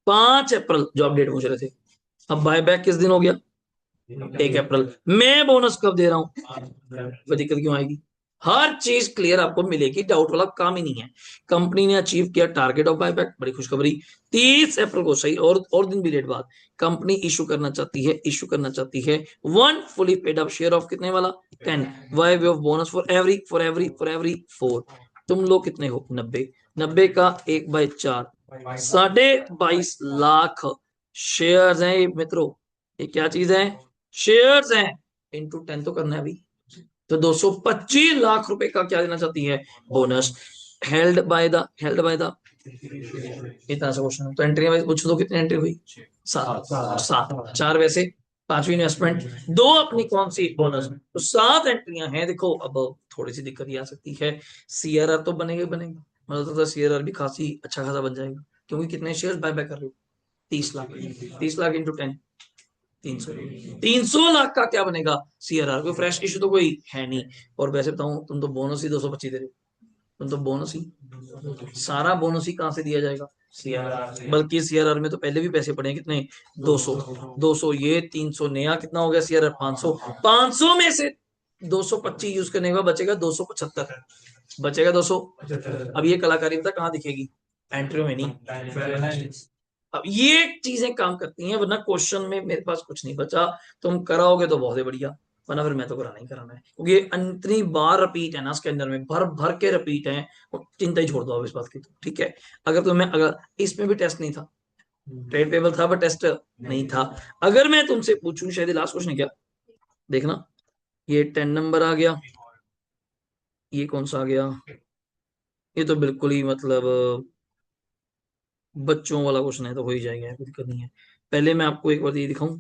5 अप्रैल जो अपडेट पूछ रहे थे, अब बायबैक किस दिन हो गया? 1 अप्रैल। मैं बोनस कब दे रहा हूं? कोई दिक्कत क्यों आएगी? हर चीज क्लियर आपको मिलेगी, डाउट वाला काम ही नहीं है। कंपनी ने अचीव किया टारगेट ऑफ बायबैक, बड़ी खुशखबरी। 30 अप्रैल को, सही और दिन भी लेट बाद, कंपनी इशू करना चाहती है 1 fully paid up share of कितने वाला? 10 by way of bonus for every 4। तुम लोग कितने हो? 90। 90 का 1/4, 22.5 लाख शेयर्स हैं ये मित्रों। ये क्या चीज है? शेयर्स हैं। इंटू 10 तो करना है अभी। तो 225 लाख रुपए का क्या देना चाहती है? बोनस। हेल्ड बाय द इतना सा क्वेश्चन। तो एंट्री वाइज पूछ दो, कितनी एंट्री हुई? 7। 4 वैसे, 5वीं इन्वेस्टमेंट, 2 अपनी कौन सी? बोनस। तो 7 एंट्रियां हैं। देखो अब थोड़ी सी दिक्कत ये आ सकती है, सीआरआर तो बनेगा ही बनेगा, मतलब तो सीआरआर भी खासी अच्छा खासा बन जाएगा, क्योंकि कितने शेयर बाय बाय कर रहे हो? 30 लाख। 30 लाख इंटू 10, 300। 300 लाख का क्या बनेगा सीआरआर? कोई फ्रेश इशू तो कोई है नहीं। और वैसे बताऊं, तुम तो बोनस ही 225 दे रहे हो। तुम तो बोनस ही, सारा बोनस ही कहां से दिया जाएगा? सीआरआर। बल्कि सीआरआर में तो पहले भी पैसे पड़े हैं कितने? 200। 200 ये, 300 नया, कितना हो गया सीआरआर? 500। 500 में से 225 यूज करने के बाद बचेगा 275। बचेगा 200। अब ये कलाकारी पता कहाँ दिखेगी? एंट्री में नहीं। अब ये चीजें काम करती हैं, वरना क्वेश्चन में मेरे पास कुछ नहीं बचा। तुम कराओगे तो बहुत ही बढ़िया, वरना फिर मैं तो कराना ही कराना है, क्योंकि ये इतनी बार रिपीट है ना इसके अंदर में, भर भर के रिपीट है। चिंता ही छोड़ दो अब इस बात की तो, ठीक है। अगर इसमें भी टेस्ट नहीं था, ट्रेड पेबल था बट टेस्ट नहीं था। अगर मैं तुमसे पूछूं, शायद लास्ट क्वेश्चन है क्या, देखना, ये 10 नंबर आ गया, ये कौन सा आ गया? ये तो बिल्कुल ही मतलब बच्चों वाला क्वेश्चन है, तो हो ही जाएगा, कोई दिक्कत नहीं है। पहले मैं आपको एक बार ये दिखाऊं,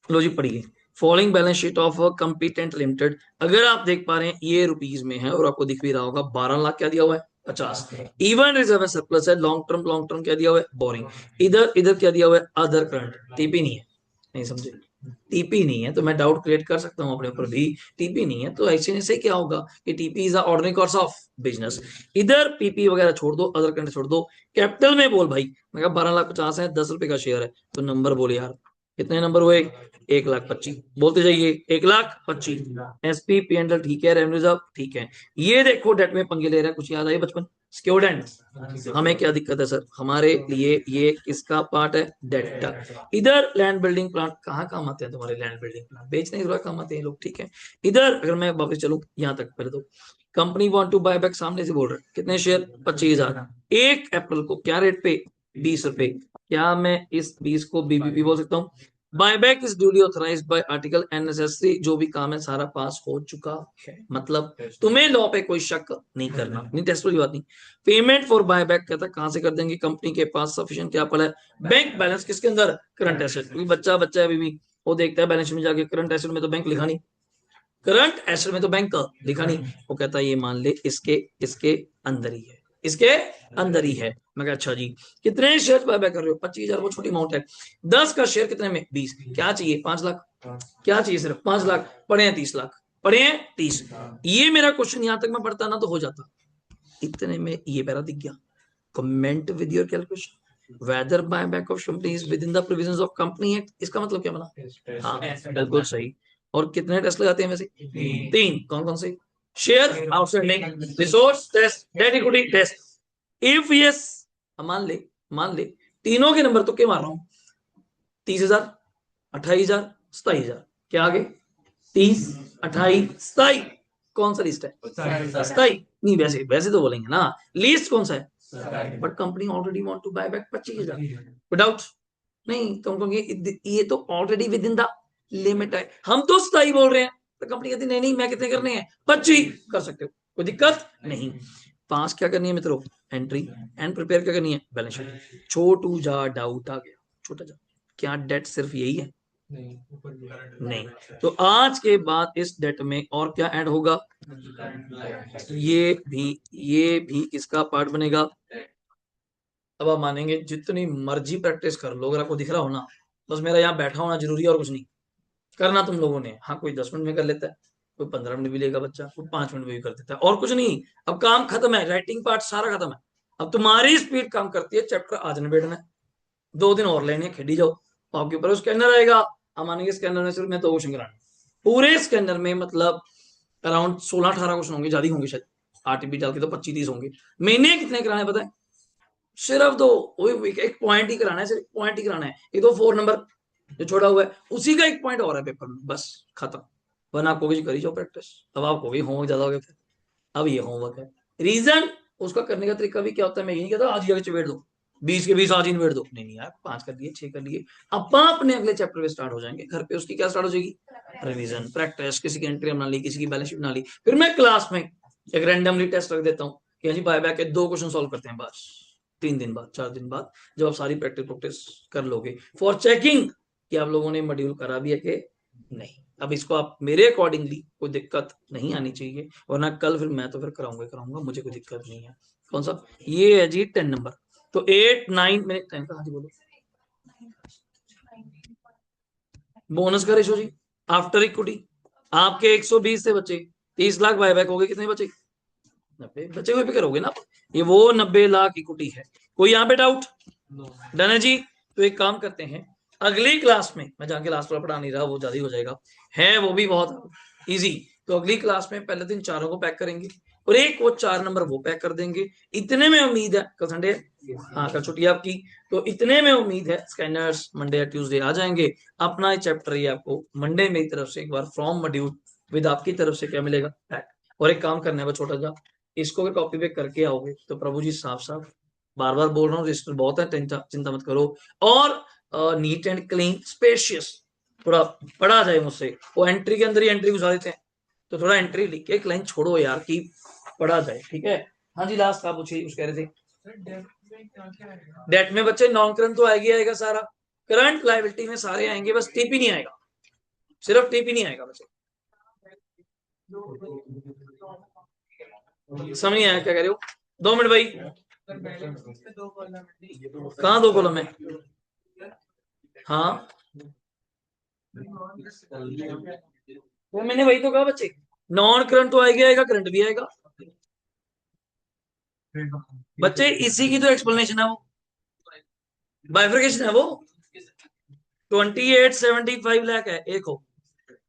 लो जी पढ़िए। Following balance sheet of competent limited. अगर आप देख पा रहे हैं ये रुपीज में है, और आपको दिख भी रहा होगा 12 लाख क्या दिया हुआ है? 50। इवन रिजर्व सरप्लस है। लॉन्ग टर्म क्या दिया हुआ है? बोरिंग। इधर इधर क्या दिया हुआ है? Other current. टीपी नहीं है, नहीं समझे? टीपी नहीं है तो मैं डाउट क्रिएट कर सकता हूं अपने ऊपर भी। टीपी नहीं है तो ऐसे से क्या होगा कि TP is ordinary course of business. इधर पीपी वगैरह छोड़ दो, अदर करंट छोड़ दो। कैपिटल में बोल भाई, मैं कहा 12,50,000 है, 10 रुपए का शेयर है, तो नंबर बोल यार। कितने नंबर हुए? 1,25,000 बोलते जाइए। 1,25,000। एसपी पी एंडल ठीक है, रेवेन्यू रिजर्व ठीक है। ये देखो डेट में पंगे ले रहा है, कुछ याद आए बचपन? स्क्योर्ड एंड। हमें क्या दिक्कत है सर? हमारे लिए ये किसका पार्ट है? डेट। इधर लैंड बिल्डिंग प्लांट कहाँ काम आते हैं तुम्हारे? लैंड बिल्डिंग प्लांट बेचने के काम आते हैं लोग, ठीक है। इधर अगर मैं वापस चलूं यहाँ तक, पहले तो company want to buy back, सामने से बोल रहे हैं कितने शेयर? 25,000। 1 अप्रैल को क्या रेट पे? 20 रुपए। क्या मैं इस 20 को बीबीपी बोल सकता हूँ? Buyback is duly authorised bye article and necessary. जो भी काम है सारा पास हो चुका है, मतलब तुम्हें लॉ पे कोई शक नहीं करना, नहीं टेस्ट वाली बात नहीं। पेमेंट फॉर बायबैक कहता है कहां से कर देंगे? कंपनी के पास सफिशिएंट क्या पड़ा है? Bank balance. किसके अंदर? Current asset. क्योंकि बच्चा बच्चा है अभी भी, वो देखता है बैलेंस शीट में जाके, करंट एसेट में तो बैंक लिखा नहीं, करंट एसेट में तो बैंक लिखा नहीं। वो कहता है ये मान ले इसके इसके अंदर ही है, इसके अंदर ही है। मैं कहा अच्छा जी। कितने शेयर बाय कर रहे हो? 25,000। वो छोटी अमाउंट है। 10 का शेयर कितने में? 20। क्या चाहिए? 5 लाख। क्या चाहिए? सिर्फ 5 लाख। पड़े हैं 30 लाख, पड़े हैं 30। ये मेरा क्वेश्चन यहां तक मैं पढ़ता ना तो हो जाता। इतने में ये पैरा दिख गया, comment with your calculation whether buyback of company is within the provisions of company act. इसका मतलब क्या बना? हाँ बिल्कुल सही। और कितने टेस्ट लगाते हैं वैसे? 3। कौन कौन से? Share outstanding, resource test, debt equity test. If yes, मान ले तीनों के नंबर तो क्या मार रहा हूं? 30,000, 28,000, 27,000। क्या आगे? 30, 28, 27। कौन सा लिस्ट है? 27। नहीं, वैसे वैसे तो बोलेंगे ना, लिस्ट कौन सा है? But company already want to buy back 25,000 without. नहीं, तुम कहोगे ये तो already within the limit है, हम तो 27 बोल रहे हैं। तो कंपनी कहती नहीं नहीं, मैं कितने करने हैं? 25 कर सकते हो, कोई दिक्कत नहीं। पास क्या करनी है मित्रों? एंट्री। एंड प्रिपेयर क्या करनी है? Balance sheet. छोटू जा डाउट आ गया, छोटा जा, क्या डेट सिर्फ यही है? नहीं। तो आज के बाद इस डेट में और क्या ऐड होगा? ये भी इसका पार्ट बनेगा। अब आप मानेंगे जितनी मर्जी प्रैक्टिस कर लो, अगर आपको दिख रहा हो ना, बस मेरा यहाँ बैठा होना जरूरी है और कुछ नहीं करना तुम लोगों ने। हाँ, कोई 10 मिनट में कर लेता है, कोई 15 मिनट भी लेगा बच्चा, कोई 5 मिनट में भी कर देता है, और कुछ नहीं। अब काम खत्म है, राइटिंग पार्ट सारा खत्म है। अब तुम्हारी स्पीड काम करती है, चैप्टर आज ने बैठना है। 2 दिन और लेने खेडी जाओ, आपके ऊपर स्कैनर आएगा। हम मानेंगे स्कैनर में सिर्फ मैं 2 क्वेश्चन कराने, पूरे स्कैनर में मतलब अराउंड 16-18 क्वेश्चन होंगे, ज्यादा होंगे शायद, आरटीपी डाल के तो 25-30 होंगे। मैंने कितने कराने पता है? सिर्फ 2, वही एक पॉइंट ही कराना है, सिर्फ पॉइंट ही कराना है। ये तो 4 नंबर जो छोड़ा हुआ है उसी का 1 पॉइंट और है पेपर में, बस खत्म। वरना आपको कुछ करी जाओ प्रैक्टिस। अब आपको भी होमवर्क ज्यादा हो गया फिर, अब ये होमवर्क है। रीजन उसका करने का तरीका भी क्या होता है, मैं ये नहीं कहता आज ही आगे चिपेट दो, 20 के 20 आज ही निबेड़ दो, नहीं नहीं यार, 5 कर लिए, 6 कर लिए, अब अपने अगले चैप्टर पे स्टार्ट हो जाएंगे। घर पे उसकी क्या स्टार्ट हो जाएगी, रिवीजन, प्रैक्टिस। किसी की एंट्री बना ली, किसी की बैलेंस शीट बना ली, फिर मैं क्लास में एक रैंडमली टेस्ट रख देता हूँ कि हाँ जी बाय बैक के 2 क्वेश्चन सॉल्व करते हैं बस। 3 दिन बाद, 4 दिन बाद, जब आप सारी प्रैक्टिस प्रैक्टिस कर लोगे फॉर चेकिंग कि आप लोगों ने मॉड्यूल करा भी है कि नहीं। अब इसको आप मेरे अकॉर्डिंगली, कोई दिक्कत नहीं आनी चाहिए, वरना कल फिर मैं तो फिर कराऊंगा, मुझे कोई दिक्कत नहीं है। कौन सा, ये है जी 10 नंबर। तो 8 9 मैंने 10 कहा जी, बोलो। बोनस का रेशो जी, आफ्टर इक्विटी, आपके 120 से बचे 30 लाख, बायबैक हो गए, कितने बचे, 90 बचे हुए पे करोगे ना। ये वो 90 लाख इक्विटी है। कोई यहाँ पे डाउट? डन है जी। तो एक काम करते हैं, अगली क्लास में, मैं जाके लास्ट वाला पढ़ा नहीं रहा, वो ज्यादा हो जाएगा, है वो भी बहुत इजी। तो अगली क्लास में पहले दिन चारों को पैक करेंगे, और एक वो 4 नंबर वो पैक कर देंगे। इतने में उम्मीद है, कल संडे है, हाँ कल छुट्टी है आपकी, तो इतने में उम्मीद है स्कैनर्स मंडे या ट्यूसडे आ जाएंगे। अपना चैप्टर ये आपको मंडे मेरी तरफ से एक बार फ्रॉम मॉड्यूल विद आपकी तरफ से क्या मिलेगा, पैक। और एक काम करना है वो छोटा सा, इसको अगर कॉपी पे करके आओगे तो प्रभु जी साफ साफ, बार बार बोल रहा हूँ, रजिस्टर बहुत है, चिंता मत करो। और नीट एंड क्लीन स्पेशियस थोड़ा पढ़ा जाए मुझसे, वो एंट्री के अंदर ही एंट्री घुसा देते हैं, तो थोड़ा एंट्री लिख के एक लाइन छोड़ो यार कि पढ़ा जाए, ठीक है। हाँ जी लास्ट आप पूछिए, कुछ कह रहे थे। डेट में बच्चे नॉन करंट तो आएगी, आएगा सारा, करंट लाइबिलिटी में सारे आएंगे, बस टीपी नहीं आएगा, सिर्फ टीपी नहीं आएगा बच्चे। समझ नहीं आया क्या कह रहे हो? 2 मिनट भाई, कहाँ 2 कॉलम है? हाँ तो मैंने वही तो कहा बच्चे, नॉन करंट तो आएगा, आएगा करंट भी आएगा बच्चे, इसी की तो एक्सप्लेनेशन है वो, बाइफर्केशन है वो। 2875 लाख है एक हो,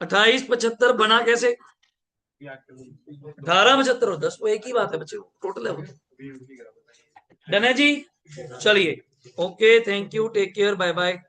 2875 बना कैसे, 1875 और 10, वो एक ही बात है बच्चे, टोटल है वो। डन है जी, चलिए, okay, thank you, take care, bye bye.